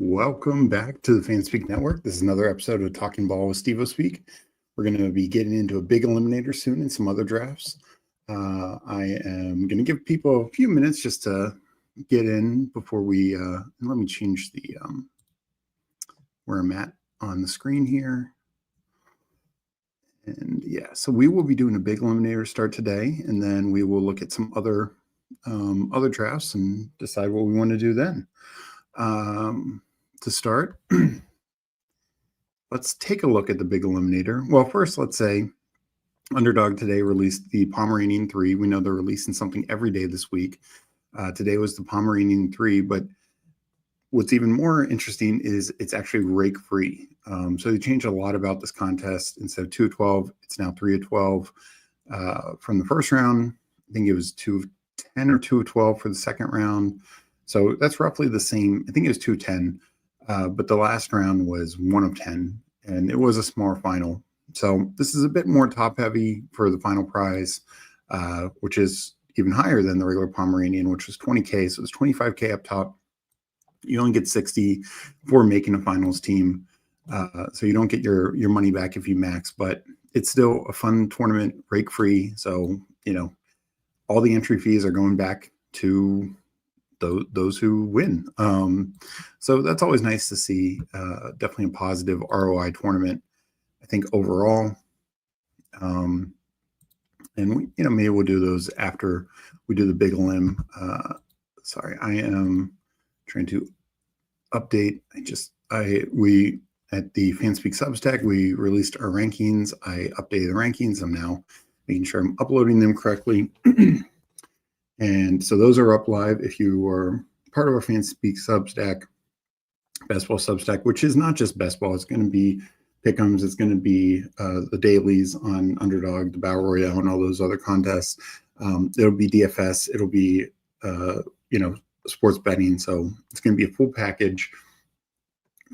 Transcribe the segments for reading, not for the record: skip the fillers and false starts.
Welcome back to the Fanspeak Network. This is another episode of Talking Ball with Steveospeak. We're going to be getting into a big eliminator soon and some other drafts. I am going to give people a few minutes just to get in before we, and let me change the, where I'm at on the screen here. And yeah, so we will be doing a big eliminator start today, and then we will look at some other drafts and decide what we want to do then. To start, let's take a look at the big eliminator. Well, first, let's say Underdog today released the Pomeranian 3. We know they're releasing something every day this week. Today was the Pomeranian 3, but what's even more interesting is it's actually rake free. So they changed a lot about this contest. Instead of 2 of 12, it's now 3 of 12. From the first round, I think it was 2 of 10 or 2 of 12 for the second round. So that's roughly the same. I think it was 2 of 10. But the last round was 1 of 10, and it was a small final. So this is a bit more top heavy for the final prize, which is even higher than the regular Pomeranian, which was 20K. So it's 25K up top. You only get 60 for making a finals team. So you don't get your money back if you max, but it's still a fun tournament, rake free. So, you know, all the entry fees are going back to those who win. So that's always nice to see. Definitely a positive ROI tournament, I think, overall. And we, maybe we'll do those after we do the big elim. Sorry, I am trying to update. We at the Fanspeak Substack, we released our rankings. I updated the rankings. I'm now making sure I'm uploading them correctly. And so those are up live. If you are part of our Fanspeak Substack, Best Ball Substack, which is not just Best Ball, it's going to be Pick'ems, it's going to be the dailies on Underdog, the Battle Royale, and all those other contests. It'll be DFS, it'll be sports betting. So it's going to be a full package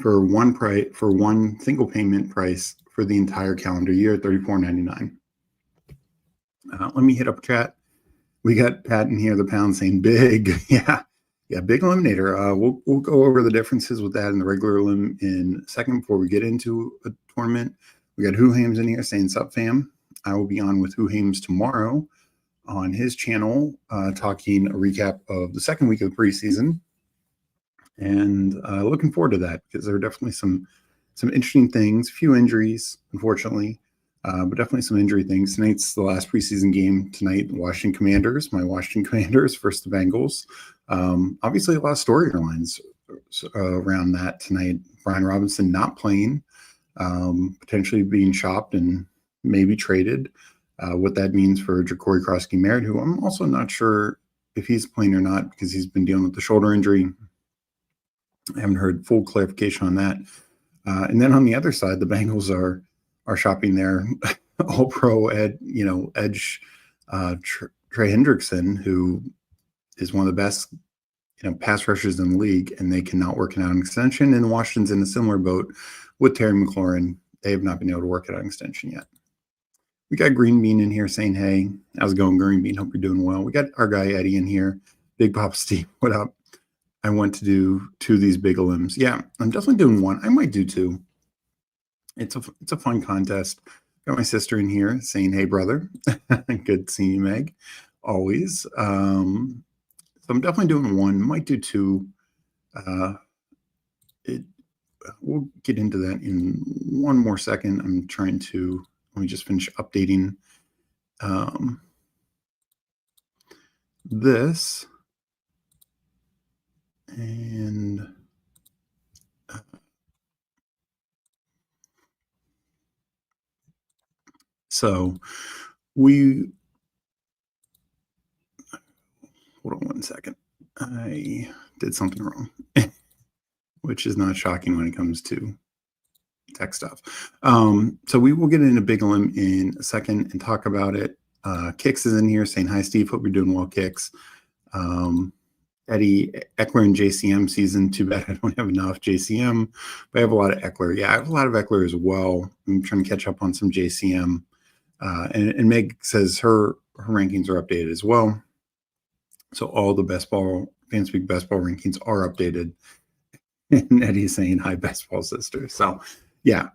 for one single payment price for the entire calendar year, $34.99. Let me hit up chat. We got Pat in here, the pound, saying big. Yeah, big eliminator. We'll go over the differences with that in the regular elim in a second before we get into a tournament. We got Who Hames in here saying, sup fam. I will be on with Who Hames tomorrow on his channel, talking a recap of the second week of the preseason. And looking forward to that, because there are definitely some interesting things, few injuries, unfortunately. But definitely some injury things. Tonight's the last preseason game tonight. Washington Commanders, my Washington Commanders versus the Bengals. Obviously, a lot of storylines around that tonight. Brian Robinson not playing, potentially being shopped and maybe traded. What that means for Jacory Krosky-Merritt, who I'm also not sure if he's playing or not, because he's been dealing with the shoulder injury. I haven't heard full clarification on that. And then on the other side, the Bengals are shopping their all-pro edge Trey Hendrickson, who is one of the best pass rushers in the league, and they cannot work it out an extension. And Washington's in a similar boat with Terry McLaurin. They have not been able to work it out an extension yet. We got Green Bean in here saying, hey, how's it going, Green Bean? Hope you're doing well. We got our guy Eddie in here. Big Papa Steve, what up? I want to do 2 of these big elims. Yeah, I'm definitely doing 1. I might do 2. It's a fun contest. Got my sister in here saying, hey, brother. Good seeing you, Meg. Always. So I'm definitely doing 1. Might do 2. We'll get into that in one more second. Let me just finish updating this. And so hold on one second. I did something wrong, which is not shocking when it comes to tech stuff. So we will get into Big Elim in a second and talk about it. Kix is in here saying, hi, Steve. Hope you're doing well, Kix. Eddie, Eckler and JCM season. Too bad I don't have enough JCM, but I have a lot of Eckler. Yeah, I have a lot of Eckler as well. I'm trying to catch up on some JCM. And Meg says her rankings are updated as well. So all the Fanspeak best ball rankings are updated. And Eddie's saying hi, best ball sister. So yeah,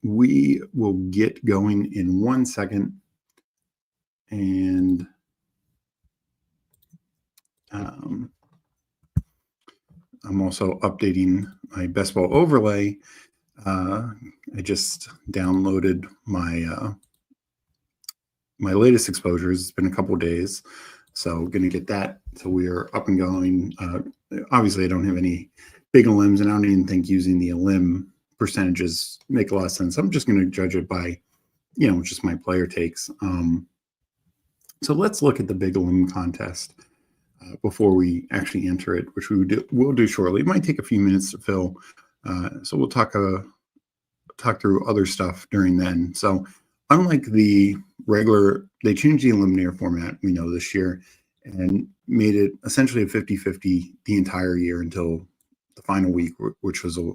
we will get going in 1 second. And I'm also updating my best ball overlay. I just downloaded my my latest exposures. It's been a couple days, so going to get that. So we are up and going. Obviously, I don't have any big elims, and I don't even think using the elim percentages make a lot of sense. I'm just going to judge it by, just my player takes. So let's look at the big elim contest before we actually enter it, which we'll do shortly. It might take a few minutes to fill, so we'll talk through other stuff during then. So unlike the regular, they changed the Eliminator format, we know, this year, and made it essentially a 50-50 the entire year until the final week, which was a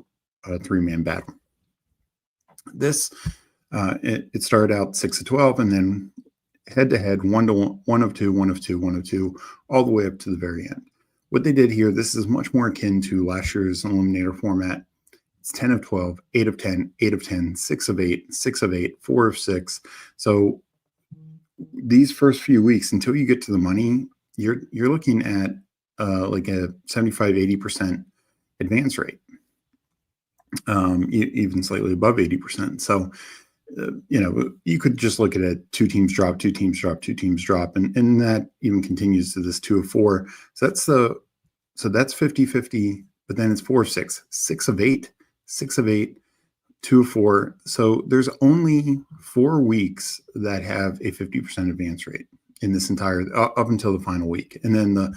three-man battle. This, it started out 6 of 12, and then head-to-head, 1 of 2, 1 of 2, 1 of 2, all the way up to the very end. What they did here, this is much more akin to last year's Eliminator format. It's 10 of 12, 8 of 10, 8 of 10, 6 of 8, 6 of 8, 4 of 6. So these first few weeks, until you get to the money, you're looking at like a 75-80% advance rate, even slightly above 80%. So you could just look at it: 2 teams drop, 2 teams drop, 2 teams drop, and that even continues to this 2 of 4. So that's 50-50, but then it's 4 of 6, 6 of 8, 6 of 8, 2 of 4. So there's only 4 weeks that have a 50% advance rate in this entire up until the final week, and then the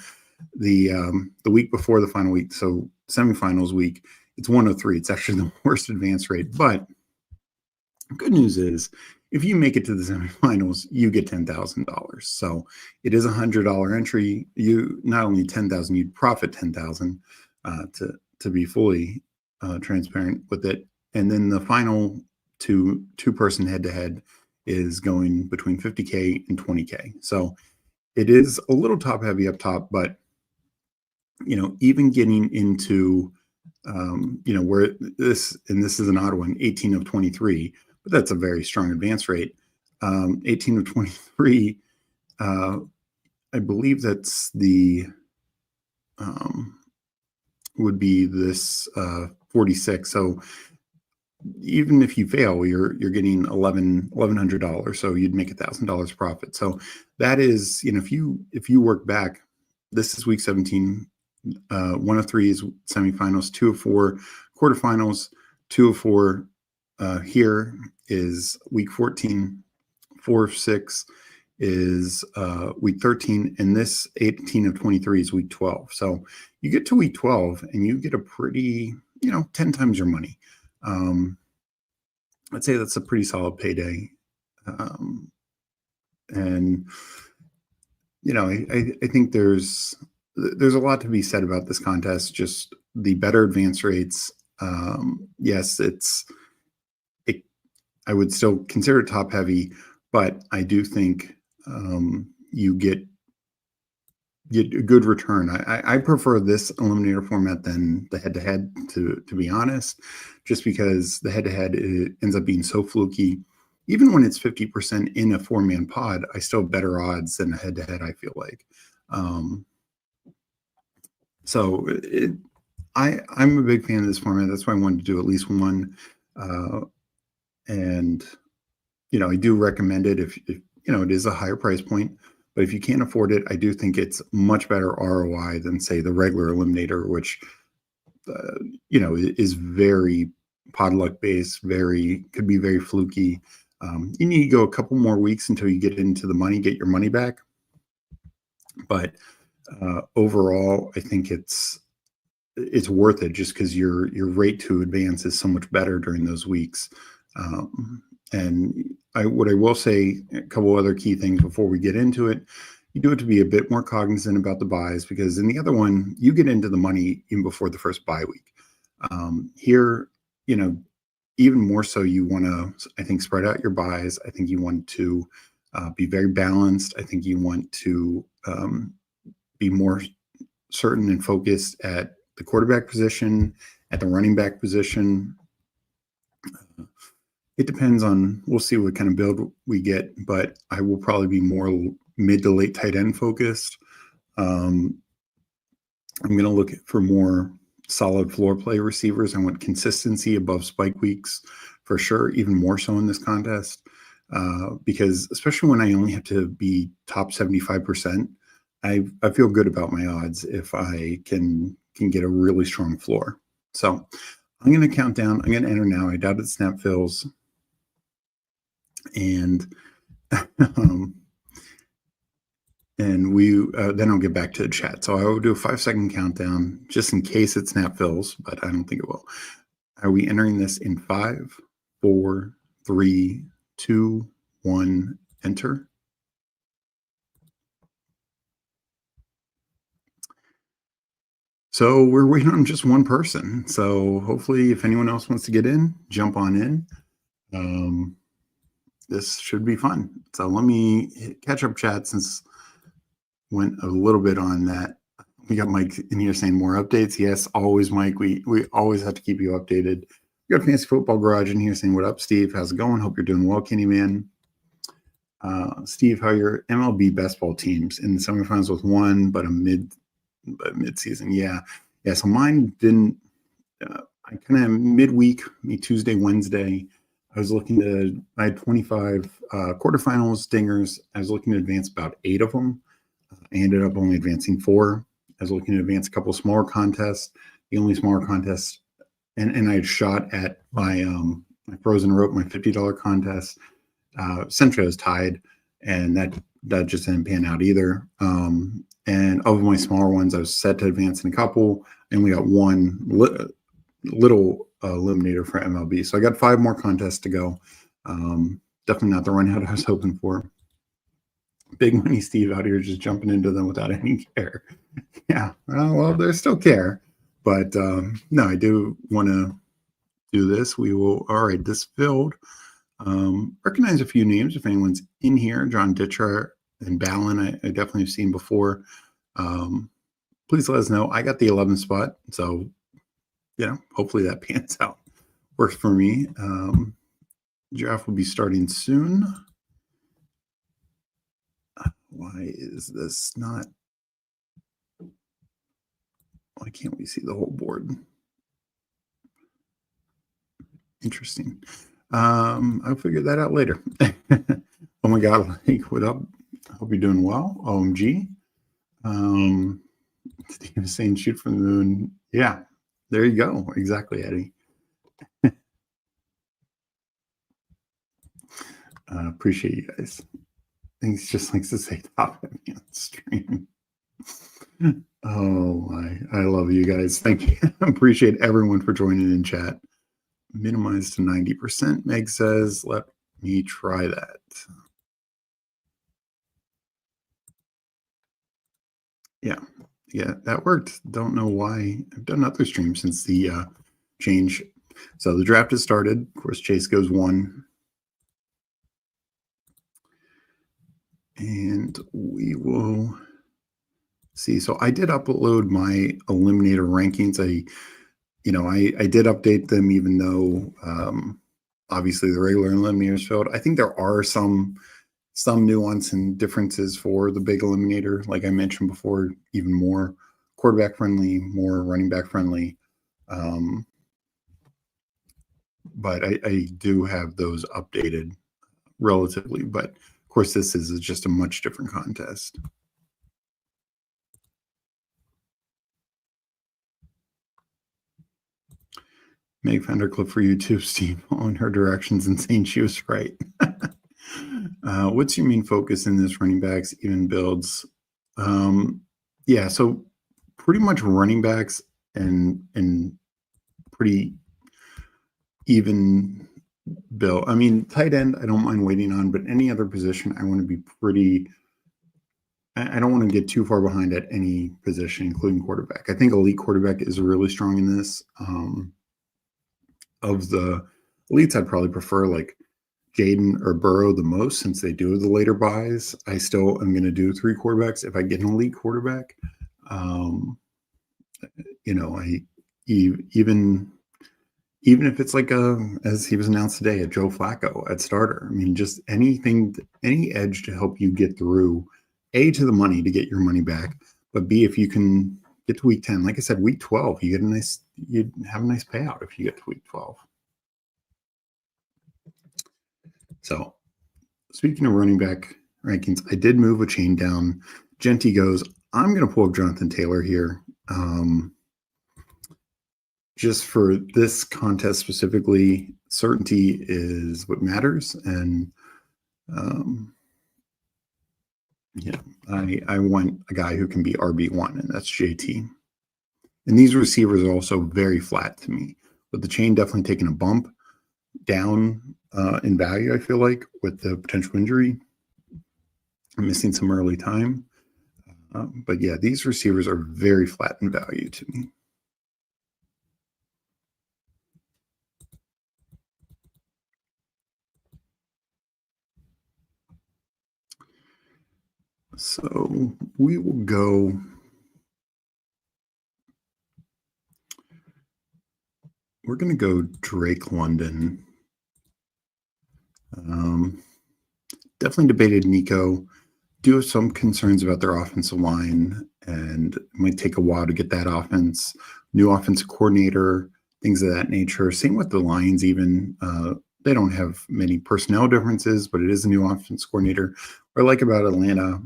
week before the final week, so semifinals week, it's 1 of 3. It's actually the worst advance rate. But good news is, if you make it to the semifinals, you get $10,000. So it is a $100 entry. You not only $10,000, you'd profit $10,000 to be fully transparent with it. And then the final two-person head-to-head is going between 50K and 20K. So it is a little top-heavy up top, but even getting into where this is an odd one, 18 of 23. But that's a very strong advance rate. 18 of 23, I believe that's the would be this 46. So even if you fail, you're getting $1,100. So you'd make $1,000 profit. So that is, if you work back, this is week 17. 1 of 3 is semifinals, 2 of 4 quarterfinals, 2 of 4 here is week 14, 4 of 6 is week 13, and this 18 of 23 is week 12. So you get to week 12 and you get a pretty, 10 times your money. I'd say that's a pretty solid payday. And I think there's a lot to be said about this contest. Just the better advance rates. Yes, I would still consider it top heavy, but I do think you get a good return. I prefer this Eliminator format than the head-to-head, to be honest, just because the head-to-head ends up being so fluky. Even when it's 50% in a 4-man pod, I still have better odds than a head-to-head, I feel like. So I'm a big fan of this format. That's why I wanted to do at least one. And, I do recommend it if it is a higher price point. But if you can't afford it, I do think it's much better ROI than, say, the regular Eliminator, which, is very pod luck based, could be very fluky. You need to go a couple more weeks until you get into the money, get your money back. But overall, I think it's worth it just because your rate to advance is so much better during those weeks. And what I will say, a couple other key things before we get into it. You do it to be a bit more cognizant about the buys, because in the other one, you get into the money even before the first bye week. Here, even more so, you want to, I think, spread out your buys. I think you want to be very balanced. I think you want to be more certain and focused at the quarterback position, at the running back position. It depends on, we'll see what kind of build we get, but I will probably be more mid to late tight end focused. I'm going to look for more solid floor play receivers. I want consistency above spike weeks for sure, even more so in this contest, because especially when I only have to be top 75%, I feel good about my odds if I can get a really strong floor. So I'm going to count down. I'm going to enter now. I doubt it snap fills. And and we then I'll get back to the chat. So I will do a 5-second countdown just in case it snap fills, but I don't think it will. Are we entering this in 5, 4, 3, 2, 1, enter? So we're waiting on just one person. So hopefully if anyone else wants to get in, jump on in. This should be fun. So let me catch up chat since went a little bit on that. We got Mike in here saying more updates. Yes, always, Mike. We always have to keep you updated. We got Fantasy Football Garage in here saying, what up, Steve? How's it going? Hope you're doing well, Kenny Man. Steve, how are your MLB best ball teams? In the semifinals with one, but mid-season. Yeah. So mine didn't, I kind of midweek, Tuesday, Wednesday, I was looking to, I had 25 quarterfinals, dingers. I was looking to advance about 8 of them. I ended up only advancing 4. I was looking to advance a couple smaller contests. The only smaller contest, and I had shot at my Frozen Rope, my $50 contest. Essentially, I was tied, and that just didn't pan out either. And of my smaller ones, I was set to advance in a couple, and we got one little eliminator for MLB. So I got 5 more contests to go. Definitely not the run out I was hoping for. Big money Steve out here just jumping into them without any care. Yeah, well, there's still care. But no, I do want to do this. We will, all right, this filled. Recognize a few names if anyone's in here. John Ditcher and Ballin, I definitely have seen before. Please let us know. I got the 11th spot, so hopefully that pans out. Works for me. Draft will be starting soon. Why is this not? Why can't we see the whole board? Interesting. I'll figure that out later. Oh my God, like, what up? I hope you're doing well. OMG. Steve is saying shoot from the moon. Yeah, there you go. Exactly, Eddie. Appreciate you guys. I think he just likes to say top at me on stream. Oh my, I love you guys. Thank you. Appreciate everyone for joining in chat. Minimize to 90%. Meg says, let me try that. Yeah, that worked. Don't know why. I've done other streams since the change. So the draft has started. Of course, Chase goes 1. And we will see. So I did upload my Eliminator rankings. I did update them, even though obviously the regular Eliminators failed. I think there are some nuance and differences for the Big Eliminator. Like I mentioned before, even more quarterback friendly, more running back friendly. But I do have those updated relatively. But of course, this is just a much different contest. Meg found her clip for YouTube, Steve, on her directions and saying she was right. What's your main focus in this running backs, even builds? Yeah, so pretty much running backs and pretty even build. I mean, tight end, I don't mind waiting on, but any other position, I want to be pretty. I don't want to get too far behind at any position, including quarterback. I think elite quarterback is really strong in this. Of the elites, I'd probably prefer like Jaden or Burrow the most, since they do the later buys. I still am going to do 3 quarterbacks if I get an elite quarterback. even if it's like as he was announced today, a Joe Flacco at starter. I mean, just anything, any edge to help you get through, A, to the money to get your money back, but B, if you can get to week 10, like I said, week 12, you'd have a nice payout if you get to week 12. So speaking of running back rankings, I did move a chain down. Genty goes, I'm going to pull up Jonathan Taylor here. Just for this contest specifically, certainty is what matters. And I want a guy who can be RB1, and that's JT. And these receivers are also very flat to me, but the chain definitely taking a bump down in value, I feel like, with the potential injury. I'm missing some early time. But yeah, these receivers are very flat in value to me. So we will go. We're going to go Drake London. Definitely debated Nico. Do have some concerns about their offensive line, and it might take a while to get that offense. New offensive coordinator, things of that nature. Same with the Lions even. They don't have many personnel differences, but it is a new offense coordinator. What I like about Atlanta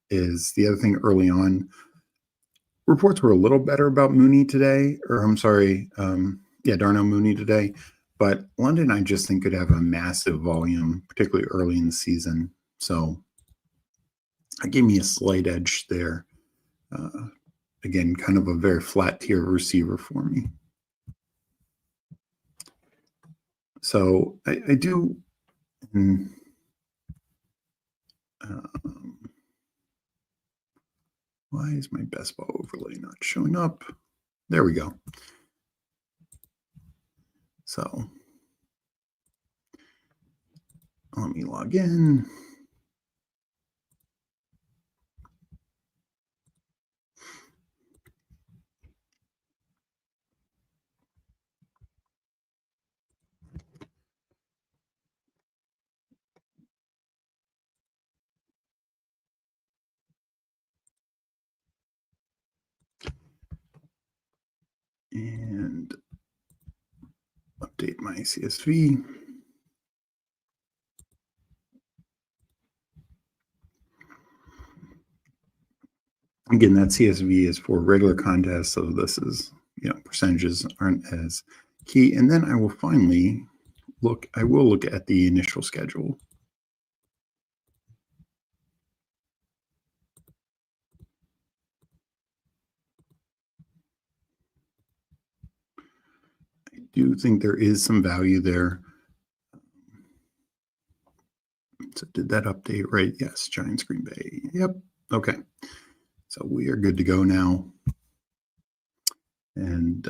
is the other thing early on. Reports were a little better about Mooney today, or I'm sorry, Darnell Mooney today. But London, I just think, could have a massive volume, particularly early in the season. So it gave me a slight edge there. Again, kind of a very flat tier receiver for me. So I do. Why is my best ball overlay not showing up? There we go. So let me log in. And update my CSV. Again, that CSV is for regular contests, so this is, percentages aren't as key. And then I will finally look at the initial schedule. I do think there is some value there. So did that update right? Yes, Giants Green Bay. Yep. Okay. So we are good to go now. And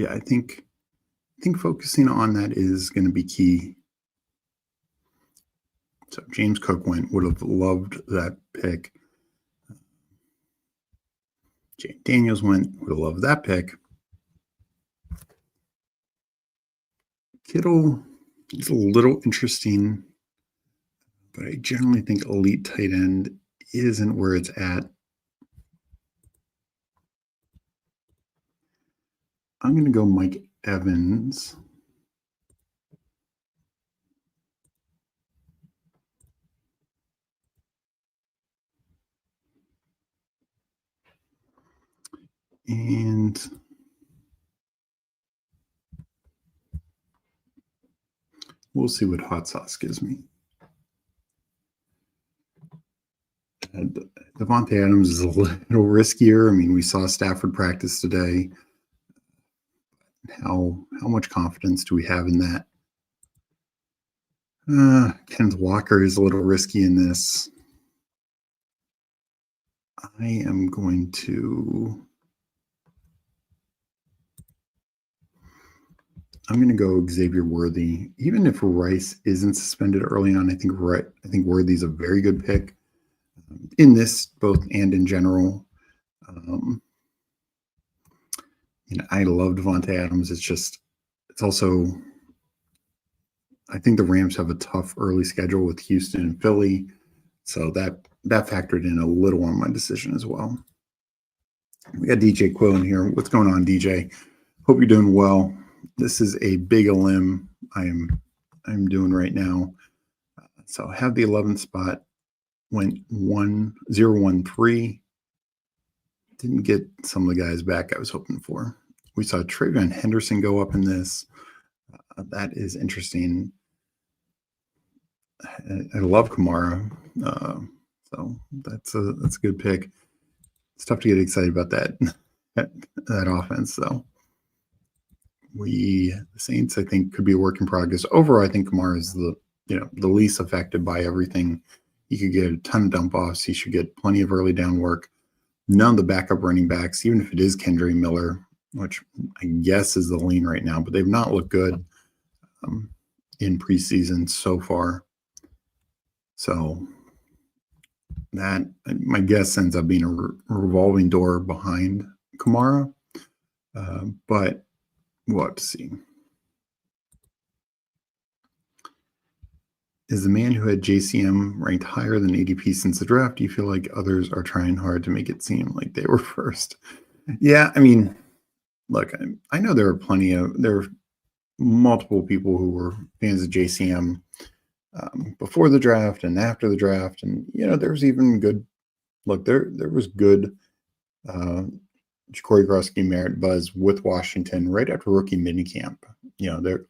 I think focusing on that is going to be key. So James Cook would have loved that pick. Jane Daniels would have loved that pick. Kittle is a little interesting, but I generally think elite tight end isn't where it's at. I'm going to go Mike Evans. And we'll see what hot sauce gives me. And Devontae Adams is a little riskier. I mean, we saw Stafford practice today. How much confidence do we have in that? Kenneth Walker is a little risky in this. I am going to go Xavier Worthy. Even if Rice isn't suspended early on, I think Worthy's a very good pick in this both and in general. And I love Devontae Adams. It's also, I think the Rams have a tough early schedule with Houston and Philly. So that factored in a little on my decision as well. We got DJ Quill in here. What's going on, DJ? Hope you're doing well. This is a big elim I'm doing right now. So I have the 11th spot. Went 1-0-1-3. Didn't get some of the guys back I was hoping for. We saw Travion Henderson go up in this. That is interesting. I love Kamara. So that's a good pick. It's tough to get excited about that offense, though. The Saints, I think, could be a work in progress. Overall, I think Kamara is the least affected by everything. He could get a ton of dump offs. He should get plenty of early down work. None of the backup running backs, even if it is Kendre Miller, which I guess is the lean right now, but they've not looked good in preseason so far. So that, my guess, ends up being a revolving door behind Kamara. But we'll have to see. Is the man who had JCM ranked higher than ADP since the draft? Do you feel like others are trying hard to make it seem like they were first? Yeah, I mean, look, I know there are multiple people who were fans of JCM before the draft and after the draft, and there's even good. Look, there was good Ja'Cory Grosky merit buzz with Washington right after rookie minicamp. Their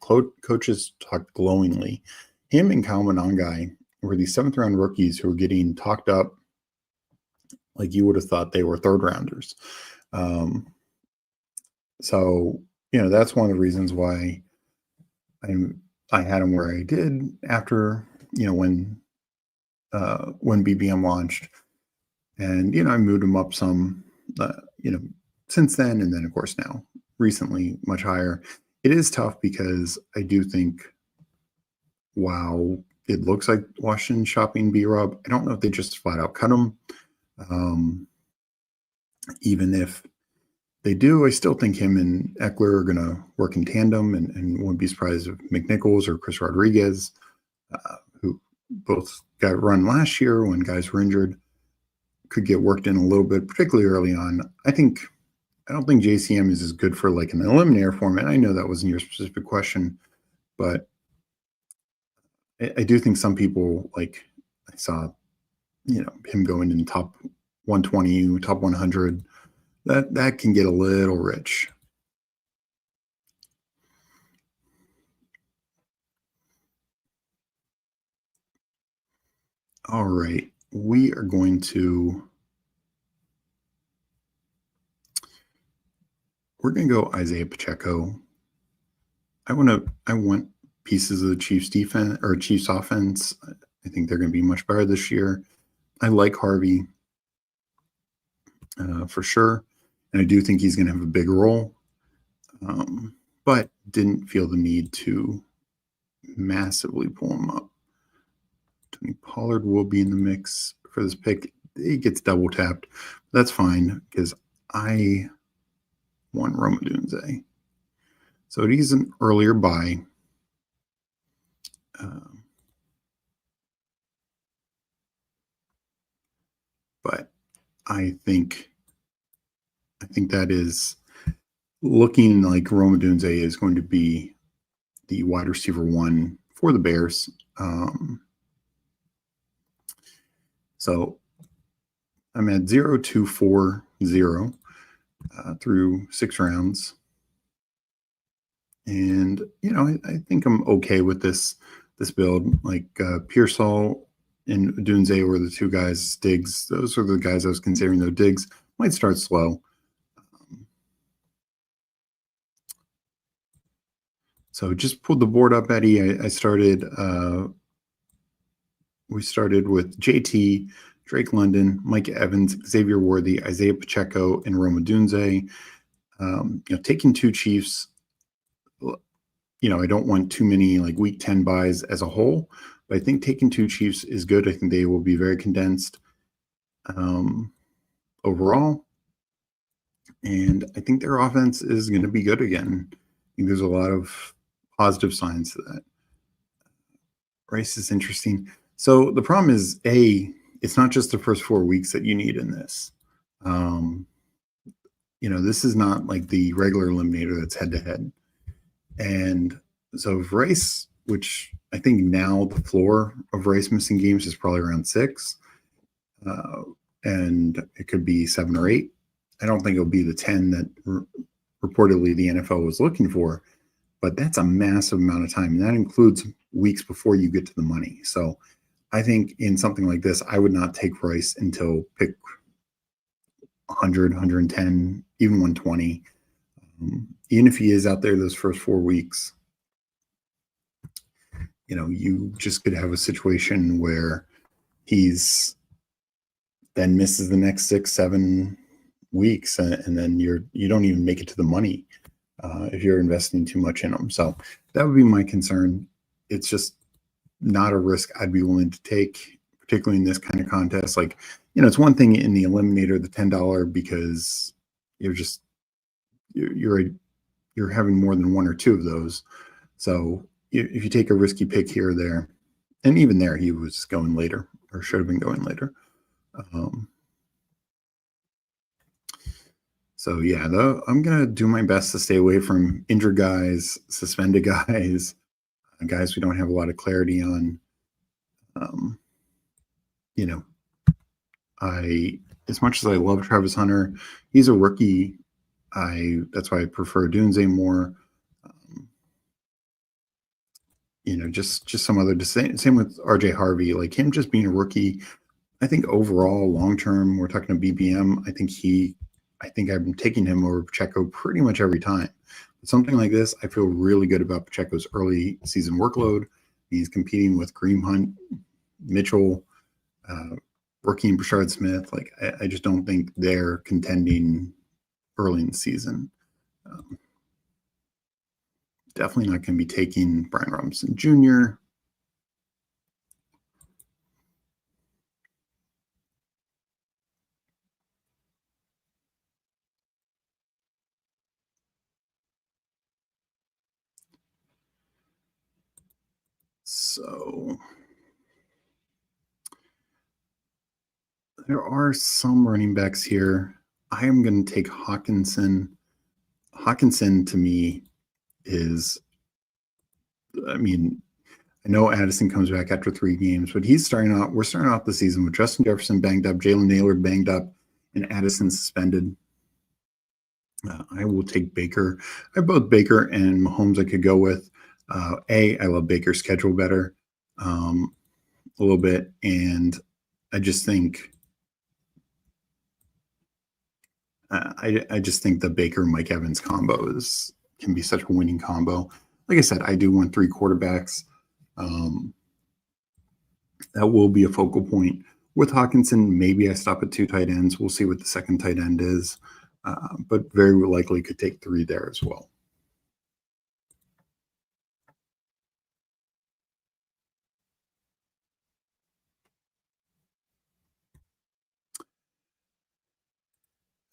coaches talked glowingly. Him and Kyle Monangai were these 7th round rookies who were getting talked up like you would have thought they were 3rd rounders. So that's one of the reasons why I had him where I did after when BBM launched, and I moved him up some since then, and then of course now recently much higher. It is tough because I do think, wow, it looks like Washington shopping B-Rob. I don't know if they just flat out cut him. Even if they do, I still think him and Eckler are going to work in tandem, and wouldn't be surprised if McNichols or Chris Rodriguez, who both got run last year when guys were injured, could get worked in a little bit, particularly early on. I don't think JCM is as good for like an Eliminator format. I know that wasn't your specific question, but I do think some people, like I saw, him going in top 120, top 100, that can get a little rich. All right, we're going to go Isaiah Pacheco. I want pieces of the Chiefs defense or Chiefs offense. I think they're going to be much better this year. I like Harvey for sure, and I do think he's going to have a big role, but didn't feel the need to massively pull him up. Tony Pollard will be in the mix for this pick. He gets double tapped. That's fine because I want Roma Dunze. So he's an earlier buy. But I think that is looking like Roma Dunze is going to be the wide receiver 1 for the Bears. So I'm at 0-2-4-0 through 6 rounds. And, I think I'm okay with this build. Like Pearsall and Dunze were the 2 guys. Diggs, those are the guys I was considering, though. Diggs might start slow. So just pulled the board up, Eddie. I started, we started with JT, Drake London, Mike Evans, Xavier Worthy, Isaiah Pacheco, and Roma Dunze. Taking 2 Chiefs, I don't want too many like week 10 buys as a whole, but I think taking 2 Chiefs is good. I think they will be very condensed overall. And I think their offense is going to be good again. I think there's a lot of positive signs to that. Rice is interesting. So the problem is, it's not just the first 4 weeks that you need in this. This is not like the regular eliminator that's head to head. And so if Rice, which I think now the floor of Rice missing games is probably around 6, and it could be 7 or 8. I don't think it'll be the 10 that reportedly the NFL was looking for, but that's a massive amount of time. And that includes weeks before you get to the money. So I think in something like this, I would not take Rice until pick 100, 110, even 120. Even if he is out there those first 4 weeks, you just could have a situation where he's then misses the next 6, 7 weeks, and then you don't even make it to the money if you're investing too much in him. So that would be my concern. It's just not a risk I'd be willing to take, particularly in this kind of contest. Like, it's one thing in the Eliminator, the $10, because you're having more than 1 or 2 of those. So if you take a risky pick here or there, and even there he was going later, or should have been going later. So yeah, I'm gonna do my best to stay away from injured guys, suspended guys, guys we don't have a lot of clarity on. As much as I love Travis Hunter, he's a rookie. That's why I prefer Dunze more. Just some other same with RJ Harvey, like him just being a rookie. I think overall, long term, we're talking to BBM. I think I've been taking him over Pacheco pretty much every time. But something like this, I feel really good about Pacheco's early season workload. He's competing with Kareem Hunt, Mitchell, rookie and Brashard Smith. Like I just don't think they're contending early in the season. Definitely not going to be taking Brian Robinson Jr. So there are some running backs here. I am going to take Hawkinson. Hawkinson to me is, I know Addison comes back after 3 games, but we're starting off the season with Justin Jefferson banged up, Jalen Naylor banged up, and Addison suspended. I will take Baker. I have both Baker and Mahomes I could go with. I love Baker's schedule better a little bit, and I just think I just think the Baker Mike Evans combo can be such a winning combo. Like I said, I do want 3 quarterbacks. That will be a focal point. With Hawkinson, maybe I stop at 2 tight ends. We'll see what the second tight end is, but very likely could take 3 there as well.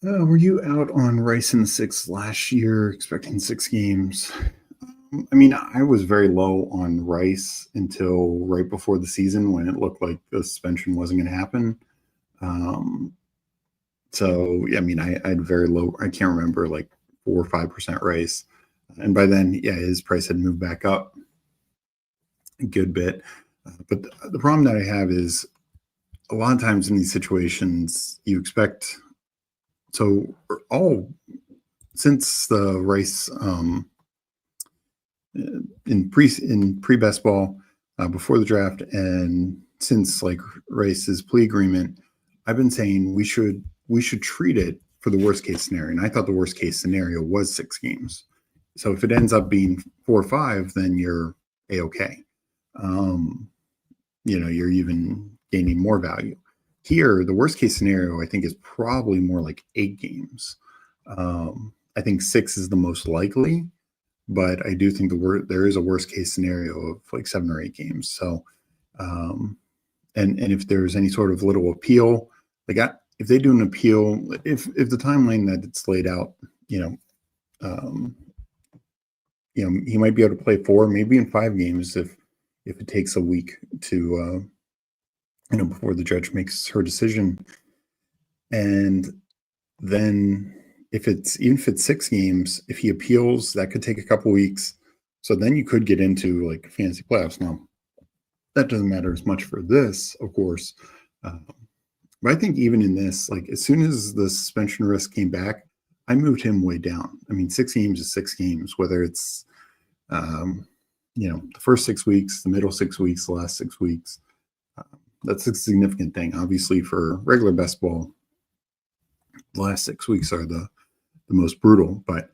Were you out on Rice in the 6 last year, expecting 6 games? I was very low on Rice until right before the season when it looked like the suspension wasn't going to happen. I had very low, I can't remember, like 4 or 5% Rice. And by then, his price had moved back up a good bit. But the problem that I have is a lot of times in these situations, you expect, since the Rice, in pre-best ball before the draft, and since like Rice's plea agreement, I've been saying we should treat it for the worst case scenario. And I thought the worst case scenario was 6 games. So if it ends up being 4 or 5, then you're a-okay. You're even gaining more value. Here, the worst case scenario I think is probably more like 8 games. I think 6 is the most likely, but I do think there is a worst case scenario of like 7 or 8 games. So, and if there's any sort of little appeal, like if they do an appeal, if the timeline that it's laid out, he might be able to play 4, maybe in 5 games if it takes a week to before the judge makes her decision. And then even if it's 6 games, if he appeals, that could take a couple weeks. So then you could get into like fantasy playoffs. Now, that doesn't matter as much for this, of course. But I think even in this, like as soon as the suspension risk came back, I moved him way down. I mean, 6 games is 6 games, whether it's, the first 6 weeks, the middle 6 weeks, the last 6 weeks. That's a significant thing. Obviously, for regular best ball, the last 6 weeks are the most brutal. But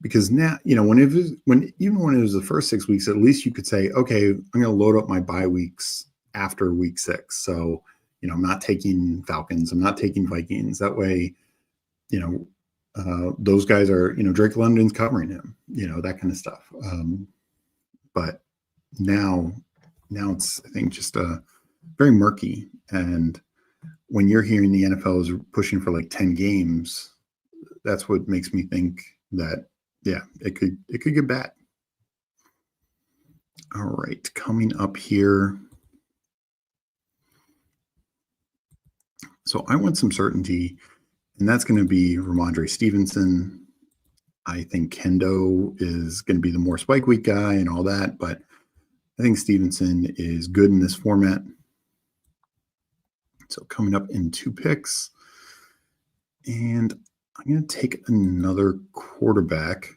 because now, when it was the first 6 weeks, at least you could say, okay, I'm going to load up my bye weeks after week 6. So, I'm not taking Falcons, I'm not taking Vikings. That way, those guys are, Drake London's covering him, that kind of stuff. But now it's, I think, just very murky. And when you're hearing the NFL is pushing for like 10 games, that's what makes me think that, yeah, it could get bad. All right, coming up here. So I want some certainty, and that's going to be Ramondre Stevenson. I think Kendo is going to be the more spike week guy and all that, but I think Stevenson is good in this format. So coming up in 2 picks, and I'm going to take another quarterback.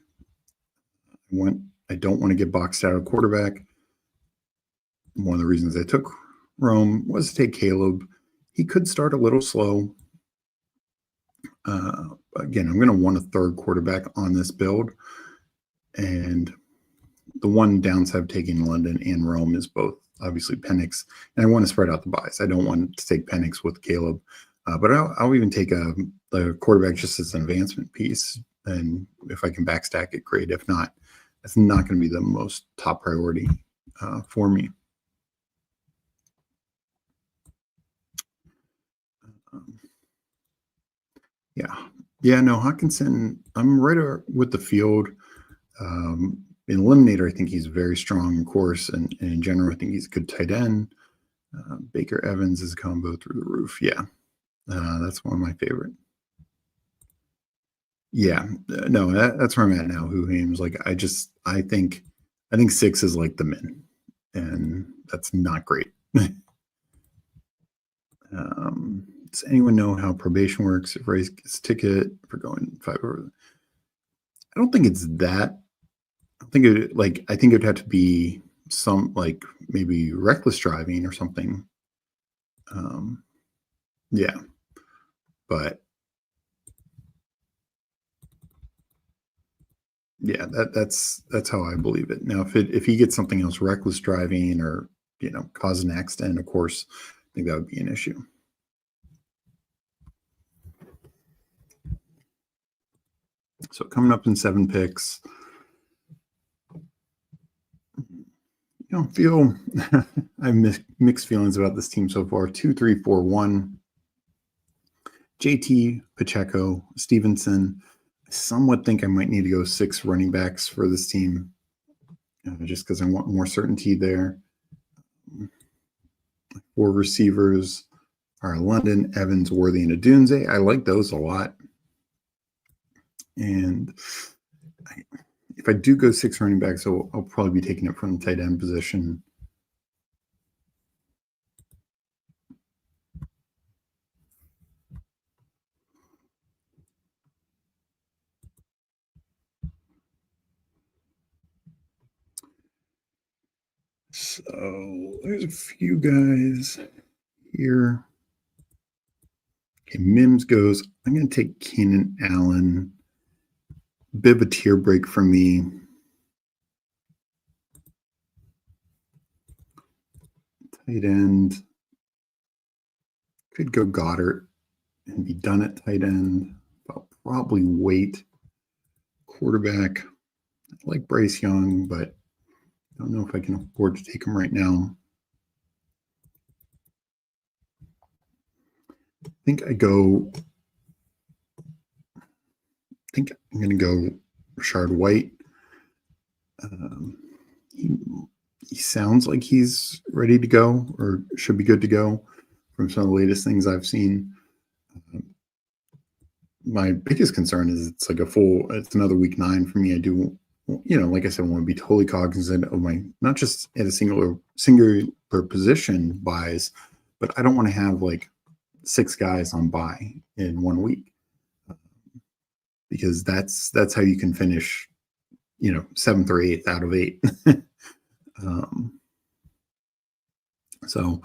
I don't want to get boxed out of quarterback. One of the reasons I took Rome was to take Caleb. He could start a little slow. Again, I'm going to want a third quarterback on this build. And the one downside of taking London and Rome is both obviously Penix. And I want to spread out the buys. I don't want to take Penix with Caleb. But I'll even take the quarterback just as an advancement piece. And if I can backstack it, great. If not, it's not going to be the most top priority for me. No, Hawkinson, I'm right with the field. In Eliminator, I think he's very strong, of course, and in general, I think he's a good tight end. Baker Evans is a combo through the roof. Yeah, that's one of my favorite. Yeah, no, that's where I'm at now. Who Hames? Like, I think 6 is like the min, and that's not great. Does anyone know how probation works? If Race gets a ticket for going 5 over, I don't think it's that. I think it would have to be some like maybe reckless driving or something. Yeah, but yeah, that's how I believe it. Now, if he gets something else, reckless driving or cause an accident, of course, I think that would be an issue. So coming up in 7 picks, feel I have mixed feelings about this team so far. 2, 3, 4, 1. JT, Pacheco, Stevenson. I somewhat think I might need to go 6 running backs for this team, just because I want more certainty there. 4 receivers are London, Evans, Worthy, and Adunze. I like those a lot. And if I do go 6 running backs, I'll probably be taking it from the tight end position. So there's a few guys here. Okay, Mims goes. I'm going to take Keenan Allen. Bit of a tier break for me. Tight end. Could go Goddard and be done at tight end. I'll probably wait. Quarterback. I like Bryce Young, but I don't know if I can afford to take him right now. think I'm going to go Rashard White. He sounds like he's ready to go or should be good to go from some of the latest things I've seen. My biggest concern is it's another week 9 for me. I do, like I said, I want to be totally cognizant of my, not just at a singular position buys, but I don't want to have like 6 guys on buy in 1 week, because that's how you can finish, 7th or 8th out of 8. So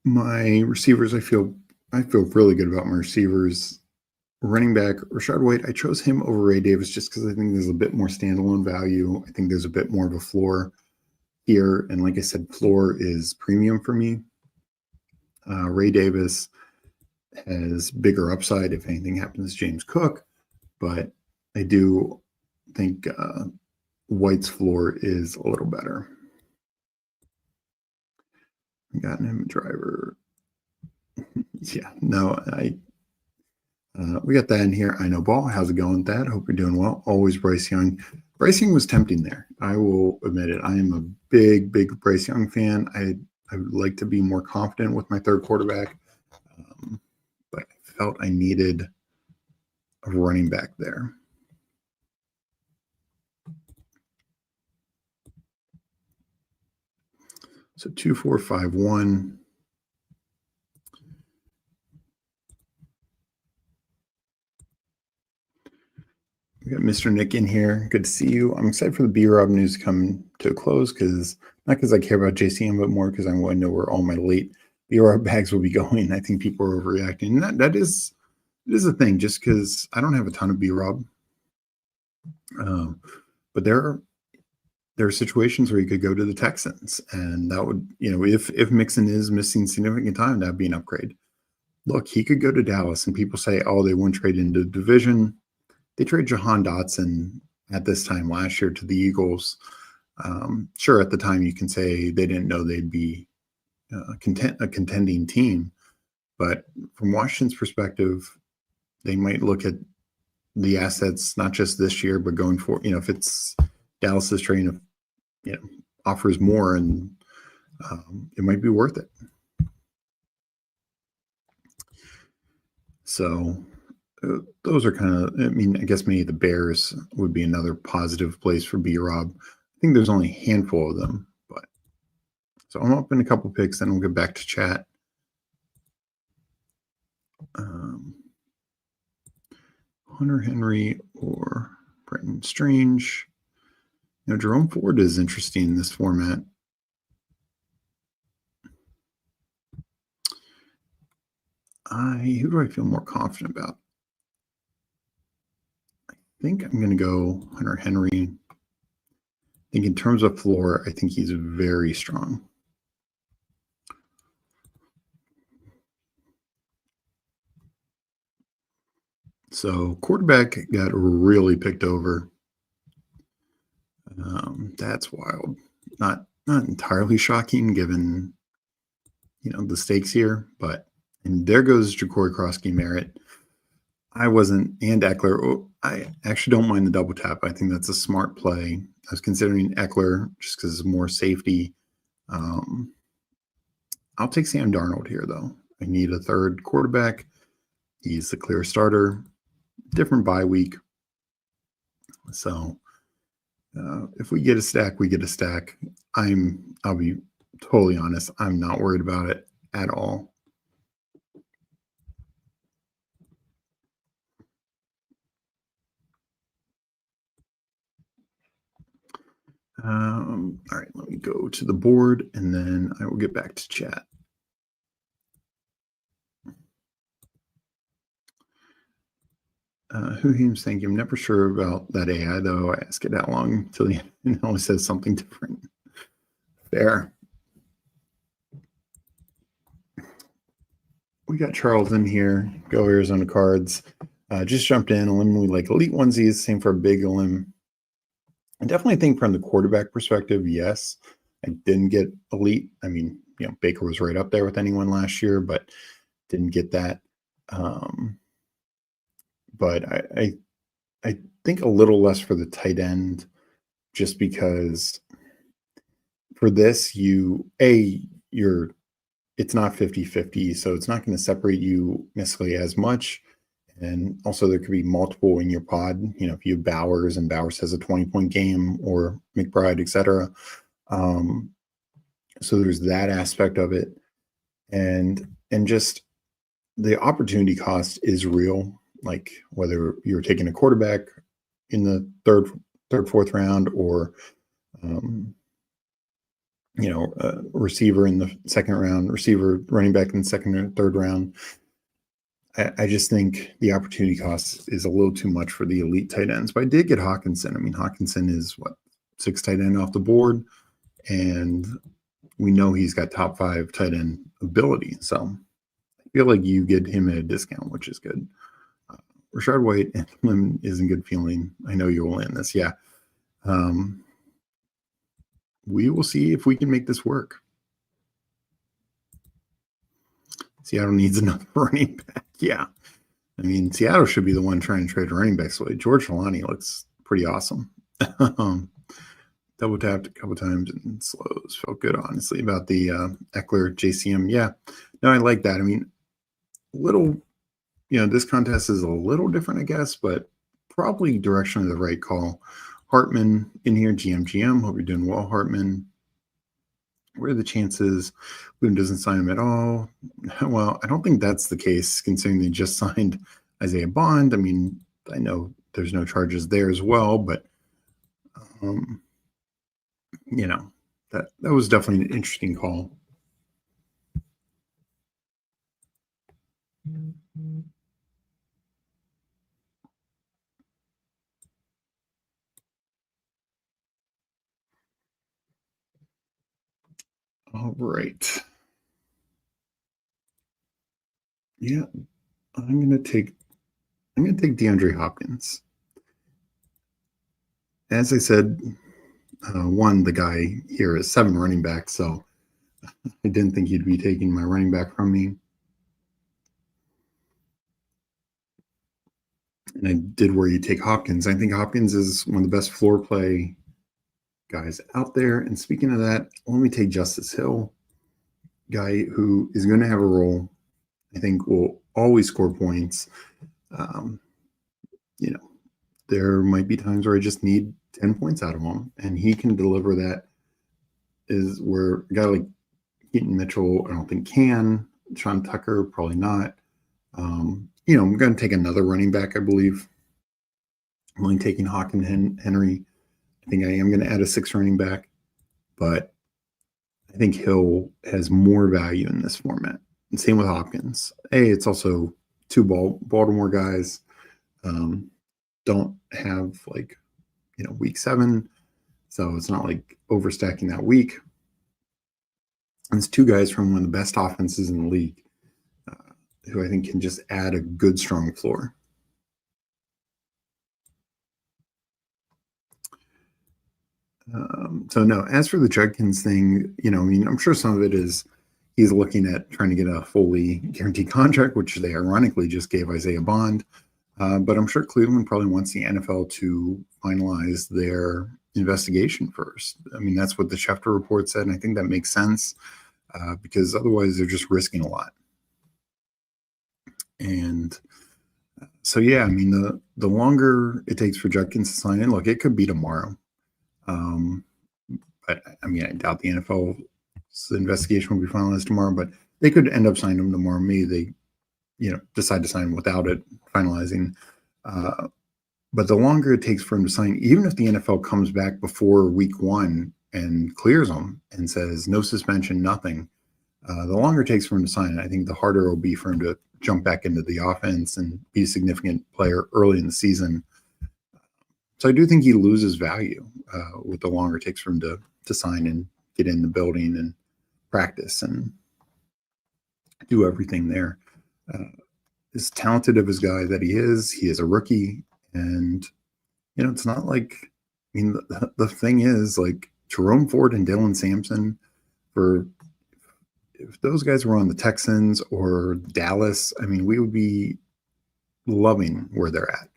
my receivers, I feel really good about my receivers. Running back, Rashard White, I chose him over Ray Davis just because I think there's a bit more standalone value. I think there's a bit more of a floor here. And like I said, floor is premium for me. Ray Davis has bigger upside if anything happens to James Cook, but I do think White's floor is a little better. I got him a driver. Yeah, no, we got that in here. I know Ball. How's it going, Thad? Hope you're doing well. Always Bryce Young. Bryce Young was tempting there. I will admit it. I am a big Bryce Young fan. I would like to be more confident with my third quarterback, but I felt I needed a running back there. So 2, 4, 5, 1. We got Mr. Nick in here. Good to see you. I'm excited for the B-Rob news to come to a close, not because I care about JCM, but more because I want to know where all my late B-Rob bags will be going. I think people are overreacting. And that is a thing, just because I don't have a ton of B-Rob. But there are situations where you could go to the Texans, and that would, if Mixon is missing significant time, that'd be an upgrade. Look, he could go to Dallas, and people say, oh, they wouldn't trade into the division. They trade Jahan Dotson at this time last year to the Eagles. Sure, at the time you can say they didn't know they'd be a contending team, but from Washington's perspective, they might look at the assets not just this year, but going forward. If it's Dallas's train of, offers more, and it might be worth it. So those are kind of, I guess maybe the Bears would be another positive place for B-Rob. I think there's only a handful of them, but so I'm up in a couple picks, then we'll get back to chat. Hunter Henry or Brenton Strange. Jerome Ford is interesting in this format. Who do I feel more confident about? I think I'm going to go Hunter Henry. I think in terms of floor, I think he's very strong. So quarterback got really picked over. That's wild. Not entirely shocking given, the stakes here, and there goes Ja'Cory Krosky-Merritt. And Eckler. I actually don't mind the double tap. I think that's a smart play. I was considering Eckler just because it's more safety. I'll take Sam Darnold here, though. I need a third quarterback. He's the clear starter. Different bye week. So if we get a stack, we get a stack. I'll be totally honest. I'm not worried about it at all. All right, let me go to the board, and then I will get back to chat. Whoheems, thank you. I'm never sure about that AI, though. I ask it how long until it always says something different. Fair. We got Charles in here. Go Arizona Cards. Just jumped in. Elim, we like elite onesies. Same for Big Elim. I definitely think from the quarterback perspective, yes. I didn't get elite. Baker was right up there with anyone last year, but didn't get that. But I think a little less for the tight end, just because for this, it's not 50-50, so it's not going to separate you necessarily as much. And also there could be multiple in your pod. If you have Bowers and Bowers has a 20-point game, or McBride, etc. So there's that aspect of it. And just the opportunity cost is real. Like whether you're taking a quarterback in the third, fourth round, or a receiver in the second round, receiver, running back in the second or third round. I just think the opportunity cost is a little too much for the elite tight ends. But I did get Hawkinson. I mean, Hawkinson is sixth tight end off the board, and we know he's got top 5 tight end ability. So I feel like you get him at a discount, which is good. Rashard White and Lim isn't good feeling. I know you will land this. Yeah. We will see if we can make this work. Seattle needs another running back. Yeah. I mean, Seattle should be the one trying to trade a running back. So George Holani looks pretty awesome. Double tapped a couple times and slows. Felt good, honestly, about the Eckler JCM. Yeah. No, I like that. I mean, this contest is a little different, I guess, but probably directionally the right call. Hartman in here, GM. Hope you're doing well, Hartman. What are the chances Boone doesn't sign him at all? Well, I don't think that's the case, considering they just signed Isaiah Bond. I mean, I know there's no charges there as well, but that was definitely an interesting call. All right. Yeah, I'm gonna take DeAndre Hopkins. As I said, the guy here is 7 running backs, so I didn't think he'd be taking my running back from me. And I did where you take Hopkins. I think Hopkins is one of the best floor play guys out there. And speaking of that, let me take Justice Hill, guy who is going to have a role. I think will always score points. There might be times where I just need 10 points out of him, and he can deliver that. Is where a guy like Keaton Mitchell, I don't think can. Sean Tucker, probably not. I'm going to take another running back, I believe. I'm only taking Hawk and Henry. I think I am going to add a 6th running back, but I think Hill has more value in this format. And same with Hopkins. It's also 2 Baltimore guys. Don't have week 7, so it's not like overstacking that week. And it's 2 guys from one of the best offenses in the league, who I think can just add a good, strong floor. As for the Judkins thing, I'm sure some of it is he's looking at trying to get a fully guaranteed contract, which they ironically just gave Isaiah Bond. But I'm sure Cleveland probably wants the NFL to finalize their investigation first. I mean, that's what the Schefter report said, and I think that makes sense, because otherwise they're just risking a lot. And so, yeah, I mean, the longer it takes for Judkins to sign in, look, it could be tomorrow. But I mean, I doubt the NFL's investigation will be finalized tomorrow, but they could end up signing him tomorrow. Maybe they, decide to sign him without it finalizing. But the longer it takes for him to sign, even if the NFL comes back before week 1 and clears him and says no suspension, nothing, the longer it takes for him to sign, I think the harder it will be for him to jump back into the offense and be a significant player early in the season. So I do think he loses value with the longer it takes for him to sign and get in the building and practice and do everything there. As talented of his guy that he is a rookie. And, it's not like, I mean, the thing is, like, Jerome Ford and Dylan Sampson for if those guys were on the Texans or Dallas, I mean, we would be loving where they're at.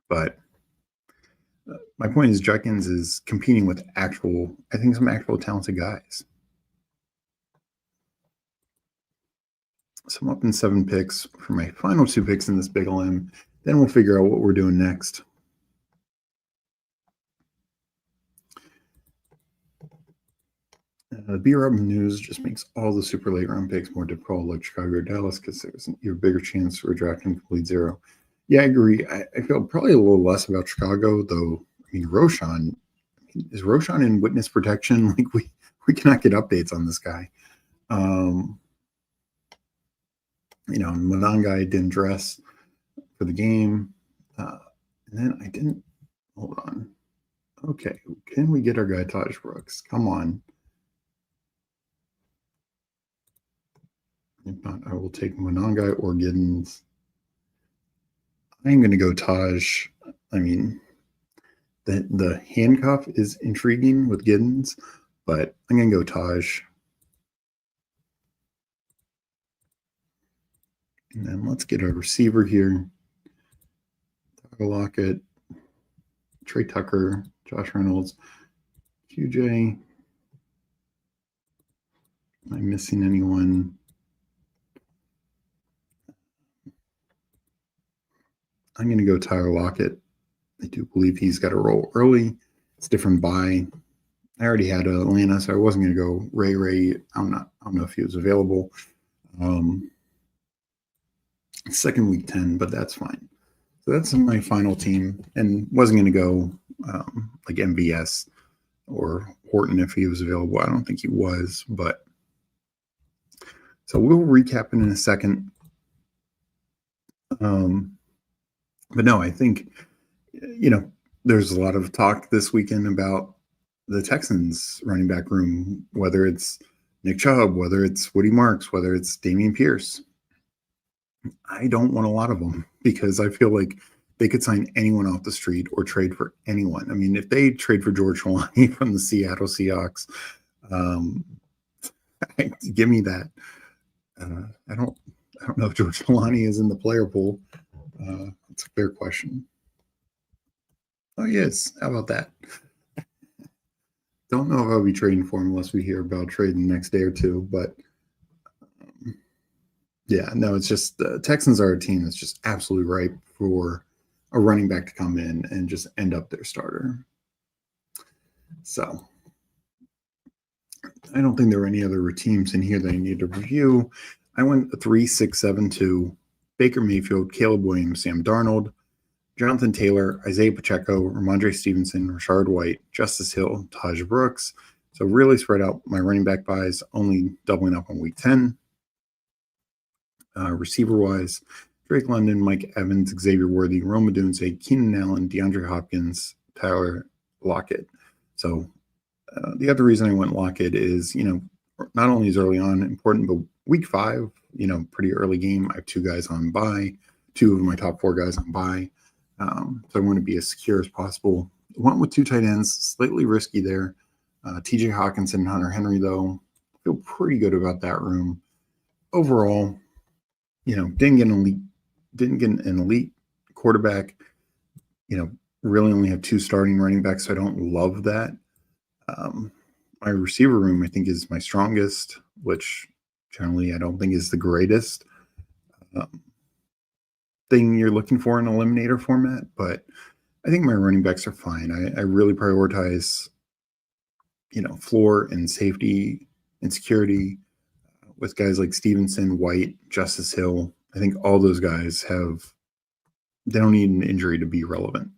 But my point is, Judkins is competing with some actual talented guys. So I'm up in 7 picks for my final 2 picks in this big LM. Then we'll figure out what we're doing next. The B-Rob news just makes all the super late round picks more difficult, like Chicago or Dallas, because there's an even bigger chance for a drafting complete zero. Yeah, I agree. I feel probably a little less about Chicago, though. I mean, is Roshan in witness protection? Like we cannot get updates on this guy. Monangai didn't dress for the game. And then I didn't. Hold on. Okay, can we get our guy Taj Brooks? Come on. If not, I will take Monangai or Giddens. I'm going to go Taj. I mean, the handcuff is intriguing with Giddens, but I'm going to go Taj. And then let's get a receiver here. Tyler Lockett, Trey Tucker, Josh Reynolds, QJ. Am I missing anyone? I'm going to go Tyler Lockett. I do believe he's got a roll early. It's a different buy. I already had Atlanta, so I wasn't going to go Ray. I don't know if he was available. Second week 10, but that's fine. So that's my final team, and wasn't going to go like MVS or Horton if he was available. I don't think he was, but so we'll recap it in a second. But no, I think, there's a lot of talk this weekend about the Texans running back room, whether it's Nick Chubb, whether it's Woody Marks, whether it's Dameon Pierce. I don't want a lot of them because I feel like they could sign anyone off the street or trade for anyone. I mean, if they trade for George Holani from the Seattle Seahawks, give me that. I don't know if George Holani is in the player pool. It's a fair question. Oh, yes. How about that? Don't know if I'll be trading for him unless we hear about trading the next day or two. But, yeah, no, it's just the Texans are a team that's just absolutely ripe for a running back to come in and just end up their starter. So I don't think there were any other teams in here that I need to review. I went 3-6-7-2. Baker Mayfield, Caleb Williams, Sam Darnold, Jonathan Taylor, Isaiah Pacheco, Ramondre Stevenson, Rashard White, Justice Hill, Taj Brooks. So really spread out my running back buys, only doubling up on week 10. Receiver-wise, Drake London, Mike Evans, Xavier Worthy, Rome Odunze, Keenan Allen, DeAndre Hopkins, Tyler Lockett. So the other reason I went Lockett is, not only is early on important, but week 5, pretty early game. I have 2 guys on bye, 2 of my top 4 guys on bye. So I want to be as secure as possible. Went with 2 tight ends, slightly risky there. TJ Hawkinson and Hunter Henry, though, feel pretty good about that room. Overall, didn't get an elite quarterback. Really only have 2 starting running backs, so I don't love that. My receiver room, I think, is my strongest, which generally I don't think is the greatest thing you're looking for in an eliminator format, but I think my running backs are fine. I really prioritize, floor and safety and security with guys like Stevenson, White, Justice Hill. I think all those guys they don't need an injury to be relevant.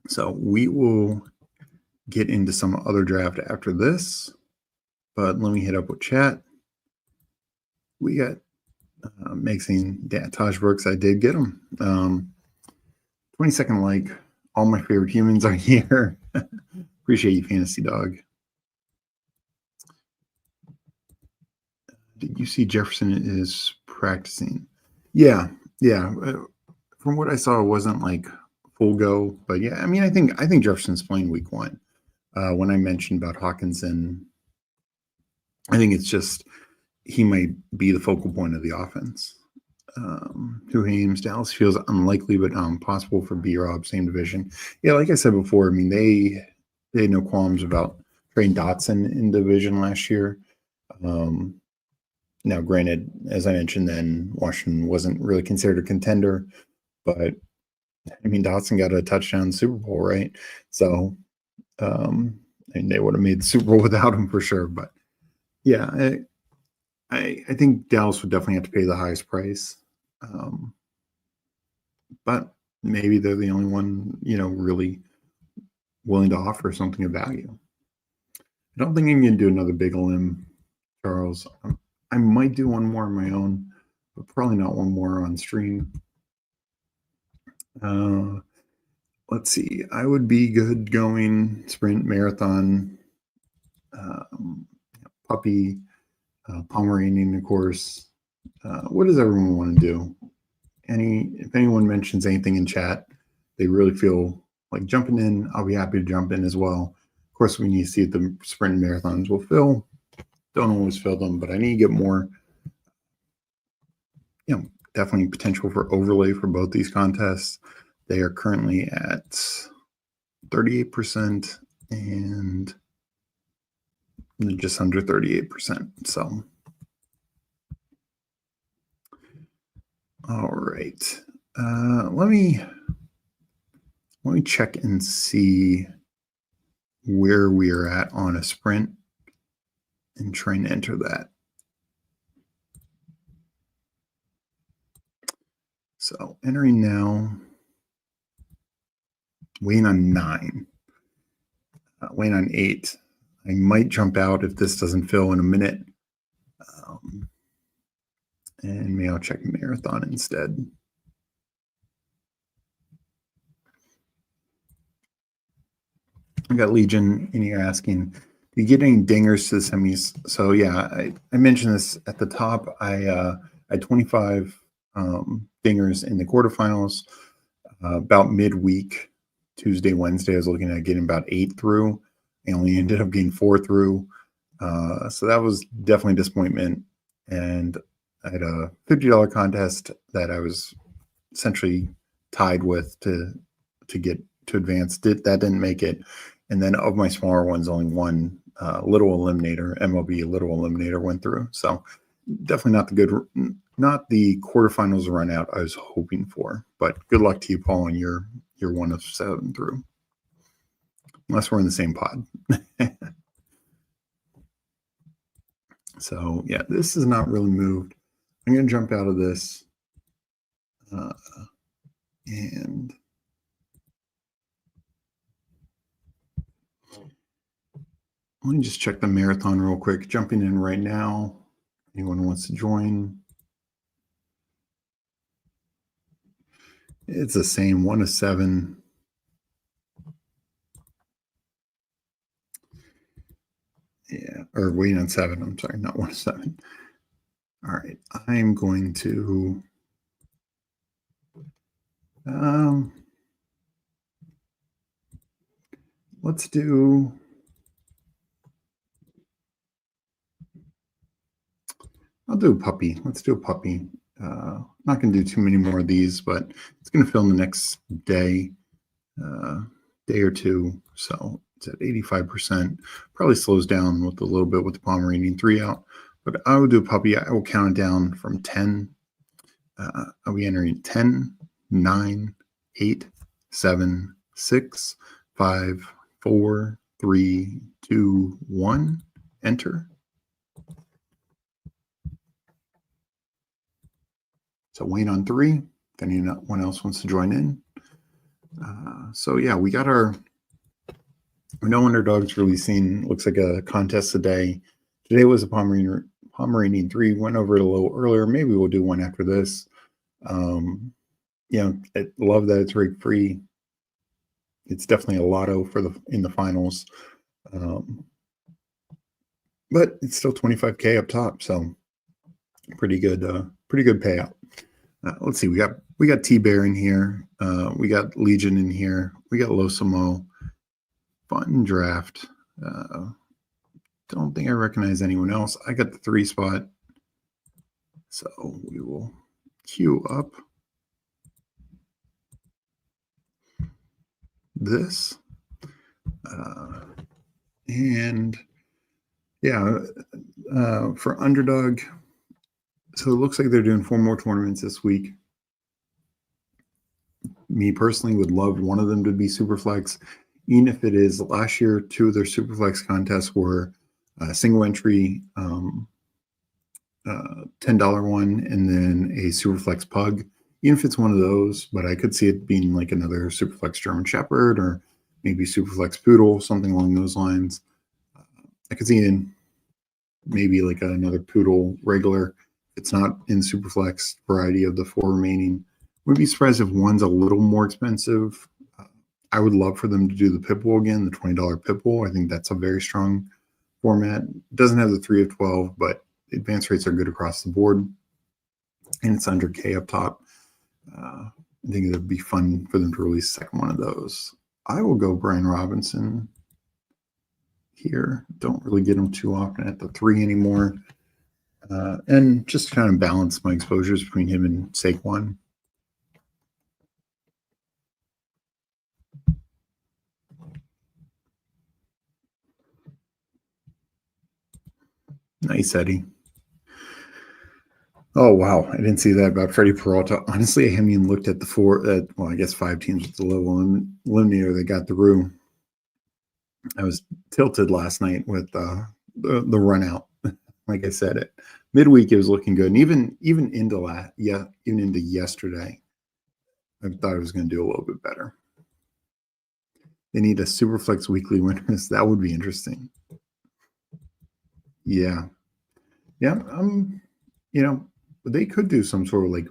So we will get into some other draft after this, but let me hit up with chat. We got mixing Taj Brooks. I did get him. 22nd like. All my favorite humans are here. Appreciate you, Fantasy Dog. Did you see Jefferson is practicing? Yeah. From what I saw, it wasn't like full go, but yeah. I mean, I think Jefferson's playing week 1. when I mentioned about Hawkinson, I think it's just he might be the focal point of the offense. Who Hames, Dallas feels unlikely, but possible for B-Rob, same division. Yeah, like I said before, I mean, they had no qualms about trading Dotson in division last year. Now, granted, as I mentioned, then Washington wasn't really considered a contender, but I mean, Dotson got a touchdown in the Super Bowl, right? So, and they would have made the Super Bowl without him for sure. But yeah, I think Dallas would definitely have to pay the highest price. But maybe they're the only one, really willing to offer something of value. I don't think I'm going to do another big elim, Charles. I might do one more on my own, but probably not one more on stream. Let's see. I would be good going sprint, marathon, puppy, Pomeranian, of course. What does everyone want to do? If anyone mentions anything in chat, they really feel like jumping in, I'll be happy to jump in as well. Of course, we need to see if the sprint marathons will fill. Don't always fill them, but I need to get more. Definitely potential for overlay for both these contests. They are currently at 38% and just under 38%. So, all right. Let me check and see where we are at on a sprint and try and enter that. So entering now, weighing on 9, weighing on 8. I might jump out if this doesn't fill in a minute. And maybe I'll check marathon instead. I got Legion in here asking, do you get any dingers to the semis? So yeah, I mentioned this at the top. I had 25 dingers in the quarterfinals. About midweek, Tuesday, Wednesday, I was looking at getting about 8 through. I only ended up getting 4 through. So that was definitely a disappointment. And I had a $50 contest that I was essentially tied with to get to advance. That didn't make it. And then of my smaller ones, only one little eliminator, MLB little eliminator went through. So definitely not the quarterfinals run out I was hoping for. But good luck to you, Paul, and you're 1 of 7 through. Unless we're in the same pod. So yeah, this is not really moved. I'm going to jump out of this. And let me just check the marathon real quick. Jumping in right now. Anyone wants to join? It's the same, 1 of 7. Yeah, or waiting on 7. I'm sorry, not 1 of 7. All right, I'm going to let's do I'll do a puppy. Let's do a puppy. I'm not going to do too many more of these, but it's going to fill in the next day or two. So it's at 85%. Probably slows down with a little bit with the Pomeranian 3 out. But I will do a puppy. I will count it down from 10. I'll be entering 10, 9, 8, 7, 6, 5, 4, 3, 2, 1. Enter. So waiting on 3. If anyone else wants to join in. So yeah, we know Underdog's releasing, looks like a contest today. Today was a Pomeranian 3. Went over it a little earlier. Maybe we'll do one after this. I love that it's rig free. It's definitely a lotto in the finals. But it's still 25K up top, so pretty good payout. Let's see, we got T-Bear in here. We got Legion in here. We got Losamo. fun draft. Don't think I recognize anyone else. I got the 3 spot. So we will queue up this. And yeah, for Underdog, so it looks like they're doing 4 more tournaments this week. Me personally would love one of them to be Superflex, even if it is. Last year, 2 of their Superflex contests were single entry, $10 one, and then a Superflex Pug. Even if it's one of those, but I could see it being like another Superflex German Shepherd or maybe Superflex Poodle, something along those lines. I could see in maybe like another Poodle regular. It's not in Superflex variety of the 4 remaining. Wouldn't be surprised if one's a little more expensive. I would love for them to do the Pitbull again, the $20 Pitbull. I think that's a very strong format. It doesn't have the 3 of 12, but advance rates are good across the board. And it's under K up top. I think it would be fun for them to release a second one of those. I will go Brian Robinson here. Don't really get him too often at the 3 anymore. And just kind of balance my exposures between him and Saquon. Nice, Eddie. Oh, wow. I didn't see that about Freddie Peralta. Honestly, I haven't even looked at the 4, well, I guess 5 teams with the level eliminator that got through. I was tilted last night with the run out. Like I said, at midweek, it was looking good. And even into yesterday, I thought I was going to do a little bit better. They need a Superflex weekly winners. That would be interesting. Yeah. Yeah. They could do some sort of like,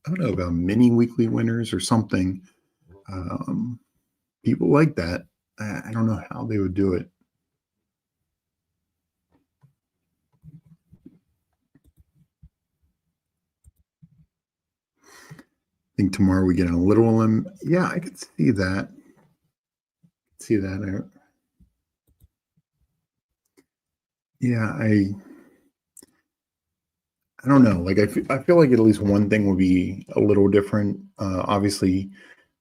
I don't know, about mini weekly winners or something. People like that. I don't know how they would do it. I think tomorrow we get a little limb. Yeah, I could see that. Yeah, I don't know. Like I feel like at least one thing will be a little different. Obviously,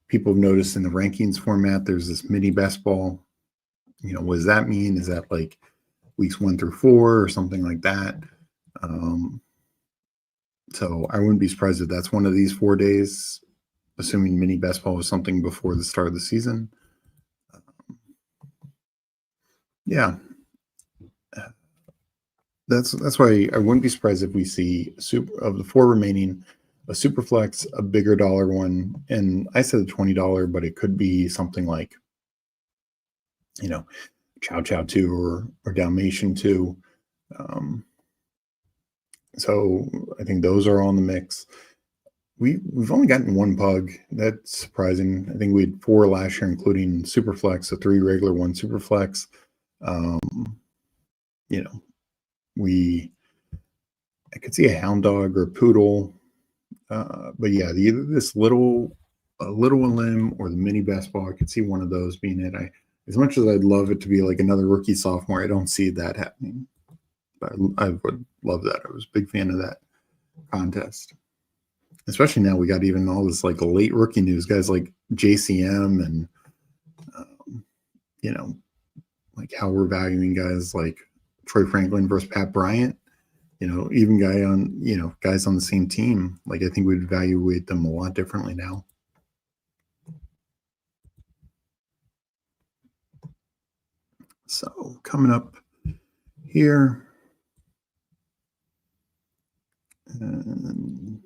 people have noticed in the rankings format, there's this mini best ball. What does that mean? Is that like weeks 1 through 4 or something like that? So I wouldn't be surprised if that's one of these 4 days, assuming mini best ball was something before the start of the season. Yeah. That's why I wouldn't be surprised if we see of the 4 remaining, a Superflex, a bigger dollar one, and I said the $20, but it could be something like, Chow Chow 2 or Dalmatian 2. So I think those are all in the mix. We've only gotten 1 pug. That's surprising. I think we had 4 last year, including Superflex, a 3 regular, 1 Superflex. I could see a hound dog or a poodle, but yeah, either this little limb or the mini best ball. I could see one of those being it. As much as I'd love it to be like another rookie sophomore, I don't see that happening. But I would love that. I was a big fan of that contest, especially now we got even all this like late rookie news, guys like JCM and like how we're valuing guys like Troy Franklin versus Pat Bryant. Even guys on the same team. Like I think we'd evaluate them a lot differently now. So coming up here. And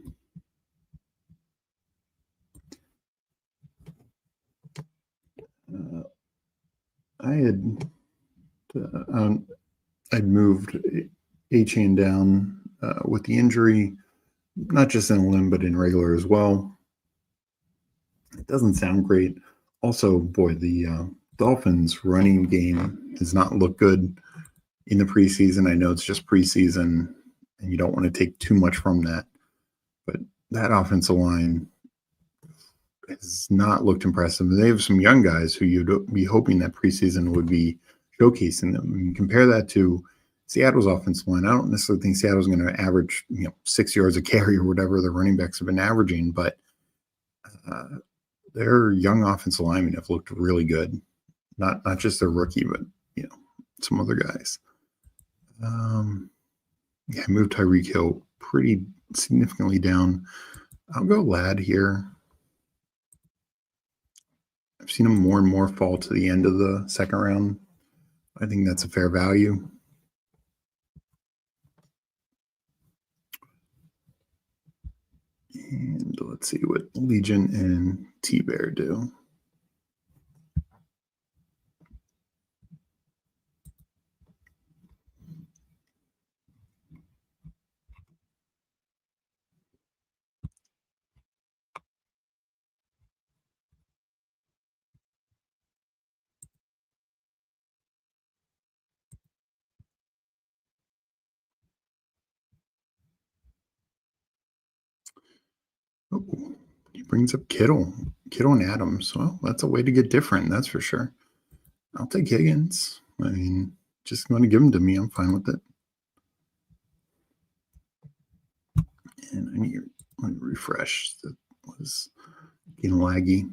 I'd moved A-Chain down with the injury, not just in a limb, but in regular as well. It doesn't sound great. Also, boy, the Dolphins running game does not look good in the preseason. I know it's just preseason and you don't want to take too much from that, but that offensive line has not looked impressive. They have some young guys who you'd be hoping that preseason would be showcasing them. And compare that to Seattle's offensive line. I don't necessarily think Seattle's going to average 6 yards a carry or whatever the running backs have been averaging, but their young offensive linemen have looked really good. Not just their rookie, but some other guys. I moved Tyreek Hill pretty significantly down. I'll go Ladd here. I've seen him more and more fall to the end of the second round. I think that's a fair value. And let's see what Legion and T-Bear do. Oh, he brings up Kittle and Adams. Well, that's a way to get different, that's for sure. I'll take Higgins. I mean, just want to give him to me. I'm fine with it. And I need to refresh. That was getting laggy.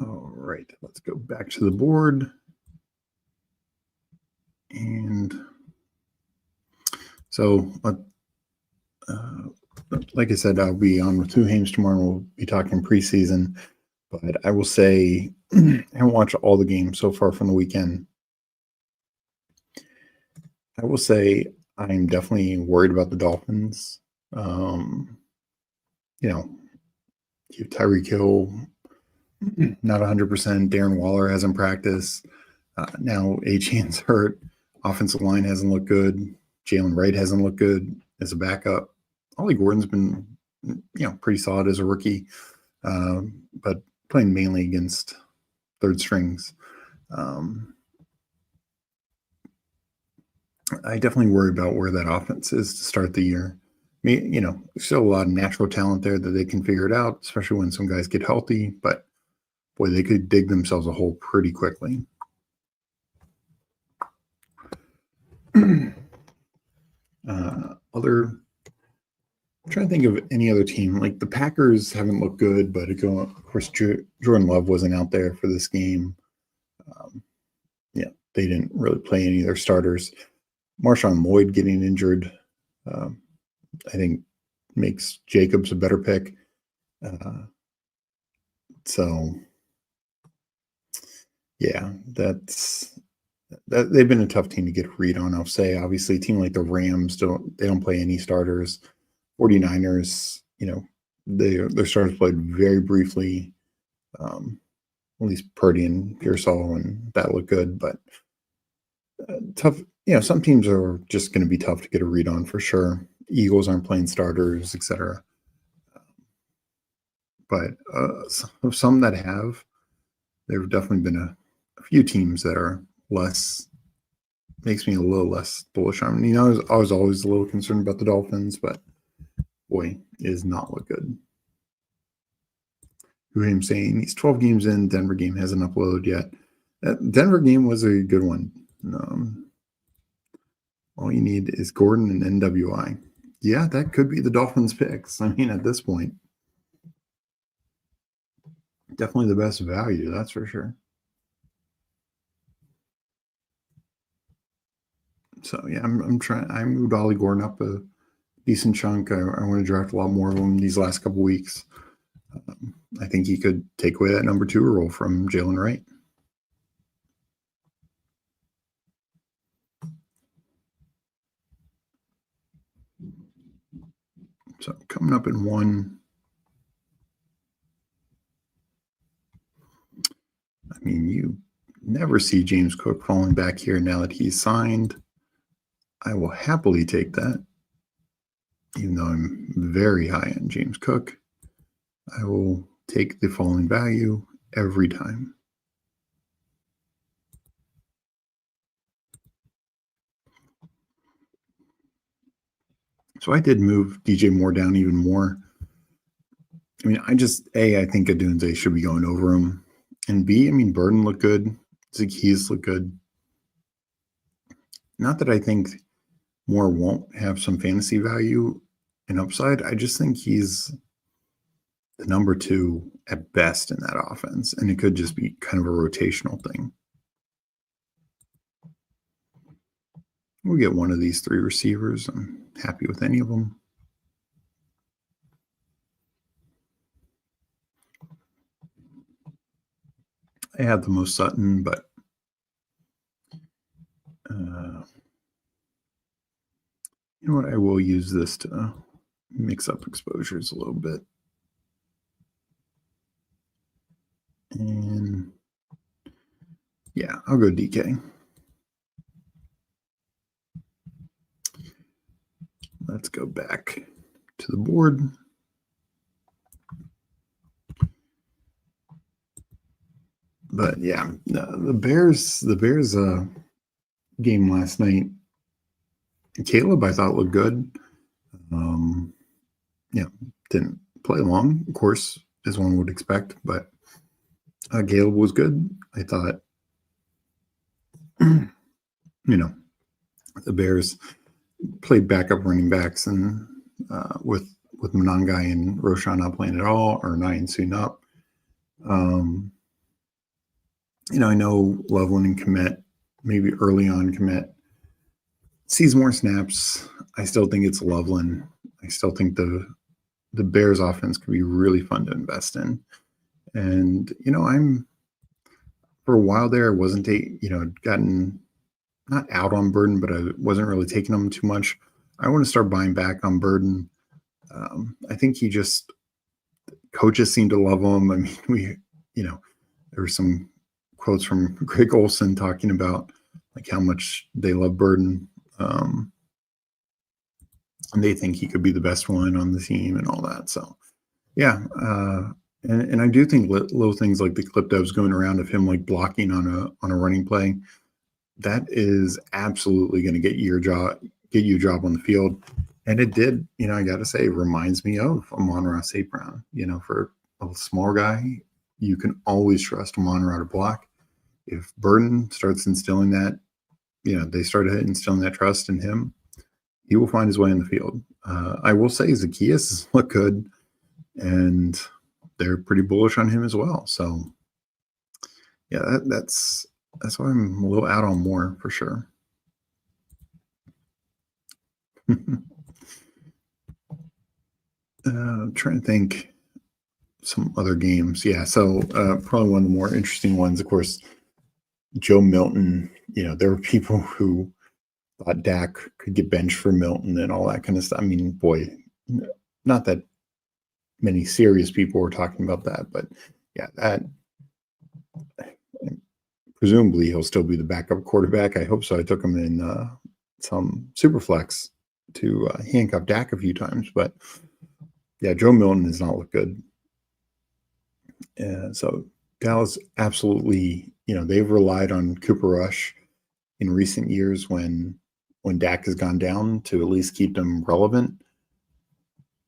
All right, let's go back to the board. And so, like I said, I'll be on with 2 games tomorrow. We'll be talking preseason. But I will say, I haven't watched all the games so far from the weekend. I will say I'm definitely worried about the Dolphins. You have Tyreek Hill, not 100%. Darren Waller hasn't practiced. Now Achane's hurt. Offensive line hasn't looked good. Jalen Wright hasn't looked good as a backup. Ollie Gordon's been, pretty solid as a rookie, but playing mainly against third strings. I definitely worry about where that offense is to start the year. There's still a lot of natural talent there that they can figure it out, especially when some guys get healthy. But boy, they could dig themselves a hole pretty quickly. I'm trying to think of any other team. Like the Packers haven't looked good, but of course, Jordan Love wasn't out there for this game. They didn't really play any of their starters. Marshawn Lloyd getting injured, I think, makes Jacobs a better pick. They've been a tough team to get a read on. I'll say, obviously, a team like the Rams don't play any starters. 49ers, their starters played very briefly. At least Purdy and Pearsall, and that looked good, but tough. Some teams are just going to be tough to get a read on for sure. Eagles aren't playing starters, etc. But some that have, there have definitely been a few teams that are makes me a little less bullish on. I was always a little concerned about the Dolphins, but boy, it does not look good. I'm saying he's 12 games in. Denver game hasn't uploaded yet. That Denver game was a good one. All you need is Gordon and NWI. Yeah, that could be the Dolphins' picks. I mean, at this point, definitely the best value, that's for sure. So yeah, I'm trying. I moved Ollie Gordon up a decent chunk. I want to draft a lot more of them these last couple weeks. I think he could take away that number 2 role from Jalen Wright. So coming up in 1. I mean, you never see James Cook falling back here now that he's signed. I will happily take that, even though I'm very high on James Cook. I will take the falling value every time. So I did move DJ Moore down even more. I mean, I think Adunze should be going over him. And B, I mean, Burden looked good. Zacchaeus looked good. Not that I think Moore won't have some fantasy value and upside. I just think he's the number 2 at best in that offense. And it could just be kind of a rotational thing. We'll get one of these 3 receivers. I'm happy with any of them. I had the most Sutton, but you know what? I will use this to mix up exposures a little bit. And yeah, I'll go DK. Let's go back to the board. But yeah, the Bears game last night, Caleb I thought looked good. Didn't play long, of course, as one would expect, but Caleb was good. I thought, the Bears played backup running backs, and with Monangai and Roshan not playing at all, or Nine soon up. I know Loveland and Kmet, maybe early on Kmet, sees more snaps. I still think it's Loveland. I still think the Bears offense could be really fun to invest in. And, I'm for a while there, I wasn't, gotten not out on Burden, but I wasn't really taking them too much. I want to start buying back on Burden. I think coaches seem to love him. I mean, there were some quotes from Greg Olson talking about like how much they love Burden. And they think he could be the best one on the team and all that. So, yeah. And I do think little things like the clip that was going around of him like blocking on a running play, that is absolutely going to get you a job on the field. And it did, I got to say, it reminds me of Amon-Ra St. Brown. For a small guy, you can always trust Amon-Ra to block. If Burden starts instilling that, they started instilling that trust in him, he will find his way in the field. I will say Zacchaeus look good, and they're pretty bullish on him as well. So, yeah, that's why I'm a little out on Moore for sure. Trying to think some other games. Yeah, so probably one of the more interesting ones, of course, Joe Milton. There were people who thought Dak could get benched for Milton and all that kind of stuff. I mean, boy, not that many serious people were talking about that, but yeah, that presumably he'll still be the backup quarterback. I hope so. I took him in some super flex to handcuff Dak a few times, but yeah, Joe Milton does not look good. So Dallas absolutely, they've relied on Cooper Rush in recent years when Dak has gone down to at least keep them relevant.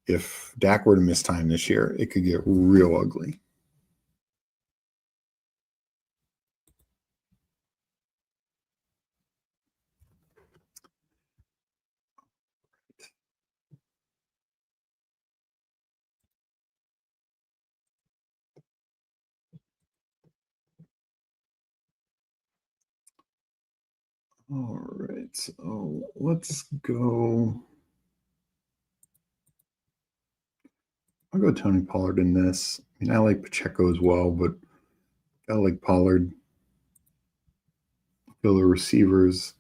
If Dak were to miss time this year, it could get real ugly. All right, so let's go. I'll go Tony Pollard in this. I mean, I like Pacheco as well, but I like Pollard. I feel the receivers,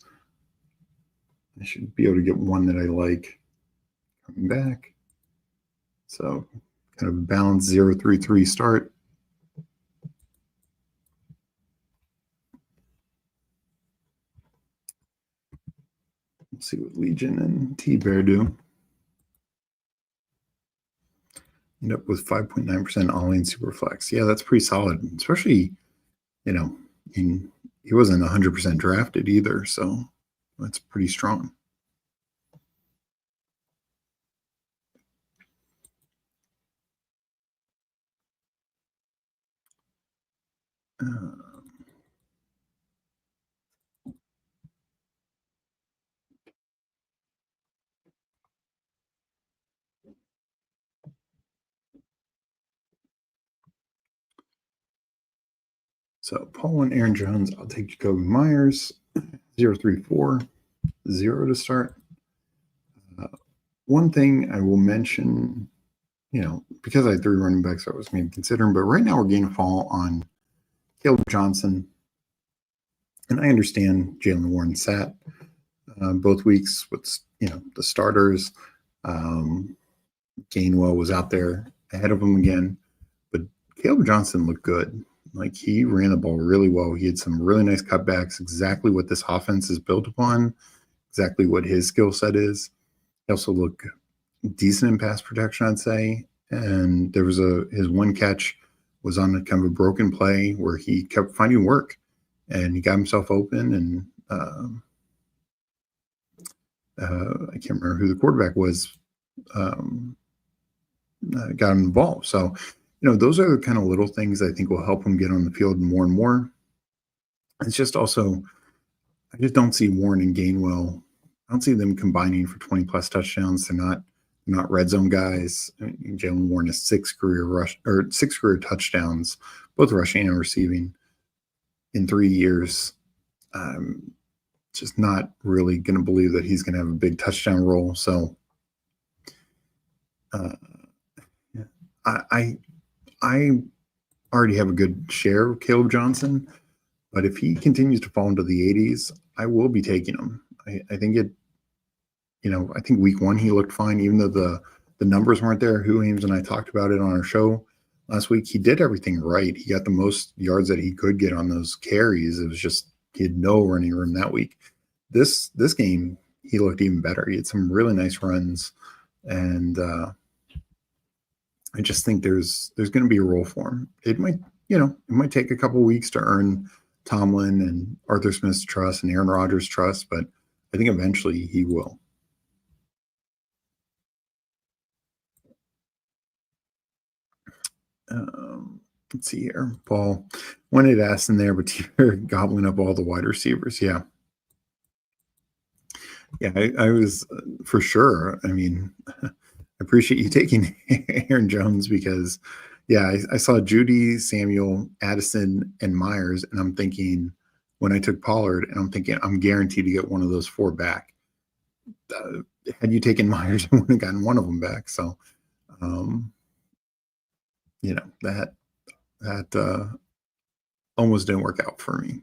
I should be able to get one that I like coming back. So kind of a balanced 0-3-3 start. Let's see what Legion and T-Bear do. End up with 5.9% all-in Superflex. Yeah, that's pretty solid, especially, he wasn't 100% drafted either, so that's pretty strong. So Paul and Aaron Jones, I'll take Jacoby Myers, 0-3-4, 0 to start. One thing I will mention, because I had 3 running backs I was maybe considering, but right now we're getting a fall on Caleb Johnson. And I understand Jalen Warren sat both weeks with, the starters. Gainwell was out there ahead of him again. But Caleb Johnson looked good. Like, he ran the ball really well. He had some really nice cutbacks, exactly what this offense is built upon, exactly what his skill set is. He also looked decent in pass protection, I'd say. And there was his one catch was on a kind of a broken play where he kept finding work and he got himself open. And I can't remember who the quarterback was, got him the ball. So, those are the kind of little things I think will help him get on the field more and more. It's just also, I just don't see Warren and Gainwell. I don't see them combining for 20 plus touchdowns. They're not red zone guys. Jalen Warren has 6 career touchdowns, both rushing and receiving, in 3 years. Just not really going to believe that he's going to have a big touchdown role. So I already have a good share of Caleb Johnson, but if he continues to fall into the 80s, I will be taking him. I think I think week 1 he looked fine, even though the numbers weren't there. Ames and I talked about it on our show last week. He did everything right. He got the most yards that he could get on those carries. It was just he had no running room that week. This game, he looked even better. He had some really nice runs, and I just think there's going to be a role for him. It might take a couple weeks to earn Tomlin and Arthur Smith's trust and Aaron Rodgers' trust, but I think eventually he will. Let's see here. Paul wanted asked in there, but you're gobbling up all the wide receivers. Yeah. Yeah, I was for sure. I mean, I appreciate you taking Aaron Jones because, yeah, I saw Judy, Samuel, Addison, and Myers, and I'm thinking when I took Pollard, and I'm thinking I'm guaranteed to get one of those 4 back. Had you taken Myers, I would have gotten one of them back. So, that almost didn't work out for me.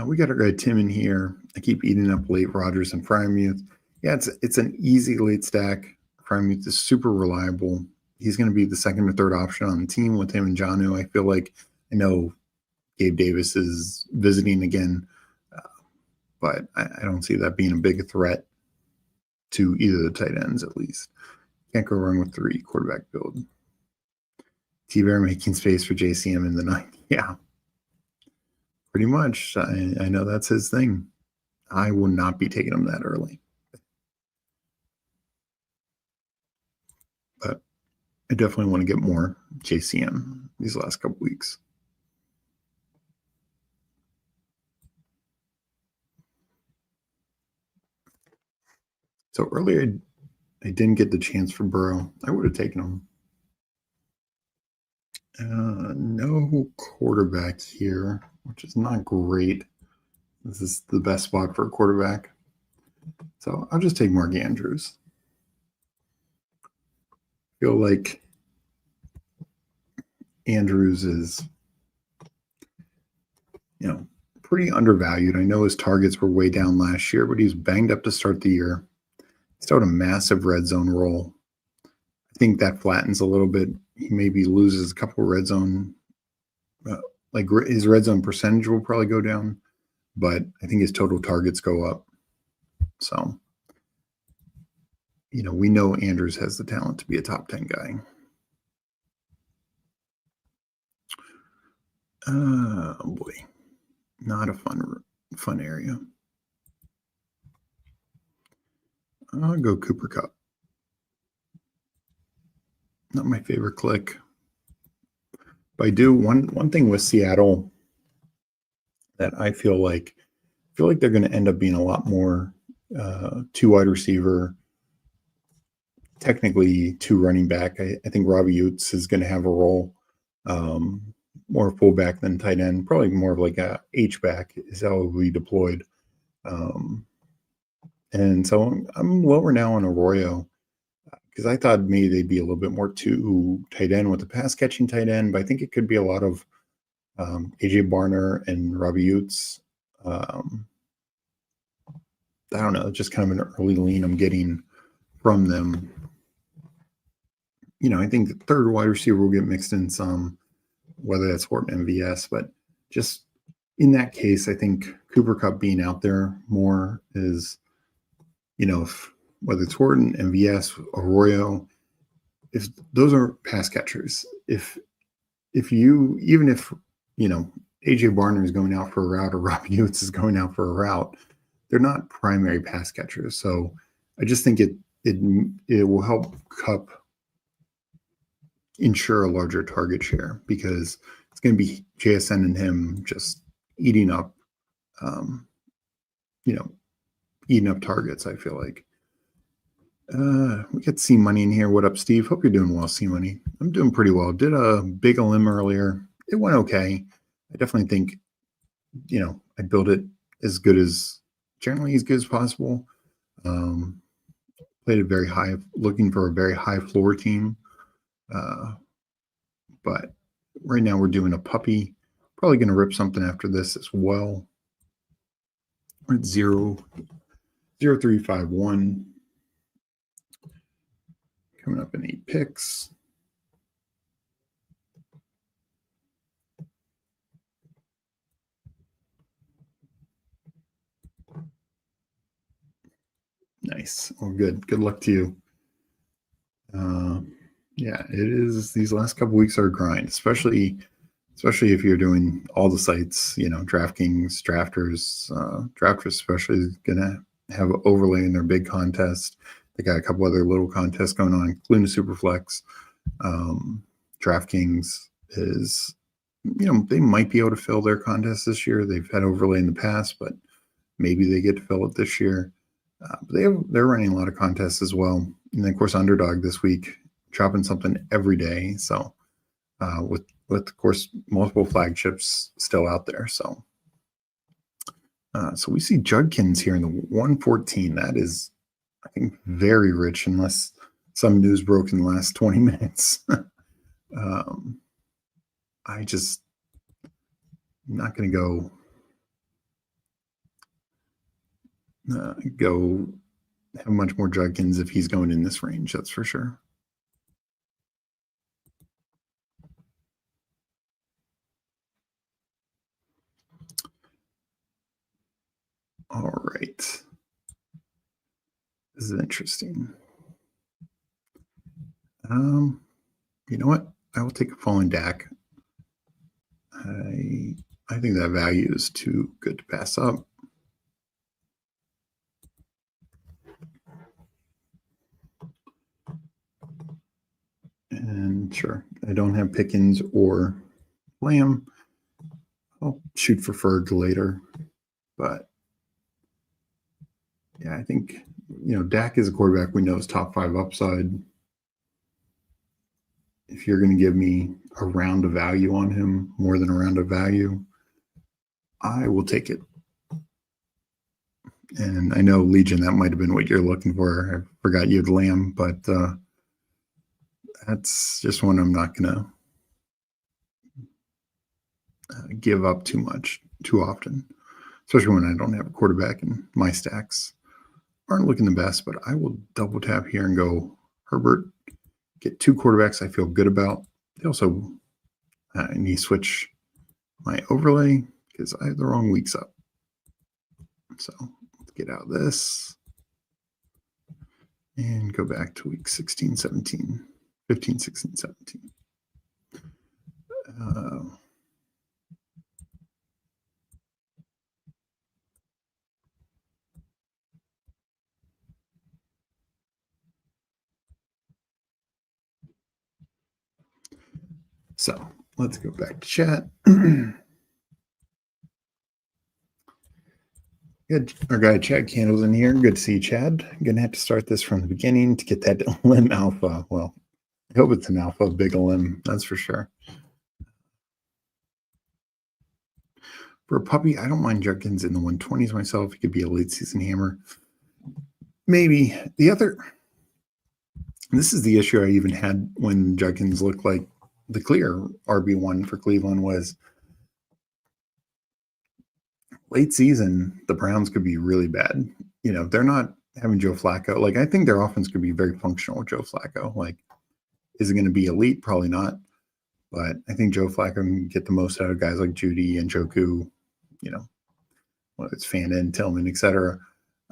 We got our guy Tim in here. I keep eating up late Rodgers and Freiermuth. Yeah, it's an easy late stack. Freiermuth is super reliable. He's going to be the second or third option on the team with him and Jonnu. I feel like I know Gabe Davis is visiting again, but I don't see that being a big threat to either of the tight ends, at least. Can't go wrong with 3 quarterback build. T-Bear making space for JCM in the 9th. Yeah. Pretty much. I know that's his thing. I will not be taking him that early. But I definitely want to get more JCM these last couple weeks. So earlier, I didn't get the chance for Burrow. I would have taken him. No quarterback here, which is not great. This is the best spot for a quarterback. So I'll just take Mark Andrews. I feel like Andrews is, pretty undervalued. I know his targets were way down last year, but he was banged up to start the year. Still had a massive red zone role. I think that flattens a little bit. He maybe loses a couple red zone. His red zone percentage will probably go down, but I think his total targets go up. So, we know Andrews has the talent to be a top 10 guy. Oh boy, not a fun area. I'll go Cooper Kupp. Not my favorite click. But I do one thing with Seattle that I feel like they're going to end up being a lot more two wide receiver, technically two running back. I think Robbie Yates is going to have a role, more fullback than tight end, probably more of like a H back is how it will be deployed. And so I'm lower now on Arroyo because I thought maybe they'd be a little bit more two tight end with the pass catching tight end, but I think it could be a lot of AJ Barner and Robbie Yates. I don't know, just kind of an early lean I'm getting from them. I think the third wide receiver will get mixed in some, whether that's Horton MVS, but just in that case, I think Cooper Kupp being out there more is, whether it's Horton, MVS, Arroyo, if those are pass catchers, if AJ Barner is going out for a route or Robbie Yates is going out for a route, they're not primary pass catchers. So I just think it will help Kupp ensure a larger target share because it's going to be JSN and him just eating up, eating up targets. I feel like we got C Money in here. What up, Steve? Hope you're doing well, C Money. I'm doing pretty well. Did a big elim earlier. It went okay. I definitely think, I built it generally as good as possible. Played it very high, looking for a very high floor team. But right now we're doing a puppy. Probably going to rip something after this as well. We're at 0.0351. Coming up in 8 picks. Nice. Oh, good. Good luck to you. Yeah, it is. These last couple weeks are a grind, especially if you're doing all the sites, DraftKings, Drafters. Drafters especially is going to have an overlay in their big contest. They got a couple other little contests going on, including Superflex. DraftKings is, they might be able to fill their contest this year. They've had overlay in the past, but maybe they get to fill it this year. They're running a lot of contests as well. And then, of course, Underdog this week, dropping something every day. So with of course, multiple flagships still out there. So we see Judkins here in the 114. That is, I think, very rich unless some news broke in the last 20 minutes. I'm not going to go have much more Judkins if he's going in this range. That's for sure. All right. This is interesting. You know what? I will take a falling Dak. I think that value is too good to pass up. And sure, I don't have Pickens or Lamb. I'll shoot for Ferg later. But yeah, I think, Dak is a quarterback we know is top 5 upside. If you're going to give me a round of value on him, more than a round of value, I will take it. And I know, Legion, that might have been what you're looking for. I forgot you had Lamb, but that's just one I'm not going to give up too often, especially when I don't have a quarterback and my stacks aren't looking the best. But I will double tap here and go Herbert, get 2 quarterbacks I feel good about. They also need to switch my overlay because I have the wrong weeks up. So let's get out of this and go back to week 16, 17, 15, 16, 17. So let's go back to chat. Good. Our guy Chad Candle's in here. Good to see you, Chad. I'm going to have to start this from the beginning to get that limb alpha. Well, I hope it's an alpha big limb. That's for sure. For a puppy, I don't mind Judkins in the 120s myself. He could be a late season hammer. Maybe. This is the issue I even had when Judkins looked like the clear RB1 for Cleveland was late season, the Browns could be really bad. You know, they're not having Joe Flacco. Like, I think their offense could be very functional with Joe Flacco. Like, is it going to be elite? Probably not. But I think Joe Flacco can get the most out of guys like Judy and Joku, you know, whether it's Fannin, Tillman, etc.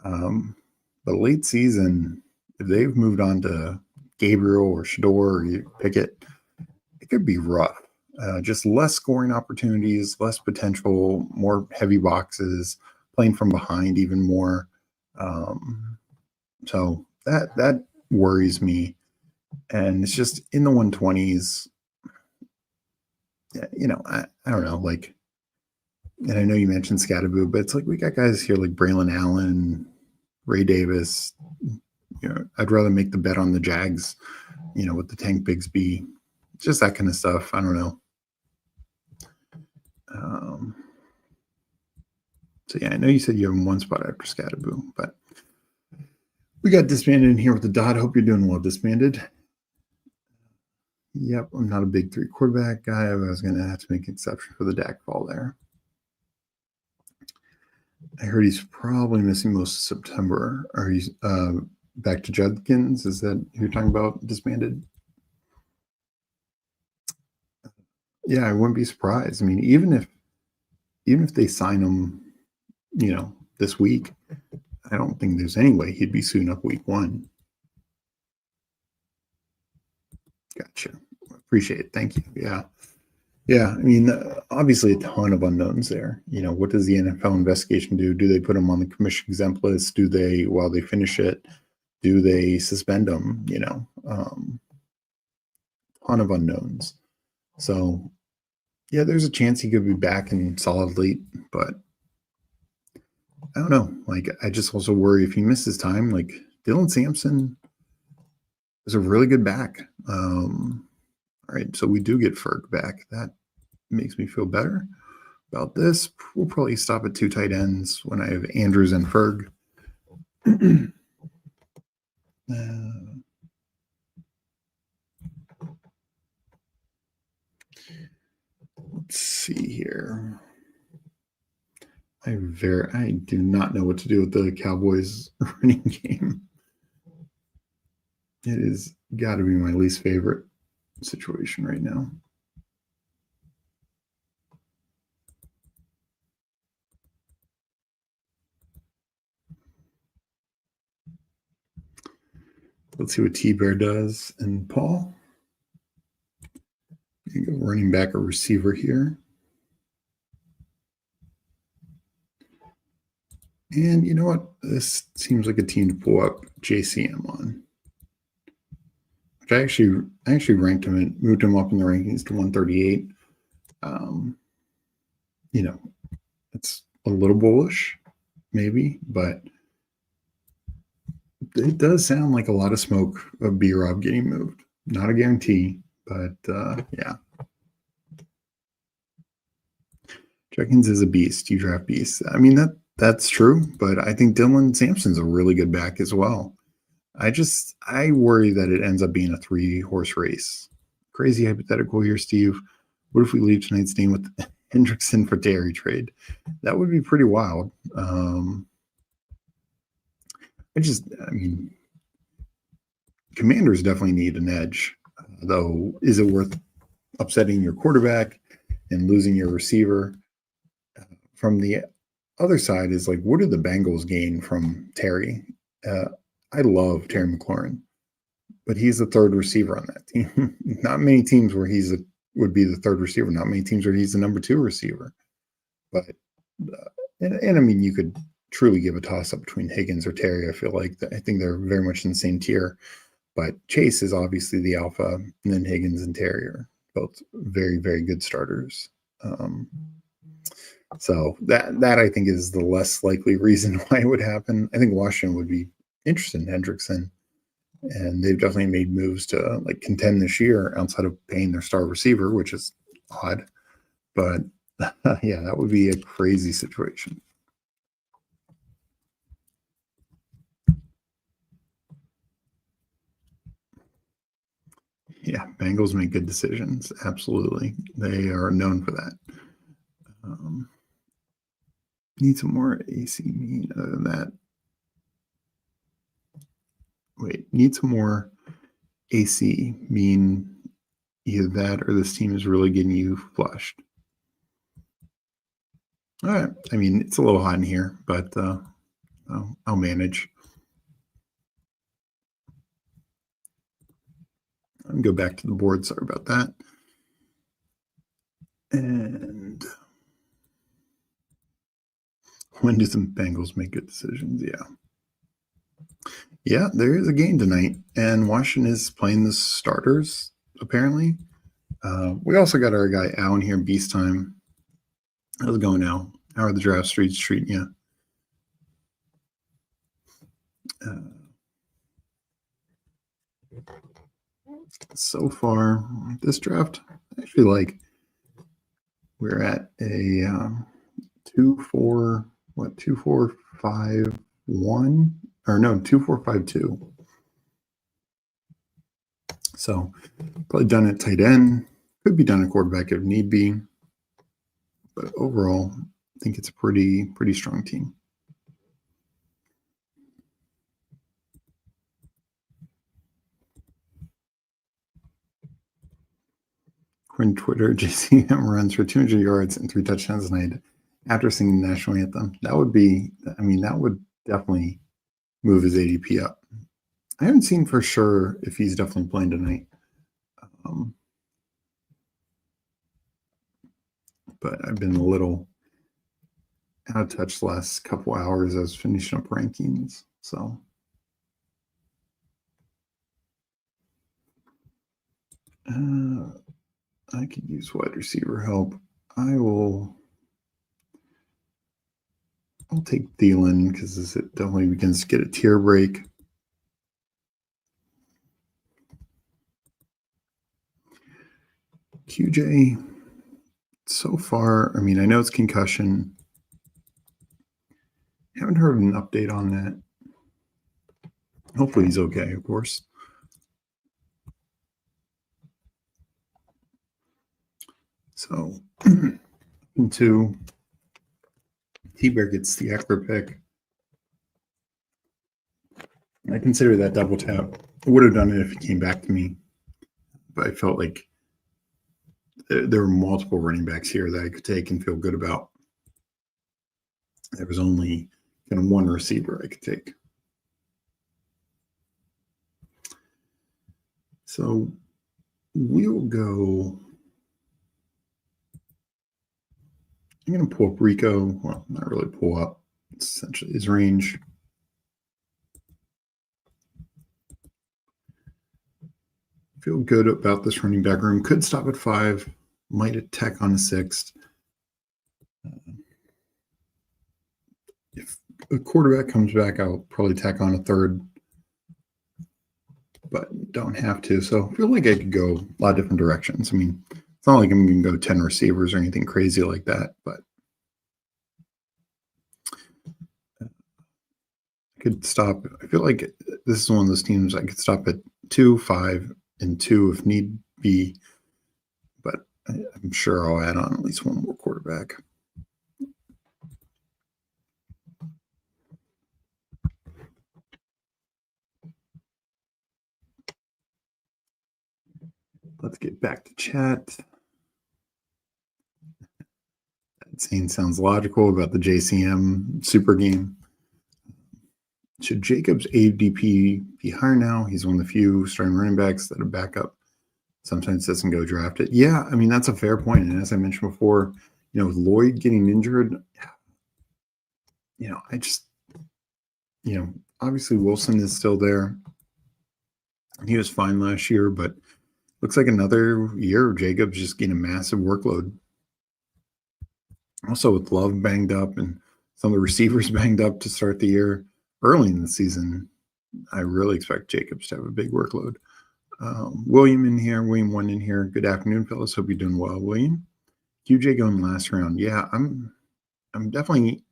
But late season, if they've moved on to Gabriel or Shador or you pick it, it could be rough. Just less scoring opportunities, less potential, more heavy boxes, playing from behind even more. So that worries me. And it's just in the 120s. You know, I don't know. Like, and I know you mentioned Scatterboo, but it's like we got guys here like Braylon Allen, Ray Davis. You know, I'd rather make the bet on the Jags, you know, with the Tank Bigsby, just that kind of stuff. I don't know. So yeah, I know you said you have one spot after Scatterboo, but we got Disbanded in here with the dot. Hope you're doing well, Disbanded. Yep, I'm not a big 3 quarterback guy. I was going to have to make an exception for the Dak fall there. I heard he's probably missing most of September. Are you back to Judkins? Is that who you're talking about, Disbanded? Yeah, I wouldn't be surprised. I mean, even if they sign him, you know, this week, I don't think there's any way he'd be suiting up week 1. Gotcha. Appreciate it. Thank you. Yeah. Yeah. I mean, obviously a ton of unknowns there. You know, what does the NFL investigation do? Do they put him on the commission exempt list? Do they, while they finish it, do they suspend him? You know, ton of unknowns. So, yeah, there's a chance he could be back in solid late, but I don't know. Like, I just also worry if he misses time, like Dylan Sampson is a really good back. All right, so we do get Ferg back. That makes me feel better about this. We'll probably stop at 2 tight ends when I have Andrews and Ferg. Let's see here. I do not know what to do with the Cowboys running game. It is got to be my least favorite situation right now. Let's see what T-Bear does. And Paul, you go running back or receiver here. And you know what? This seems like a team to pull up JCM on. Which I actually ranked him and moved him up in the rankings to 138. You know, it's a little bullish, maybe, but it does sound like a lot of smoke of B-Rob getting moved. Not a guarantee, but yeah. Jenkins is a beast. You draft beasts. I mean, that's true, but I think Dylan Sampson's a really good back as well. I worry that it ends up being a 3-horse race. Crazy hypothetical here, Steve. What if we leave tonight's game with Hendrickson for Terry trade? That would be pretty wild. I mean, Commanders definitely need an edge, though. Is it worth upsetting your quarterback and losing your receiver? From the other side is like, what do the Bengals gain from Terry? I love Terry McLaurin, but he's the 3rd receiver on that team. Not many teams where would be the 3rd receiver. Not many teams where he's the number 2 receiver. But and I mean, you could truly give a toss up between Higgins or Terry. I think they're very much in the same tier. But Chase is obviously the alpha, and then Higgins and Terry are both very, very good starters. So that I think is the less likely reason why it would happen. I think Washington would be interested in Hendrickson, and they've definitely made moves to like contend this year outside of paying their star receiver, which is odd. But yeah, that would be a crazy situation. Yeah, Bengals make good decisions. Absolutely. They are known for that. Need some more AC mean other than that. Wait, need some more AC mean either that or this team is really getting you flushed. All right. I mean, it's a little hot in here, but I'll manage. I'll go back to the board. Sorry about that. And when do some Bengals make good decisions? Yeah, there is a game tonight, and Washington is playing the starters, apparently. We also got our guy Al in here, Beast Time. How's it going, Al? How are the draft streets treating you? So far, this draft, I actually like. We're at a 2-4-5-1 or no 2-4-5-2. So probably done at tight end. Could be done at quarterback if need be. But overall, I think it's a pretty strong team. On Twitter, JCM runs for 200 yards and 3 touchdowns tonight after singing the national anthem. That would be, I mean, that would definitely move his ADP up. I haven't seen for sure if he's definitely playing tonight. But I've been a little out of touch the last couple hours as I was finishing up rankings. So I could use wide receiver help. I'll take Thielen because it definitely begins to get a tier break. QJ, so far, I mean, I know it's concussion. Haven't heard an update on that. Hopefully he's okay, of course. So, into T-Bear gets the Eckler pick. I consider that double tap. I would have done it if he came back to me, but I felt like there were multiple running backs here that I could take and feel good about. There was only kind of one receiver I could take. So we'll go. I'm going to pull up Rico. Well, not really pull up. It's essentially his range. Feel good about this running back room. Could stop at 5. Might attack on a 6th. If a quarterback comes back, I'll probably tack on a 3rd. But don't have to. So I feel like I could go a lot of different directions. I mean, it's not like I'm going to go 10 receivers or anything crazy like that, but I could stop. I feel like this is one of those teams I could stop at 2, 5, and 2 if need be, but I'm sure I'll add on at least one more quarterback. Let's get back to chat. That scene sounds logical about the JCM super game. Should Jacobs' ADP be higher now? He's one of the few starting running backs that are backup. Sometimes doesn't go drafted. Yeah, I mean, that's a fair point. And as I mentioned before, with Lloyd getting injured, I just, obviously Wilson is still there. He was fine last year, but looks like another year of Jacobs just getting a massive workload. Also, with Love banged up and some of the receivers banged up to start the year early in the season, I really expect Jacobs to have a big workload. William in here, William 1 in here. Good afternoon, fellas. Hope you're doing well, William. QJ going last round. Yeah, I'm definitely.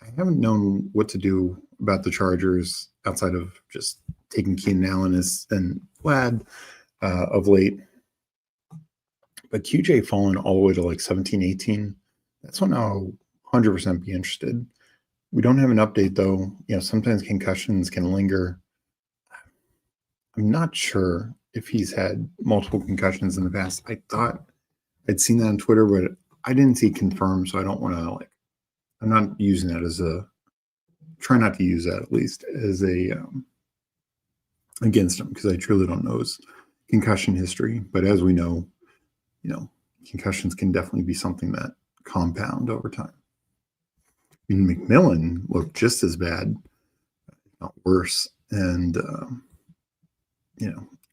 I haven't known what to do about the Chargers outside of just taking Keenan Allen and Vlad of late. But QJ falling all the way to like 17, 18. That's when I'll 100% be interested. We don't have an update though. Sometimes concussions can linger. I'm not sure if he's had multiple concussions in the past. I thought I'd seen that on Twitter, but I didn't see it confirmed, so I don't want to I'm not using that as try not to use that at least as against him, because I truly don't know his concussion history. But as we know, concussions can definitely be something that compound over time. I mean, McMillan looked just as bad, not worse. And,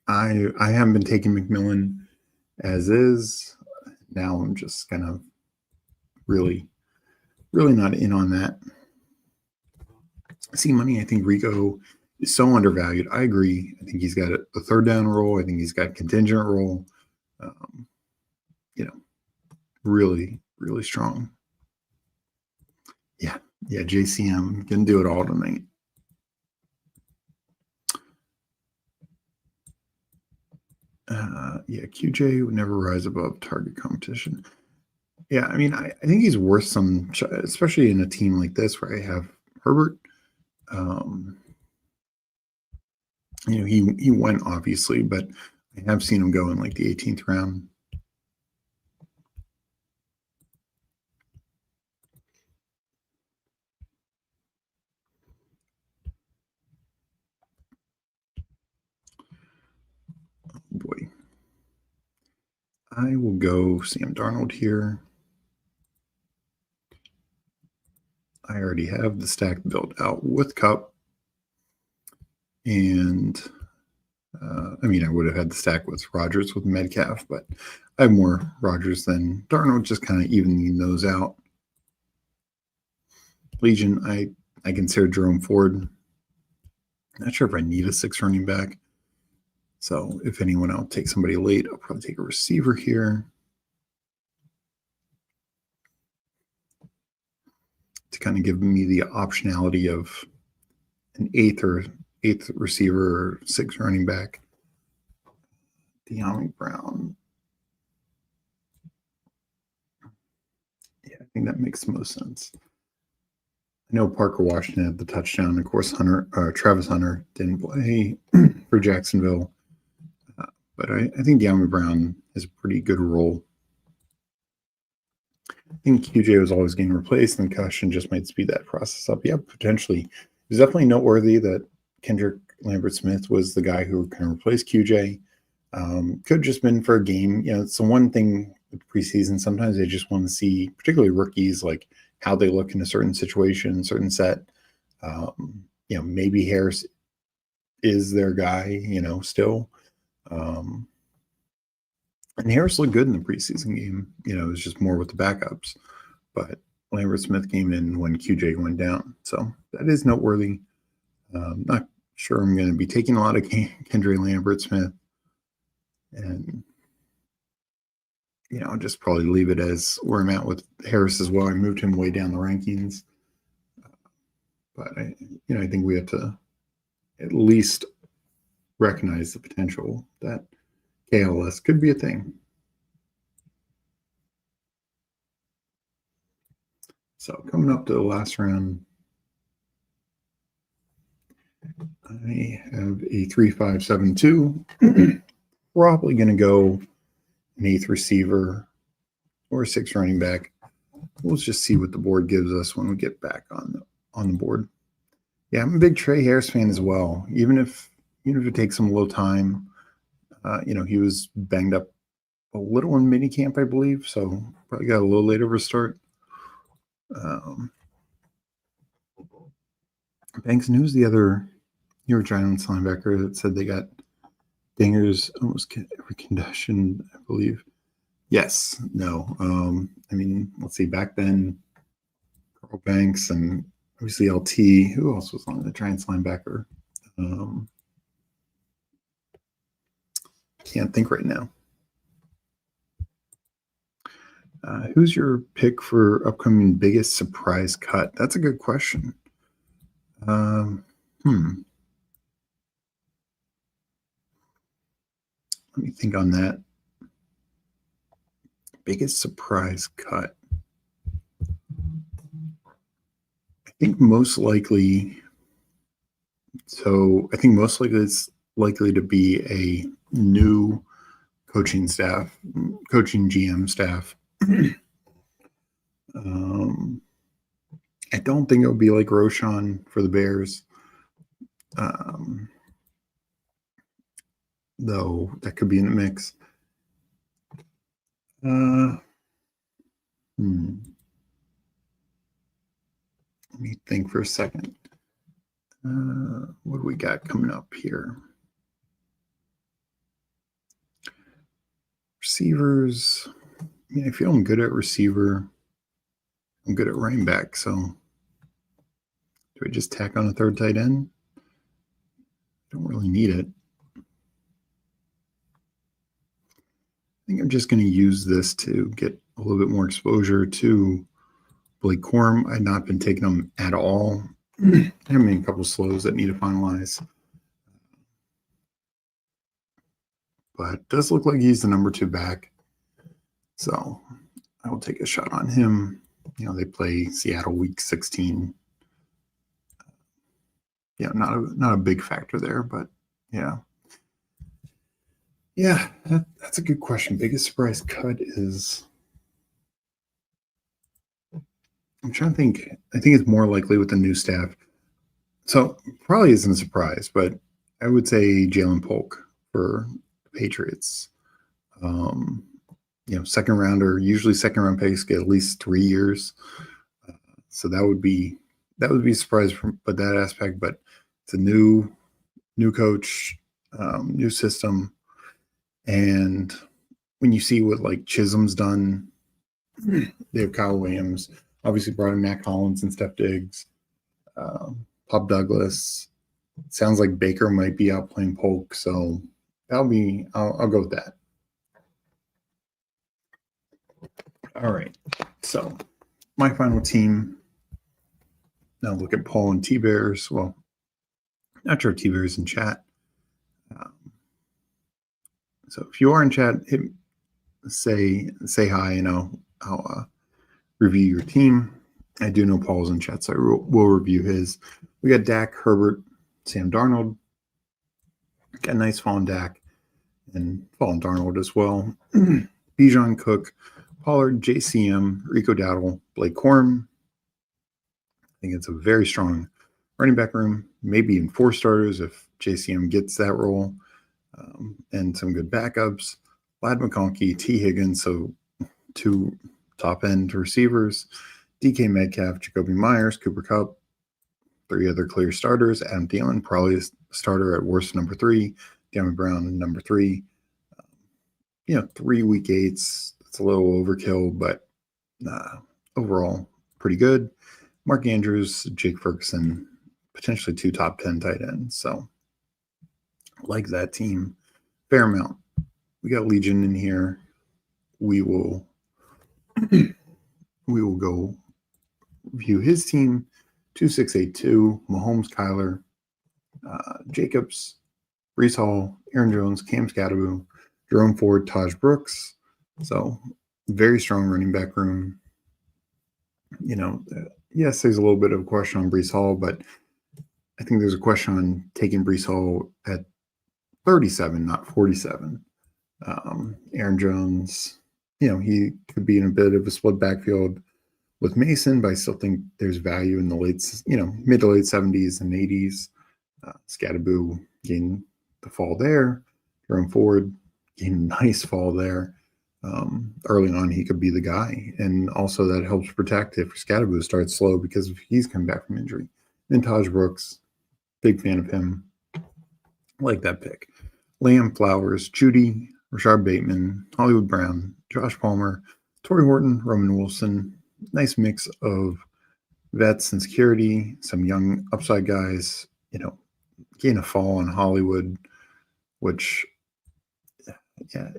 I haven't been taking McMillan as is. Now I'm just kind of really not in on that. See money, I think Rico is so undervalued. I agree. I think he's got a third down role. I think he's got a contingent role. Really, really strong. Yeah, JCM can do it all tonight. QJ would never rise above target competition. Yeah, I mean, I think he's worth some, especially in a team like this where I have Herbert. He went obviously, but I have seen him go in like the 18th round. Oh boy. I will go Sam Darnold here. I already have the stack built out with Cup. And I would have had the stack with Rodgers with Metcalf, but I have more Rodgers than Darnold, just kind of evening those out. Legion, I consider Jerome Ford. Not sure if I need a 6 running back. So if anyone, I'll take somebody late. I'll probably take a receiver here to kind of give me the optionality of an eighth receiver or 6 running back. De'Ami Brown. Yeah, I think that makes the most sense. I know Parker Washington had the touchdown. Of course, Travis Hunter didn't play for Jacksonville. But I think De'Ami Brown has a pretty good role. I think QJ was always getting replaced, and concussion just might speed that process up. Yeah, potentially. It's definitely noteworthy that Kendrick Lambert-Smith was the guy who kind of replaced QJ. Could have just been for a game. It's the one thing with preseason. Sometimes they just want to see, particularly rookies, like how they look in a certain situation, certain set. Maybe Harris is their guy, still. And Harris looked good in the preseason game. It was just more with the backups. But Lambert Smith came in when QJ went down. So that is noteworthy. Not sure I'm going to be taking a lot of Kendrick Lambert Smith. And, I'll just probably leave it as where I'm at with Harris as well. I moved him way down the rankings. But, I think we have to at least recognize the potential that KLS could be a thing. So coming up to the last round, I have a 3-5-7-2. Probably going to go an 8th receiver or a 6th running back. We'll just see what the board gives us when we get back on the board. Yeah, I'm a big Trey Harris fan as well. Even if it takes him a little time. He was banged up a little in minicamp, I believe, so probably got a little late of a start. Banks News, the other New York Giants linebacker, that said they got Dingers almost every condition, I believe. Yes, no. I mean, let's see. Back then, Carl Banks and obviously LT. Who else was on the Giants linebacker? Can't think right now. Who's your pick for upcoming biggest surprise cut? That's a good question. Let me think on that. Biggest surprise cut. I think most likely. So I think most likely it's likely to be a new coaching GM staff. I don't think it'll be like Roshan for the Bears. Though that could be in the mix. Let me think for a second. What do we got coming up here? Receivers. I mean, I feel I'm good at receiver. I'm good at running back. So do I just tack on a third tight end? Don't really need it. I think I'm just going to use this to get a little bit more exposure to Blake Corum. I've not been taking him at all. I have made a couple slows that need to finalize. But it does look like he's the number 2 back. So I will take a shot on him. You know, they play Seattle week 16. Yeah, not a big factor there, but yeah. Yeah, that's a good question. Biggest surprise cut is... I'm trying to think. I think it's more likely with the new staff. So probably isn't a surprise, but I would say Jalen Polk for the Patriots. You know, second rounder. Usually second round picks get at least 3 years. So that would be a surprise from but that aspect. But it's a new coach, new system, and when you see what like Chisholm's done, they have Kyle Williams. Obviously brought in Matt Collins and Steph Diggs, Pop Douglas. Sounds like Baker might be out playing Polk, so I'll go with that. All right, so my final team. Now look at Paul and T-Bears. Well, not sure T-Bears in chat. So if you are in chat, say hi, and I'll review your team. I do know Paul's in chat, so I will review his. We got Dak, Herbert, Sam Darnold. Got a nice fallen Dak and fallen Darnold as well. Bijan, Cook, Pollard, JCM, Rico Dowdle, Blake Corum. I think it's a very strong running back room, maybe in 4 starters if JCM gets that role, and some good backups. Lad McConkey, T. Higgins, so 2 top-end receivers. DK Metcalf, Jacoby Myers, Cooper Kupp, 3 other clear starters. Adam Thielen, probably a starter at worst, number 3. Diamond Brown, number 3. 3 week 8s. It's a little overkill, but overall, pretty good. Mark Andrews, Jake Ferguson, potentially 2 top 10 tight ends. So, like that team, fair amount. We got Legion in here. We will go view his team. 2682, Mahomes, Kyler, Jacobs, Brees Hall, Aaron Jones, Cam Scatterbo, Jerome Ford, Taj Brooks. So, very strong running back room. Yes, there's a little bit of a question on Brees Hall, but I think there's a question on taking Brees Hall at 37, not 47. Aaron Jones, he could be in a bit of a split backfield with Mason, but I still think there's value in the mid to late 70s and 80s. Scatterbo getting the fall there. Jerome Ford getting a nice fall there. Early on, he could be the guy. And also that helps protect if Scatterbo starts slow because he's coming back from injury. And Taj Brooks, big fan of him. Like that pick. Liam Flowers, Judy, Rashard Bateman, Hollywood Brown, Josh Palmer, Torrey Horton, Roman Wilson. Nice mix of vets and security, some young upside guys, gain a fall on Hollywood, which, yeah,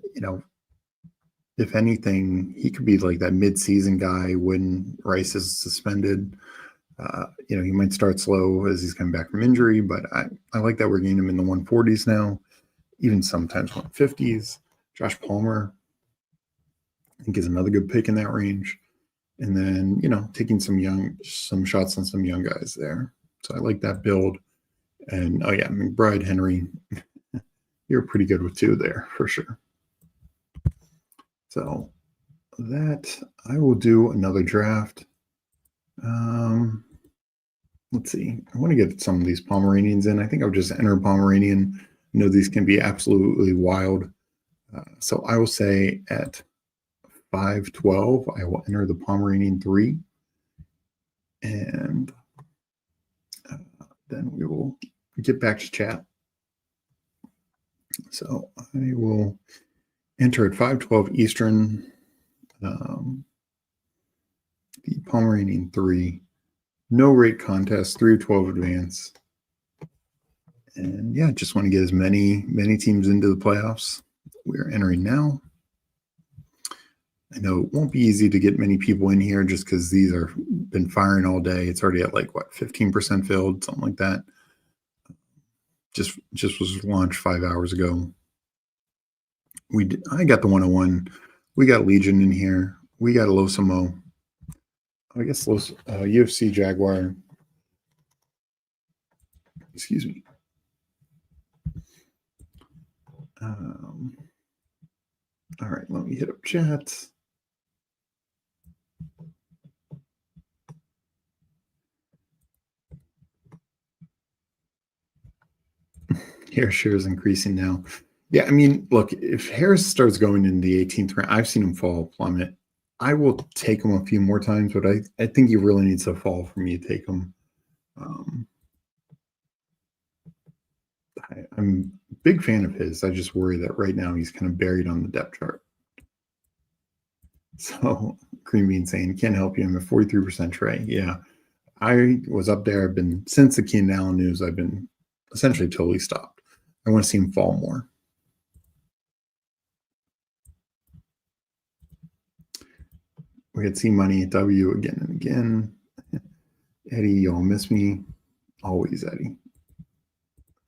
if anything, he could be like that mid-season guy when Rice is suspended. He might start slow as he's coming back from injury, but I like that we're getting him in the 140s now, even sometimes 150s. Josh Palmer, I think, is another good pick in that range. And then, taking some shots on some young guys there. So I like that build. And, McBride, Henry, you're pretty good with 2 there for sure. So that I will do another draft. Let's see. I want to get some of these Pomeranians in. I think I'll just enter Pomeranian. I know these can be absolutely wild. So I will say at 512, I will enter the Pomeranian 3. And then we will get back to chat. So I will enter at 512 Eastern, the Pomeranian 3. No rate contest, 3-12 advance. And just want to get as many teams into the playoffs. We're entering now. I know it won't be easy to get many people in here just because these are been firing all day. It's already at 15% filled, something like that. Just was launched 5 hours ago. I got the 101. We got Legion in here. We got Losamo. I guess UFC Jaguar. Excuse me. All right, let me hit up chat. Harris share is increasing now. Yeah, I mean, look, if Harris starts going in the 18th round, I've seen him fall plummet. I will take him a few more times, but I think he really needs to fall for me to take him. I'm a big fan of his. I just worry that right now he's kind of buried on the depth chart. So Cream Bean saying, can't help you. I'm at 43% Trey. Yeah, I was up there. Since the Keenan Allen news, I've been essentially totally stopped. I want to see him fall more. We had C Money at W again and again. Eddie, y'all miss me. Always, Eddie.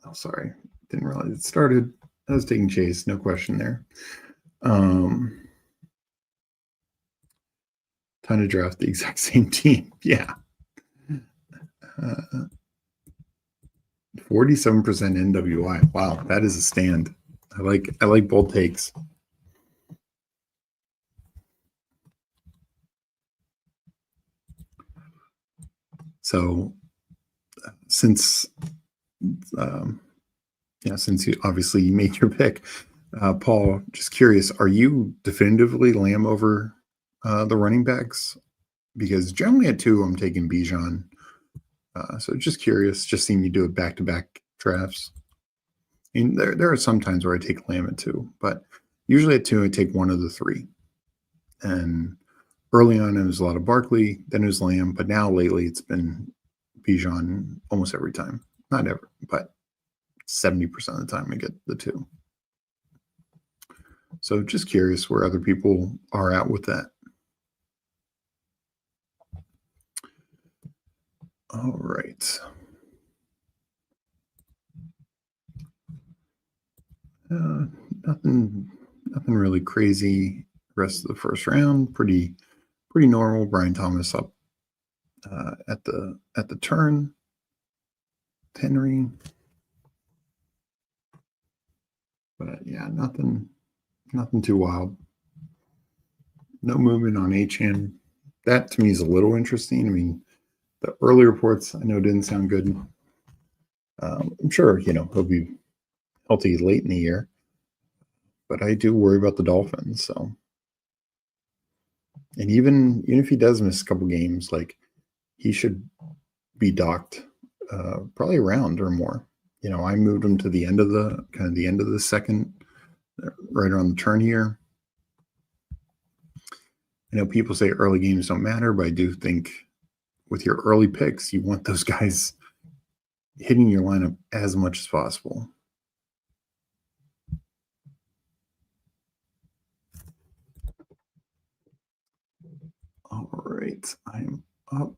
Oh, sorry. Didn't realize it started. I was taking chase. No question there. Time to draft the exact same team. Yeah. 47% NWI. Wow, that is a stand. I like bold takes. So since you obviously made your pick, Paul, just curious, are you definitively Lamb over the running backs? Because generally at 2, I'm taking Bijan. So just curious, just seeing you do it back-to-back drafts. And there are some times where I take Lamb at 2, but usually at 2, I take one of the 3. And early on, it was a lot of Barkley, then it was Lamb, but now lately it's been Bijan almost every time. Not ever, but 70% of the time I get the 2. So just curious where other people are at with that. All right. Nothing really crazy. Rest of the first round, pretty normal. Brian Thomas up at the turn. Henry. But yeah, nothing too wild. No movement on HN. That to me is a little interesting. I mean, the early reports I know didn't sound good. I'm sure he'll be healthy late in the year, but I do worry about the Dolphins. So, and even if he does miss a couple games, he should be docked probably a round or more. I moved him to the end of the second, right around the turn here. I know people say early games don't matter, but I do think with your early picks, you want those guys hitting your lineup as much as possible. All right, I'm up.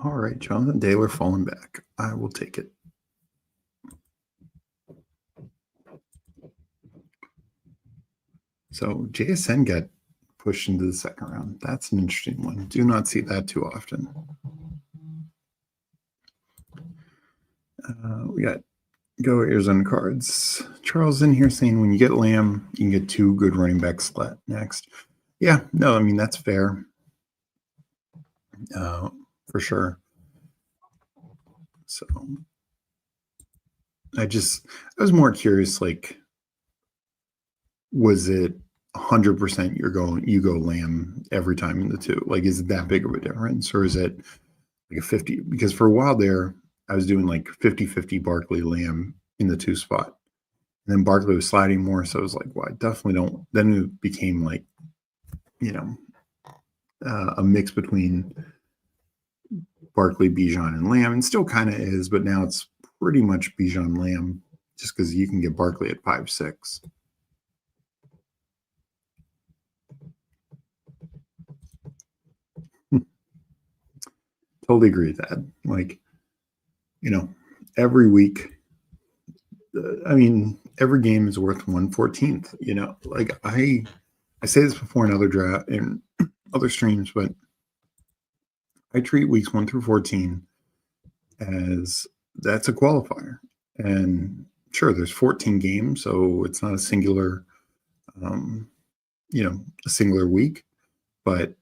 All right, Jonathan Taylor falling back. I will take it. So JSN got pushed into the second round. That's an interesting one. Do not see that too often. We got Go Arizona Cards. Charles in here saying when you get Lamb, you can get 2 good running backs next. Yeah, no, I mean, that's fair. For sure. So I was more curious, like, was it 100% you go Lamb every time in the 2? Like, is it that big of a difference, or is it like a 50? Because for a while there, I was doing like 50-50 Barkley Lamb in the 2 spot. And then Barkley was sliding more, so I was like, well, I definitely don't. Then it became like, a mix between Barkley, Bijan, and Lamb, and still kind of is, but now it's pretty much Bijan Lamb, just because you can get Barkley at 5-6. Totally agree with that. Like, every week, every game is worth 1/14th. Like I say this before in other draft and other streams, but I treat weeks 1 through 14 as that's a qualifier. And sure, there's 14 games, so it's not a singular, a singular week, but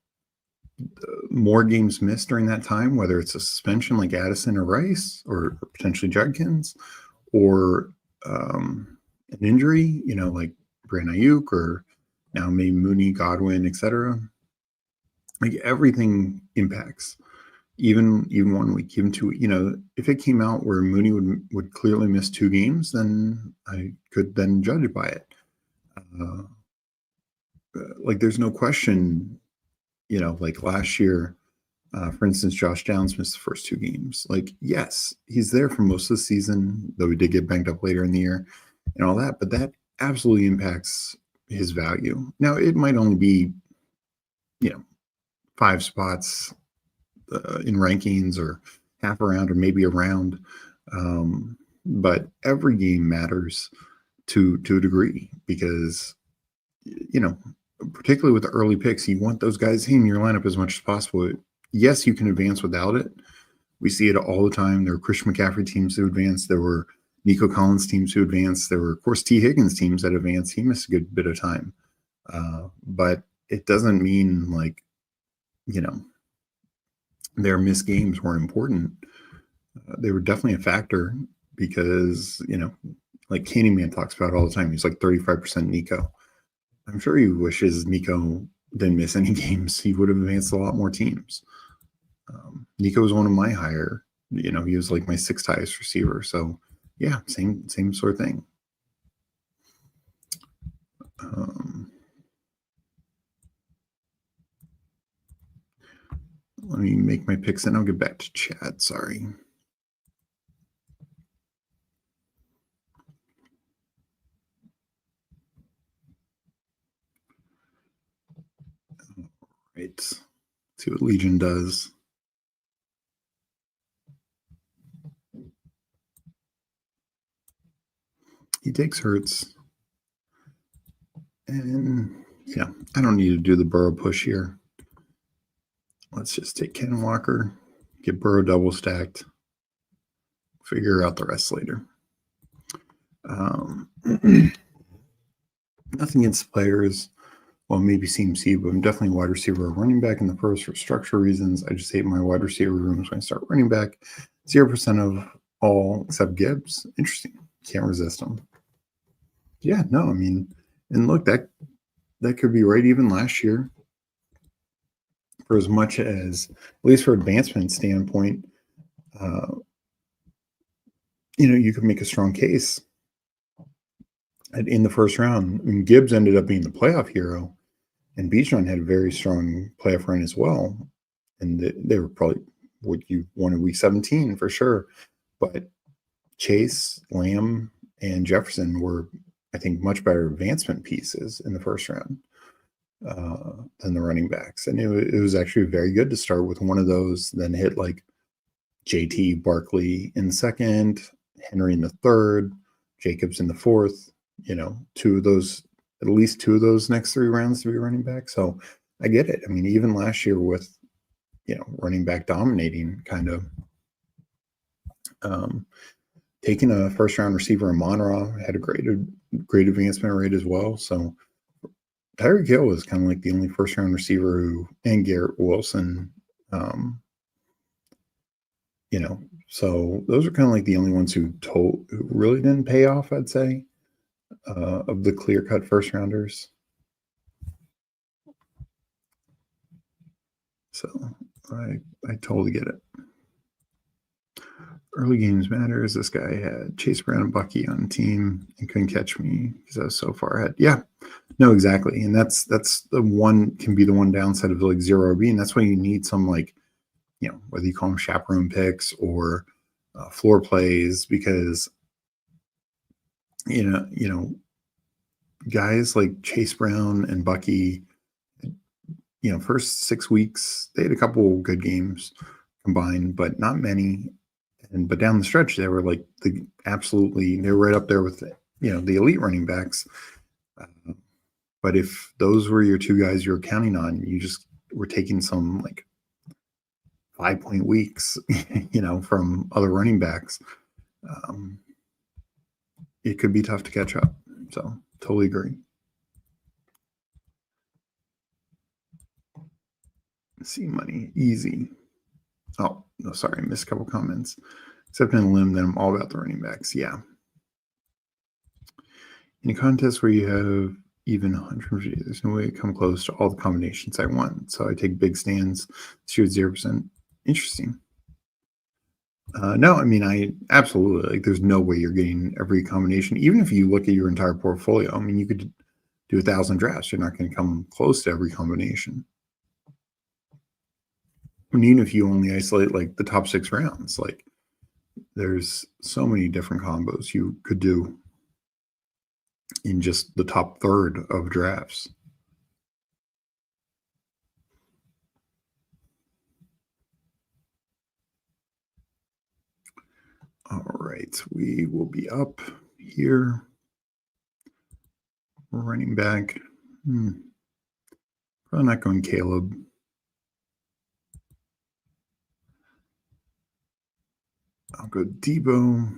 more games missed during that time, whether it's a suspension like Addison or Rice or potentially Judkins, or an injury, like Brandon Ayuk, or now maybe Mooney, Godwin, etc. Like everything impacts. Even 1 week, even 2 weeks. If it came out where Mooney would clearly miss 2 games, then I could then judge it by it. Like there's no question. Like last year, for instance, Josh Downs missed the first 2 games. Like, yes, he's there for most of the season, though he did get banged up later in the year and all that, but that absolutely impacts his value. Now, it might only be, 5 spots in rankings, or half a round, or maybe a round. But every game matters to a degree, because, particularly with the early picks, you want those guys in your lineup as much as possible. Yes, you can advance without it. We see it all the time. There were Christian McCaffrey teams who advanced. There were Nico Collins teams who advanced. There were, of course, T. Higgins teams that advanced. He missed a good bit of time. But it doesn't mean like, their missed games were important. They were definitely a factor, because, like Candyman talks about all the time. He's like 35% Nico. I'm sure he wishes Nico didn't miss any games. He would have advanced a lot more teams. Nico was one of my higher, he was like my 6th highest receiver. So yeah, same sort of thing. Let me make my picks and I'll get back to chat. Sorry. Right. Let's see what Legion does. He takes Hurts. And yeah, I don't need to do the Burrow push here. Let's just take Ken Walker, get Burrow double stacked, figure out the rest later. Nothing against players. Well, maybe CMC, but I'm definitely wide receiver or running back in the pros for structure reasons. I just hate my wide receiver rooms when I start running back. 0% of all except Gibbs. Interesting. Can't resist them. Yeah, no, I mean, and look, that could be right even last year. For as much as, at least for advancement standpoint, uh, you could make a strong case in the first round. I mean, Gibbs ended up being the playoff hero, and Bijan had a very strong playoff run as well. And they were probably what you wanted week 17 for sure. But Chase, Lamb, and Jefferson were, I think, much better advancement pieces in the first round than the running backs. And it was actually very good to start with one of those, then hit like JT Barkley in second, Henry in the third, Jacobs in the fourth, two of those, at least two of those next three rounds to be running back. So I get it. I mean, even last year with, running back dominating kind of, taking a first round receiver in Monroe had a great advancement rate as well. So Tyreek Hill was kind of like the only first round receiver and Garrett Wilson, so those are kind of like the only ones who really didn't pay off, I'd say, of the clear cut first rounders. So I totally get it. Early games matters. This guy had Chase Brown and Bucky on the team and couldn't catch me because I was so far ahead. Yeah, no, exactly. And that's the one, can be the one downside of like zero RB. And that's why you need some, like, whether you call them chaperone picks or floor plays, because, guys like Chase Brown and Bucky, first 6 weeks, they had a couple good games combined, but not many. But down the stretch, they were like they were right up there with the elite running backs. But if those were your two guys you were counting on, you just were taking some like 5-point weeks, from other running backs. It could be tough to catch up. So totally agree. See money easy. Oh, no, sorry, I missed a couple comments. Except in a limb, then I'm all about the running backs. Yeah. In a contest where you have even 150, there's no way to come close to all the combinations I want. So I take big stands. Shoot 0%. Interesting. No, I mean, I absolutely, like, there's no way you're getting every combination. Even if you look at your entire portfolio, I mean, you could do 1,000 drafts. You're not going to come close to every combination. I mean, even if you only isolate like the top 6 rounds, like, there's so many different combos you could do in just the top third of drafts. All right, we will be up here. Running back. Probably not going Caleb. I'll go Debo.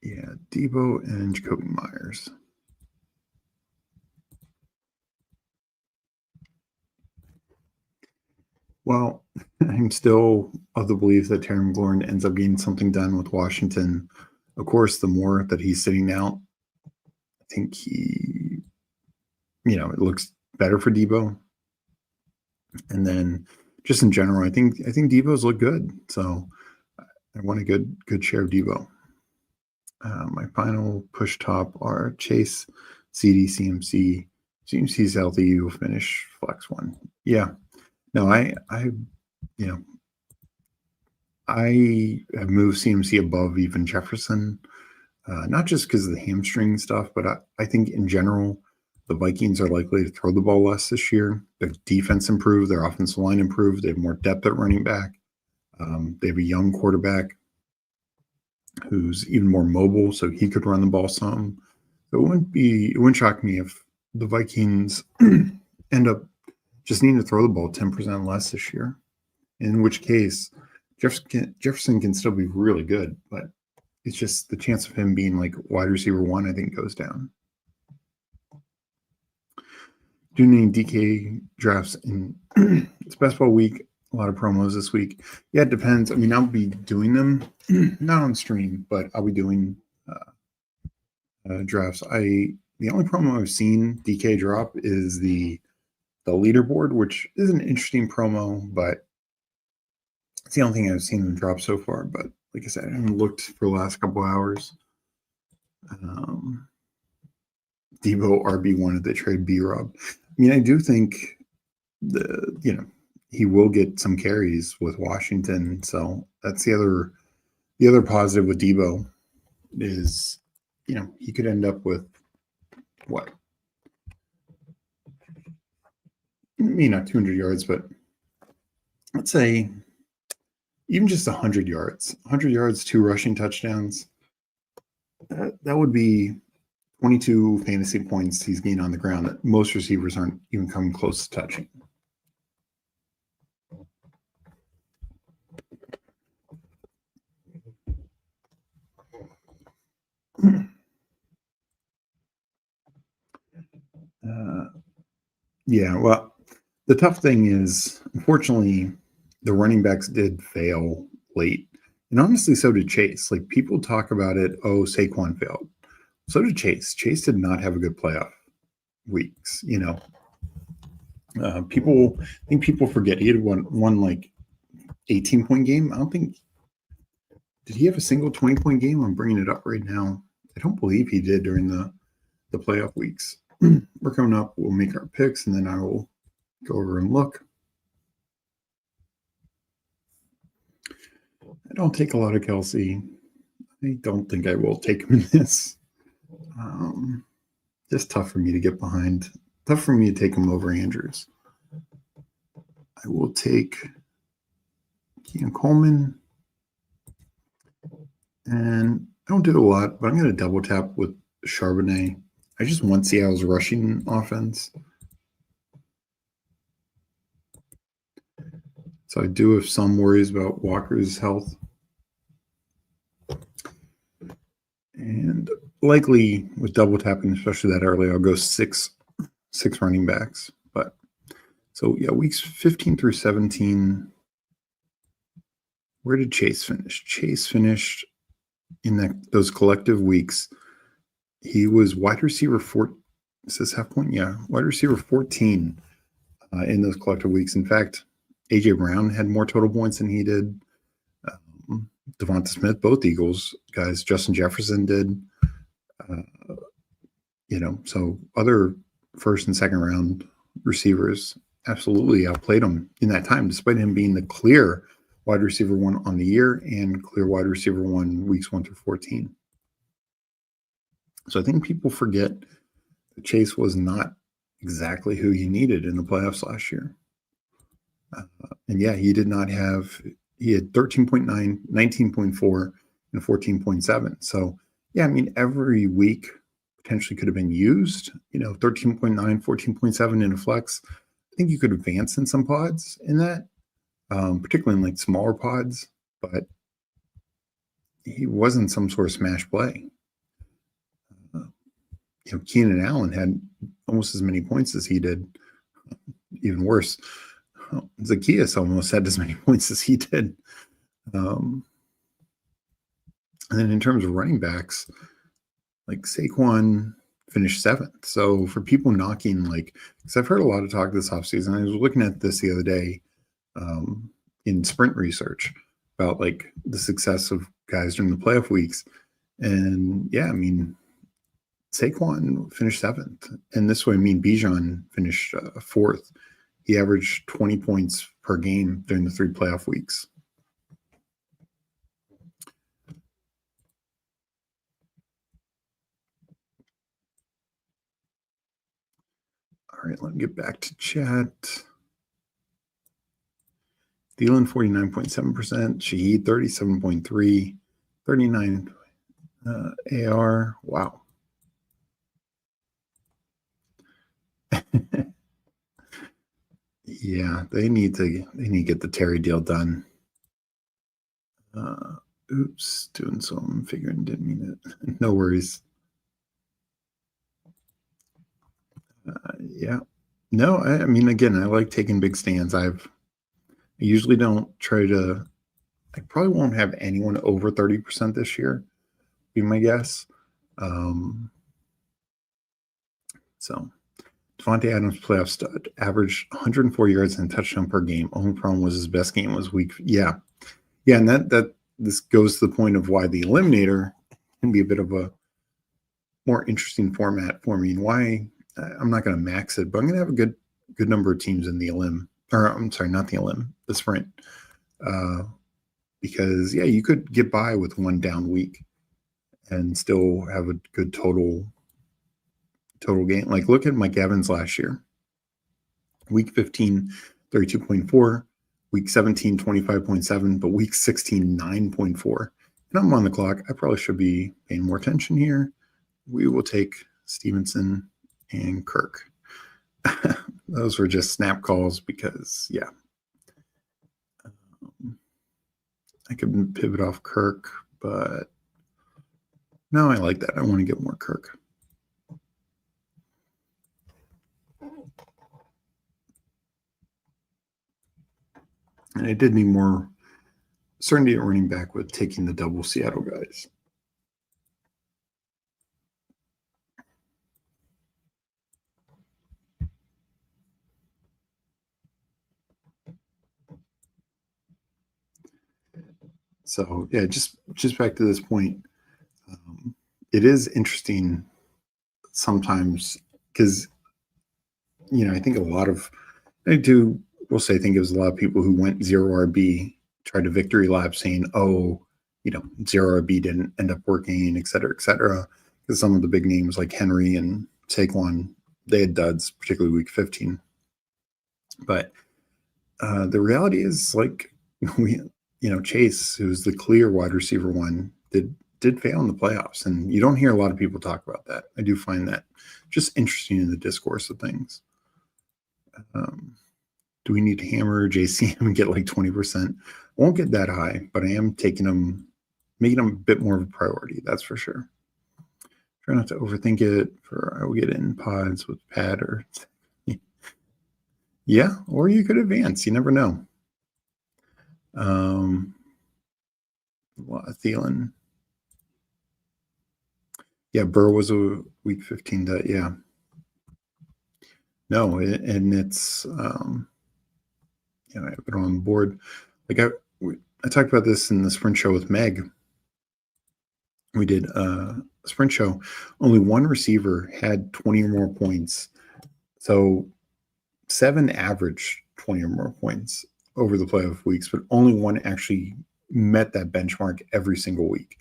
Yeah, Debo and Jacoby Myers. Well, I'm still of the belief that Terry McLaurin ends up getting something done with Washington. Of course, the more that he's sitting out, I think it looks better for Debo. And then just in general, I think Debo's look good. So I want a good share of Debo. My final push top are Chase, CD, CMC. CMC's healthy. You will finish flex one. Yeah. No, I have moved CMC above even Jefferson, not just because of the hamstring stuff, but I think in general, the Vikings are likely to throw the ball less this year. Their defense improved. Their offensive line improved. They have more depth at running back. They have a young quarterback who's even more mobile, so he could run the ball some. So it wouldn't shock me if the Vikings end up just needing to throw the ball 10% less this year, in which case Jefferson can still be really good, but it's just the chance of him being like wide receiver one, I think, goes down. Doing any DK drafts in it's best ball week. A lot of promos this week. Yeah, it depends. I mean, I'll be doing them not on stream, but I'll be doing drafts. The only promo I've seen DK drop is the leaderboard, which is an interesting promo, but it's the only thing I've seen him drop so far. But like I said, I haven't looked for the last couple hours. Debo RB wanted to trade B-Rob. I mean, I do think he will get some carries with Washington. So that's the other positive with Debo is, he could end up with what? Maybe not 200 yards, but let's say even just 100 yards. 100 yards, 2 rushing touchdowns. That would be 22 fantasy points he's getting on the ground that most receivers aren't even coming close to touching. Yeah, well, the tough thing is, unfortunately, the running backs did fail late. And honestly, so did Chase. Like, people talk about it, Saquon failed. So did Chase. Chase did not have a good playoff weeks, I think people forget he had one like 18-point game. I don't think, did he have a single 20-point game? I'm bringing it up right now. I don't believe he did during the playoff weeks. We're coming up. We'll make our picks, and then I will go over and look. I don't take a lot of Kelsey. I don't think I will take him in this. Just tough for me to get behind. Tough for me to take him over Andrews. I will take Keon Coleman. And I don't do it a lot, but I'm going to double tap with Charbonnet. I just want Seattle's rushing offense. So I do have some worries about Walker's health. And likely with double tapping, especially that early, I'll go six running backs. But so yeah, weeks 15 through 17. Where did Chase finish? Chase finished in those collective weeks. He was wide receiver 4. Is this half point? Yeah, wide receiver 14 in those collective weeks. In fact, AJ Brown had more total points than he did. Devonta Smith, both Eagles guys. Justin Jefferson did. So other first and second round receivers absolutely outplayed him in that time, despite him being the clear wide receiver 1 on the year and clear wide receiver 1 weeks 1 through 14. So I think people forget that Chase was not exactly who you needed in the playoffs last year. And yeah, he had 13.9, 19.4, and 14.7. So yeah, I mean, every week potentially could have been used, 13.9, 14.7 in a flex. I think you could advance in some pods in that, particularly in like smaller pods, but he wasn't some sort of smash play. Keenan Allen had almost as many points as he did. Even worse, Zacchaeus almost had as many points as he did. And then in terms of running backs, like Saquon finished 7th. So for people knocking, because I've heard a lot of talk this offseason, I was looking at this the other day in sprint research about the success of guys during the playoff weeks. And yeah, I mean, Saquon finished 7th. And this way, Bijan finished 4th. He averaged 20 points per game during the 3 playoff weeks. All right, let me get back to chat. Thielen, 49.7%. Shaheed, 37.3%. 39 AR. Wow. Yeah, they need to get the Terry deal done. Oops, doing some figuring, didn't mean it. No worries. Yeah. No, I mean, again, I like taking big stands. I've I usually don't try to. I probably won't have anyone over 30% this year, be my guess. So Devontae Adams, playoff stud, averaged 104 yards and a touchdown per game. Only problem was his best game was week. Yeah, and that this goes to the point of why the Eliminator can be a bit of a more interesting format for me, and why I'm not going to max it, but I'm going to have a good number of teams in the elim, or I'm sorry, not the elim, the sprint, because yeah, you could get by with one down week and still have a good total game. Like look at Mike Evans last year. Week 15, 32.4. Week 17, 25.7. But week 16, 9.4. And I'm on the clock. I probably should be paying more attention here. We will take Stevenson and Kirk. Those were just snap calls because, yeah. I could pivot off Kirk, but no, I like that. I want to get more Kirk. And I did need more certainty at running back with taking the double Seattle guys. So yeah, just back to this point, it is interesting sometimes because I think I think it was a lot of people who went 0 RB tried a victory lap saying, oh, 0 RB didn't end up working, et cetera, because some of the big names like Henry and Saquon, they had duds, particularly week 15. But the reality is, like, Chase, who's the clear wide receiver one, did fail in the playoffs, and you don't hear a lot of people talk about that. I do find that just interesting in the discourse of things. Do we need to hammer JCM and get like 20%? Won't get that high, but I am taking them, making them a bit more of a priority. That's for sure. Try not to overthink it. I will get in pods with Pat or yeah, or you could advance. You never know. Thielen. Yeah, Burr was a week 15. Yeah. No, and it's I have it on the board. Like I talked about this in the sprint show with Meg. We did a sprint show. Only one receiver had 20 or more points. So 7 averaged 20 or more points over the playoff weeks, but only one actually met that benchmark every single week.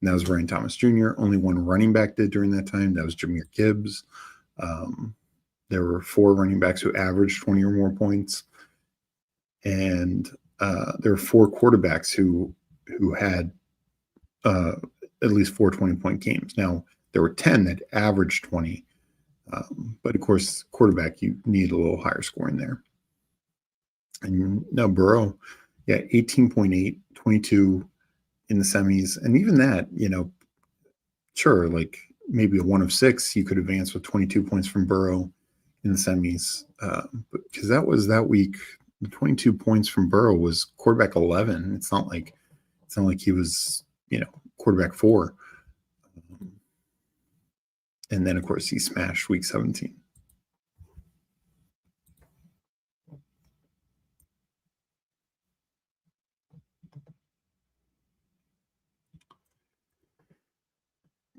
And that was Ryan Thomas Jr. Only one running back did during that time. That was Jahmyr Gibbs. There were 4 running backs who averaged 20 or more points. And there were 4 quarterbacks who had at least 4 20-point games. Now, there were 10 that averaged 20. But, of course, quarterback, you need a little higher scoring there. And now Burrow, 18.8, 22 in the semis. And even that, sure, like maybe a 1 of 6, you could advance with 22 points from Burrow in the semis. Because that was that week, the 22 points from Burrow was quarterback 11. It's not like he was, quarterback 4. And then, of course, he smashed week 17.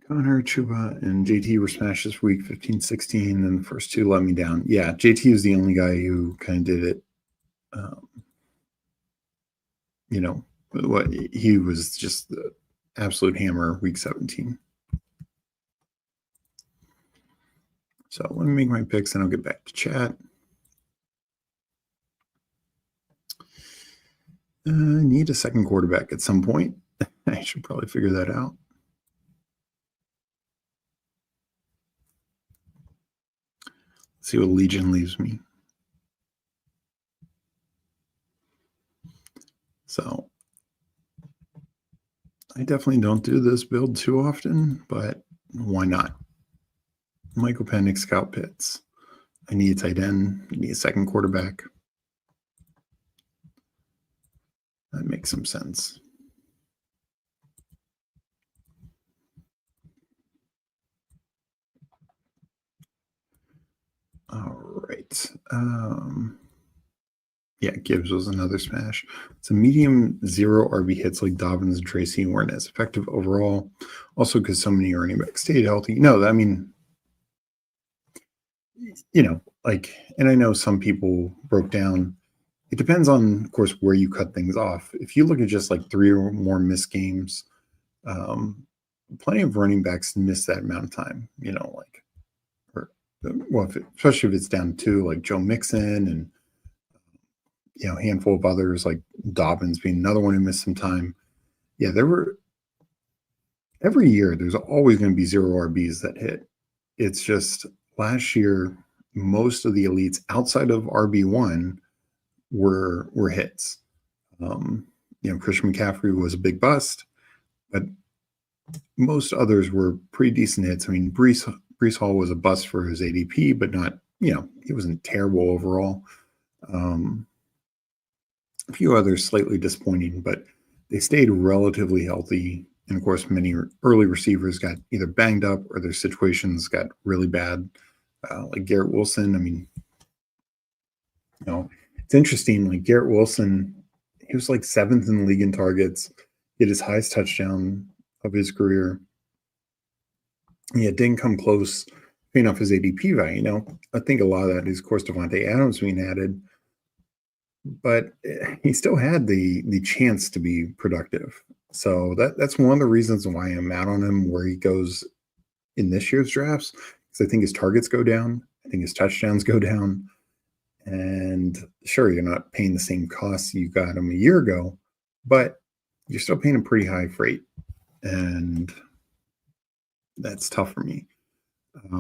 Connor, Chuba, and JT were smashed this week, 15, 16, and the first 2 let me down. Yeah, JT is the only guy who kind of did it. He was just the absolute hammer week 17. So let me make my picks and I'll get back to chat. I need a second quarterback at some point. I should probably figure that out. See what Legion leaves me. So I definitely don't do this build too often, but why not? Michael Penix, Scout Pitts. I need a tight end. I need a second quarterback. That makes some sense. All right. Yeah, Gibbs was another smash. It's a medium 0 RB hits like Dobbins and Tracy weren't as effective overall. Also, because so many running backs stayed healthy. No, I mean, like, and I know some people broke down. It depends on, of course, where you cut things off. If you look at just like 3 or more missed games, plenty of running backs miss that amount of time, like, especially if it's down to like Joe Mixon and, a handful of others like Dobbins being another one who missed some time. Yeah, every year, there's always going to be 0 RBs that hit. It's just last year, most of the elites outside of RB1 were hits. Christian McCaffrey was a big bust, but most others were pretty decent hits. I mean, Brees Hall was a bust for his ADP, but not, he wasn't terrible overall. A few others slightly disappointing, but they stayed relatively healthy. And of course, many early receivers got either banged up or their situations got really bad, like Garrett Wilson. I mean, it's interesting. Like Garrett Wilson, he was like 7th in the league in targets. He had his highest touchdown of his career. Yeah, it didn't come close paying off his ADP value. I think a lot of that is, of course, Devontae Adams being added, but he still had the chance to be productive. So that's one of the reasons why I'm out on him where he goes in this year's drafts, because I think his targets go down. I think his touchdowns go down. And sure, you're not paying the same costs you got him a year ago, but you're still paying a pretty high freight. And that's tough for me. It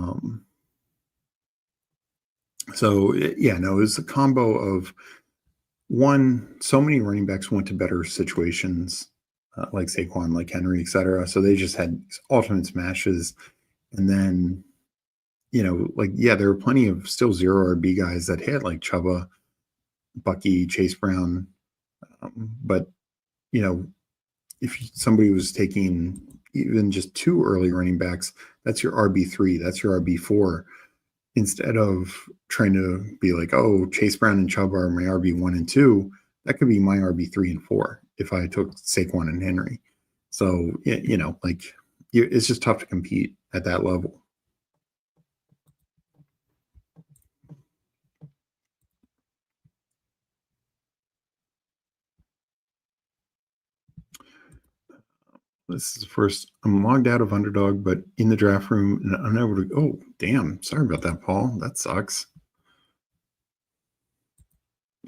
was a combo of one, so many running backs went to better situations, like Saquon, like Henry, etc. So they just had ultimate smashes. And then, there were plenty of still 0 RB guys that hit, like Chuba, Bucky, Chase Brown. But, if somebody was taking even just 2 early running backs, that's your RB3, that's your RB4. Instead of trying to be like, oh, Chase Brown and Chubb are my RB1 and 2, that could be my RB3 and 4 if I took Saquon and Henry. So, it's just tough to compete at that level. This is the first. I'm logged out of Underdog, but in the draft room and unable to. Oh, damn. Sorry about that, Paul. That sucks.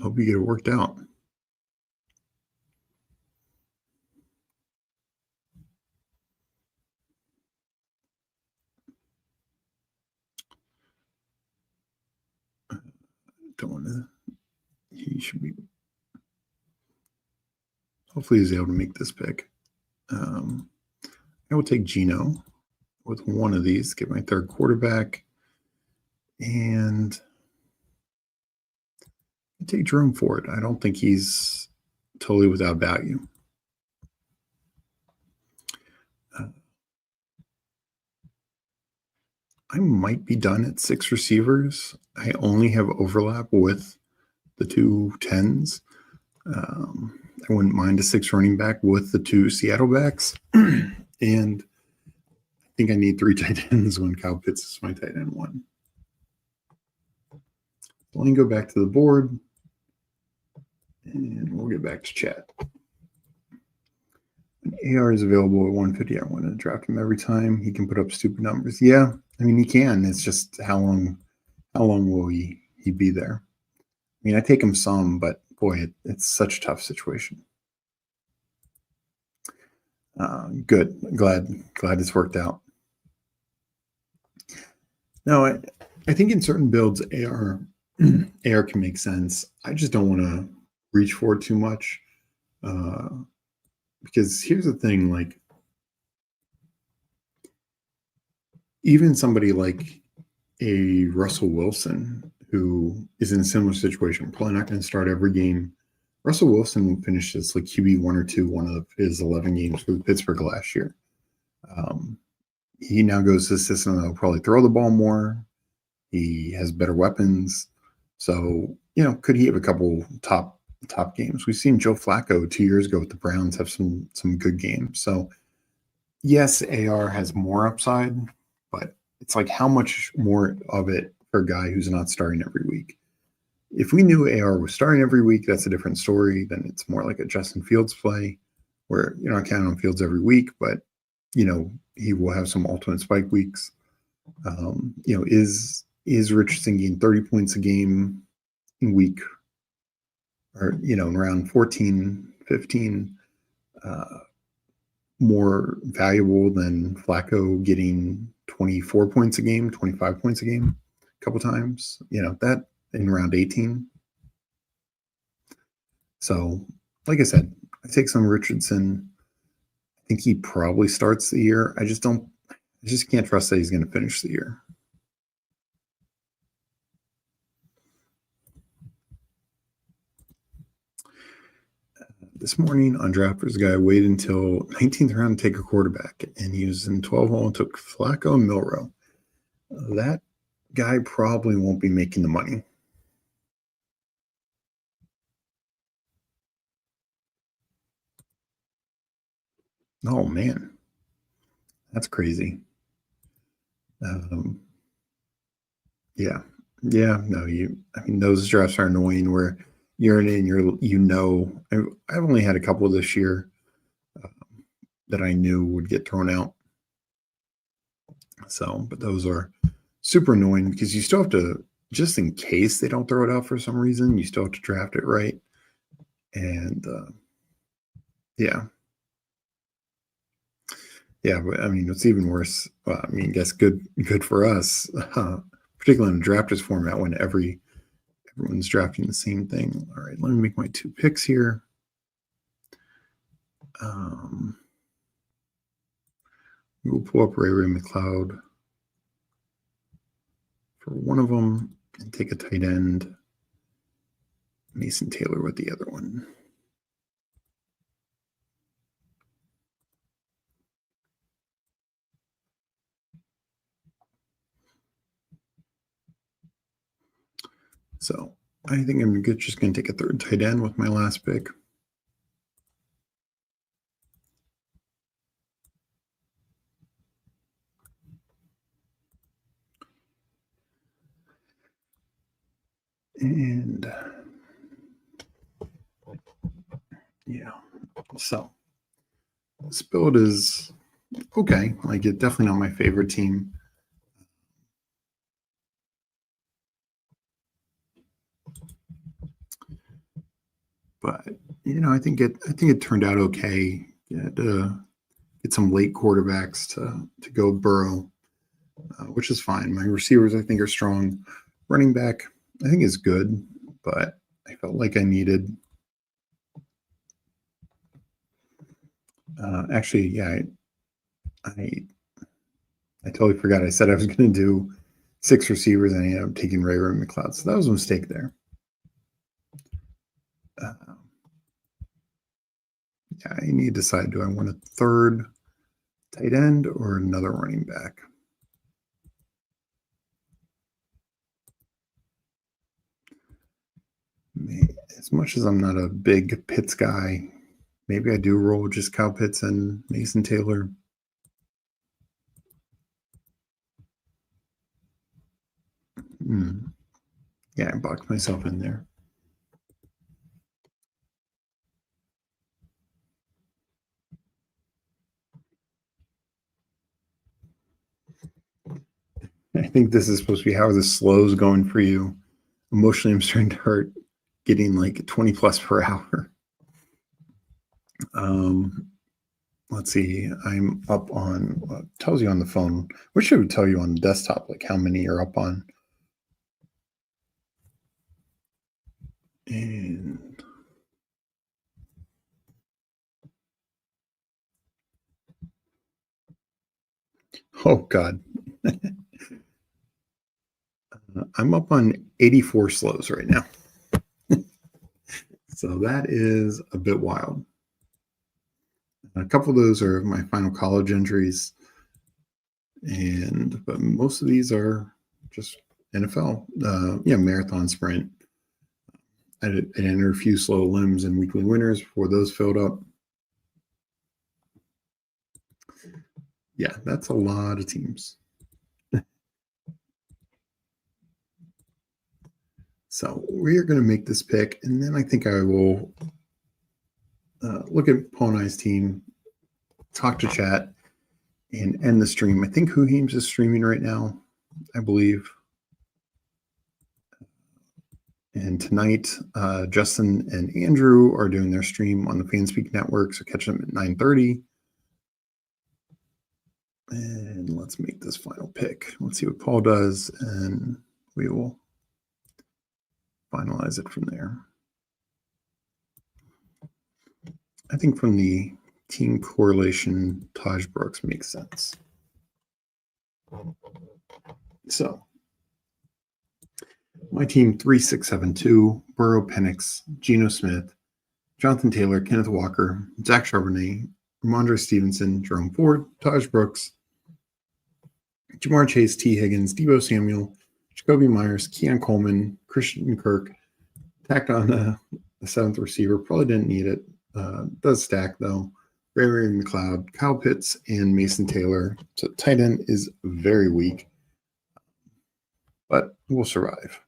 Hope you get it worked out. Don't want to. He should be. Hopefully, he's able to make this pick. I will take Geno with one of these, get my third quarterback, and take Jerome Ford. I don't think he's totally without value. I might be done at 6 receivers. I only have overlap with the 2 10s. I wouldn't mind a 6 running back with the 2 Seattle backs. And I think I need 3 tight ends when Kyle Pitts is my tight end 1. Let me go back to the board. And we'll get back to chat. When AR is available at 150, I want to draft him every time. He can put up stupid numbers. Yeah, I mean, he can. It's just how long will he be there? I mean, I take him some, but boy, it's such a tough situation. Good. Glad it's worked out. No, I think in certain builds, AR can make sense. I just don't want to reach for it too much. Because here's the thing, like, even somebody like a Russell Wilson who is in a similar situation, probably not going to start every game, Russell Wilson finished as like QB1 or 2 one of his 11 games for Pittsburgh last year. He now goes to a system that will probably throw the ball more. He has better weapons. So, could he have a couple top games? We've seen Joe Flacco 2 years ago with the Browns have some good games. So, yes, AR has more upside, but it's like how much more of it for a guy who's not starting every week? If we knew AR was starting every week, that's a different story. Then it's more like a Justin Fields play where you're not counting on Fields every week, but, he will have some ultimate spike weeks. Is Richardson getting 30 points a game in week or, in around 14, 15, more valuable than Flacco getting 24 points a game, 25 points a game a couple times, that in round 18. So, like I said, I take some Richardson. I think he probably starts the year. I just can't trust that he's going to finish the year. This morning on Drafters, guy waited until 19th round to take a quarterback, and he was in 12 hole and took Flacco and Milrow. That guy probably won't be making the money. Oh, man. That's crazy. Yeah. No, those drafts are annoying where you're in, I've only had a couple this year that I knew would get thrown out. So, but those are super annoying because you still have to, just in case they don't throw it out for some reason, you still have to draft it right. And yeah. Yeah, but it's even worse. I guess good for us, particularly in the drafters format when everyone's drafting the same thing. All right, let me make my 2 picks here. We'll pull up Ray McLeod for one of them and take a tight end. Mason Taylor with the other one. So I think I'm just going to take a third tight end with my last pick. And yeah, so this build is okay. Like, it's definitely not my favorite team. But I think it turned out okay. To get some late quarterbacks to go Burrow, which is fine. My receivers I think are strong. Running back I think is good, but I felt like I needed. Actually, yeah, I totally forgot. I said I was going to do 6 receivers, and I ended up taking Ray McLeod. So that was a mistake there. Yeah, I need to decide, do I want a third tight end or another running back? As much as I'm not a big Pitts guy, maybe I do roll just Kyle Pitts and Mason Taylor. Yeah, I boxed myself in there. I think this is supposed to be how the slow's going for you. Emotionally, I'm starting to hurt getting like 20 plus per hour. Let's see. I'm up on, tells you on the phone. What should it tell you on the desktop, like how many you're up on? And oh God. I'm up on 84 slows right now. So that is a bit wild. A couple of those are my final college entries, but most of these are just NFL. Marathon sprint. I entered a few slow limbs and weekly winners before those filled up. Yeah, that's a lot of teams. So we're going to make this pick, and then I think I will look at Paul and I's team, talk to chat, and end the stream. I think Whoheems is streaming right now, I believe. And tonight, Justin and Andrew are doing their stream on the Fanspeak network, so catch them at 9:30. And let's make this final pick. Let's see what Paul does, and we will finalize it from there. I think from the team correlation, Taj Brooks makes sense. So my team 3672, Burrow, Penix, Geno Smith, Jonathan Taylor, Kenneth Walker, Zach Charbonnet, Ramondre Stevenson, Jerome Ford, Taj Brooks, Jamar Chase, T. Higgins, Deebo Samuel, Jacoby Myers, Keon Coleman, Christian Kirk, tacked on the seventh receiver. Probably didn't need it. Does stack though. Ray McLeod, Kyle Pitts, and Mason Taylor. So tight end is very weak, but we'll survive.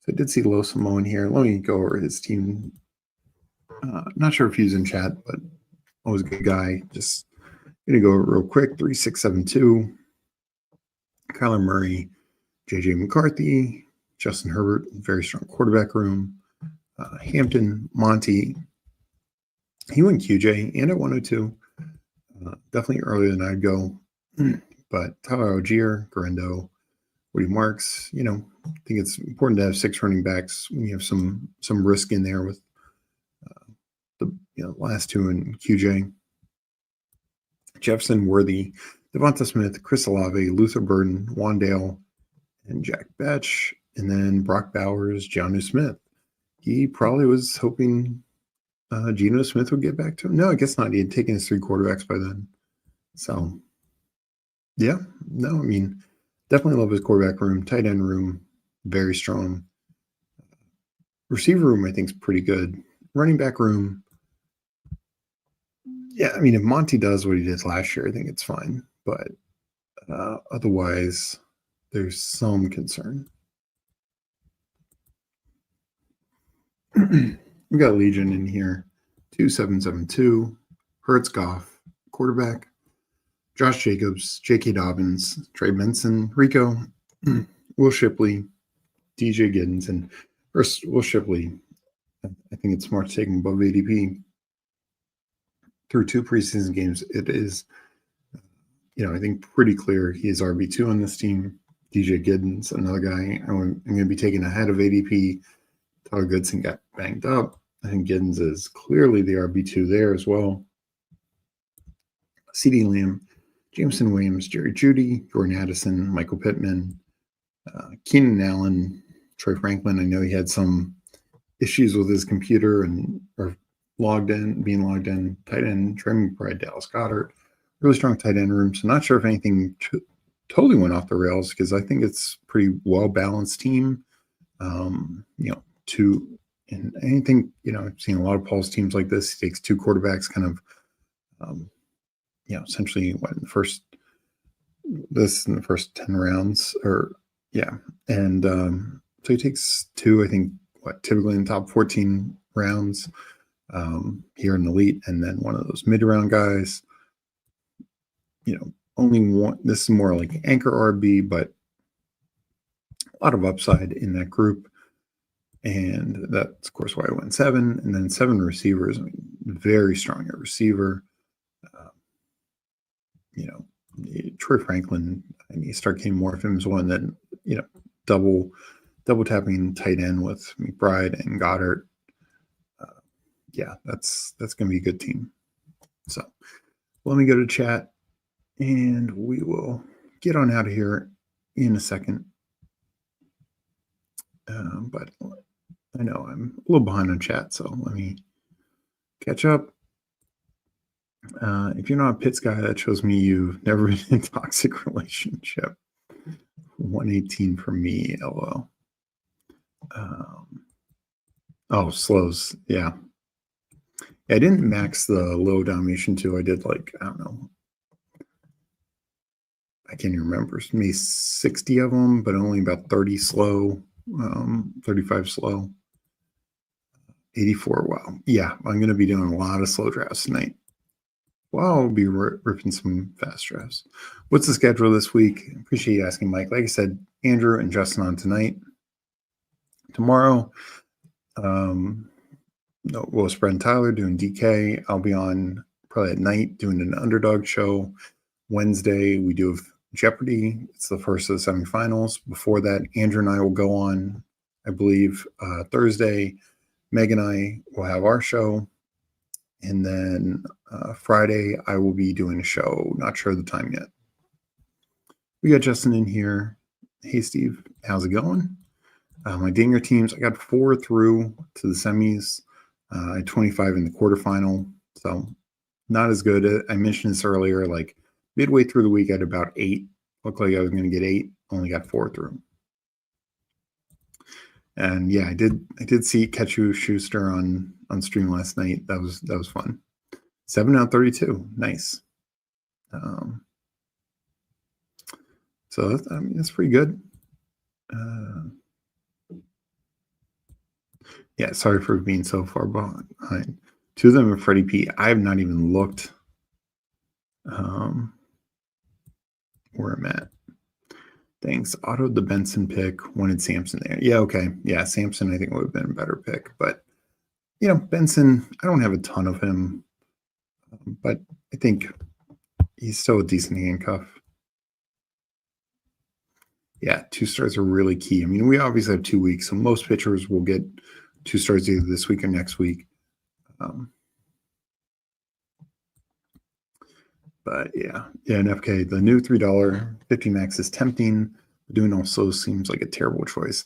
So I did see Lo Samoan here. Let me go over his team. Not sure if he's in chat, but always a good guy. Just going to go real quick. 3672. Kyler Murray, JJ McCarthy, Justin Herbert, very strong quarterback room. Hampton, Monty. He went QJ and at 102. Definitely earlier than I'd go. But Tyler Algier, Garendo, Woody Marks, I think it's important to have 6 running backs when you have some risk in there with the last 2 in QJ. Jefferson, Worthy, Devonta Smith, Chris Olave, Luther Burden, Wandale, and Jack Betch, and then Brock Bowers, Jonnu Smith. He probably was hoping Geno Smith would get back to him. No, I guess not. He had taken his 3 quarterbacks by then. So, yeah, no, I mean, definitely love his quarterback room. Tight end room, very strong. Receiver room, I think, is pretty good. Running back room, yeah, I mean, if Monty does what he did last year, I think it's fine. But otherwise, there's some concern. We got Legion in here. 2772. Hurts Goff, quarterback. Josh Jacobs, J.K. Dobbins, Trey Benson, Rico, Will Shipley, DJ Giddens, and first Will Shipley. I think it's smart to take him above ADP. Through 2 preseason games, it is, I think pretty clear he is RB2 on this team. DJ Giddens, another guy I'm going to be taking ahead of ADP. Tyler Goodson got banged up. I think Giddens is clearly the RB2 there as well. CeeDee Lamb, Jameson Williams, Jerry Jeudy, Jordan Addison, Michael Pittman, Keenan Allen, Troy Franklin. I know he had some issues with his computer or being logged in. Tight end, Trey McBride, Dallas Goedert. Really strong tight end room. So not sure if anything totally went off the rails because I think it's pretty well-balanced team. And anything, I've seen a lot of Paul's teams like this. He takes 2 quarterbacks kind of, essentially in the first 10 rounds And so he takes 2, I think, typically in the top 14 rounds here in the elite, and then one of those mid-round guys. Only one. This is more like anchor RB, but a lot of upside in that group. And that's, of course, why I went 7. And then 7 receivers. I mean, very strong at receiver. Troy Franklin, you start getting more of him as one. Then, double tapping tight end with McBride and Goddard. That's going to be a good team. So let me go to chat, and we will get on out of here in a second. But I know I'm a little behind on chat, so let me catch up. If you're not a Pitts guy, that shows me you've never been in a toxic relationship. 118 for me, LO. Oh, slows. Yeah. I didn't max the low domination too. I did like, I don't know. I can't even remember. Maybe 60 of them, but only about 30 slow, 35 slow. 84. Wow. Yeah, I'm going to be doing a lot of slow drafts tonight. Well, I'll be ripping some fast drafts. What's the schedule this week? Appreciate you asking, Mike. Like I said, Andrew and Justin on tonight. Tomorrow, Will Spread and Tyler doing DK. I'll be on probably at night doing an Underdog show. Wednesday, we do Jeopardy. It's the first of the semifinals. Before that, Andrew and I will go on, I believe, Thursday. Meg and I will have our show. And then Friday, I will be doing a show. Not sure the time yet. We got Justin in here. Hey, Steve. How's it going? My Dinger teams, I got 4 through to the semis. I had 25 in the quarterfinal. So not as good. I mentioned this earlier, like midway through the week, I had about 8. Looked like I was going to get 8. Only got 4 through. And yeah, I did see Ketchu Schuster on stream last night. That was fun. 7 out of 32. Nice. So that's pretty good. Yeah, sorry for being so far behind. 2 of them are Freddie P. I have not even looked where I'm at. Thanks. Autoed the Benson pick, wanted Samson there. Yeah, okay. Yeah, Samson I think would have been a better pick. But, Benson, I don't have a ton of him. But I think he's still a decent handcuff. Yeah, 2 stars are really key. I mean, we obviously have 2 weeks, so most pitchers will get 2 stars either this week or next week. But yeah, and FK, the new $3.50 max is tempting. Doing also seems like a terrible choice.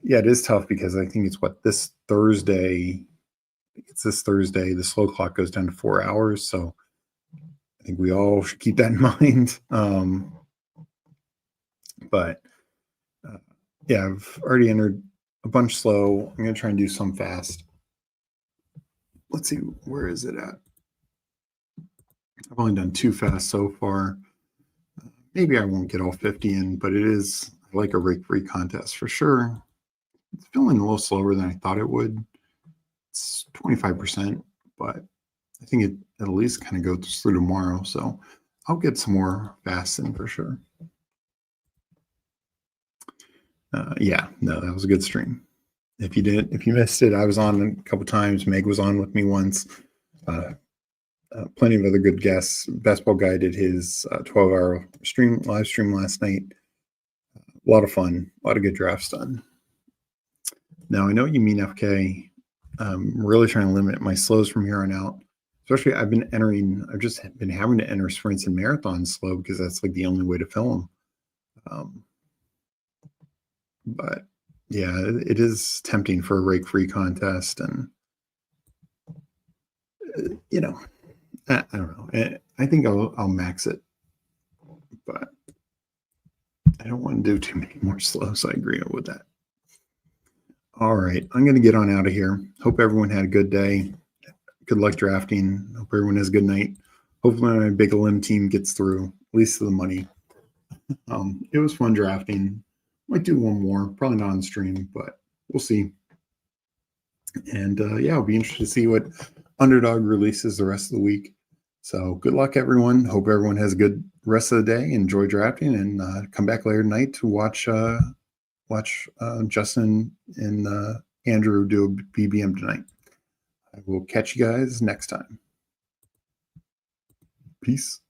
Yeah, it is tough because I think it's this Thursday. It's this Thursday. The slow clock goes down to 4 hours. So I think we all should keep that in mind. But yeah, I've already entered a bunch slow. I'm going to try and do some fast. Let's see, where is it at? I've only done 2 fast so far. Maybe I won't get all 50 in, but it is like a rake-free contest for sure. It's feeling a little slower than I thought it would. It's 25%, but I think it at least kind of goes through tomorrow. So I'll get some more fast in for sure. Yeah, no, that was a good stream. If you missed it, I was on a couple times. Meg was on with me once. Plenty of other good guests. Best Ball Guy did his 12-hour live stream last night. A lot of fun, a lot of good drafts done. Now I know what you mean, FK. I'm really trying to limit my slows from here on out. Especially, I've just been having to enter sprints and marathons slow because that's like the only way to fill them. But yeah, it is tempting for a rake-free contest, and I don't know. I think I'll max it, but I don't want to do too many more slows. I agree with that. All right, I'm going to get on out of here. Hope everyone had a good day. Good luck drafting. Hope everyone has a good night. Hopefully my Big Elim team gets through, at least to the money. It was fun drafting. Might do one more, probably not on stream, but we'll see. And yeah, I'll be interested to see what Underdog releases the rest of the week. So good luck, everyone. Hope everyone has a good rest of the day. Enjoy drafting, and come back later tonight to watch Justin and Andrew do a BBM tonight. I will catch you guys next time. Peace.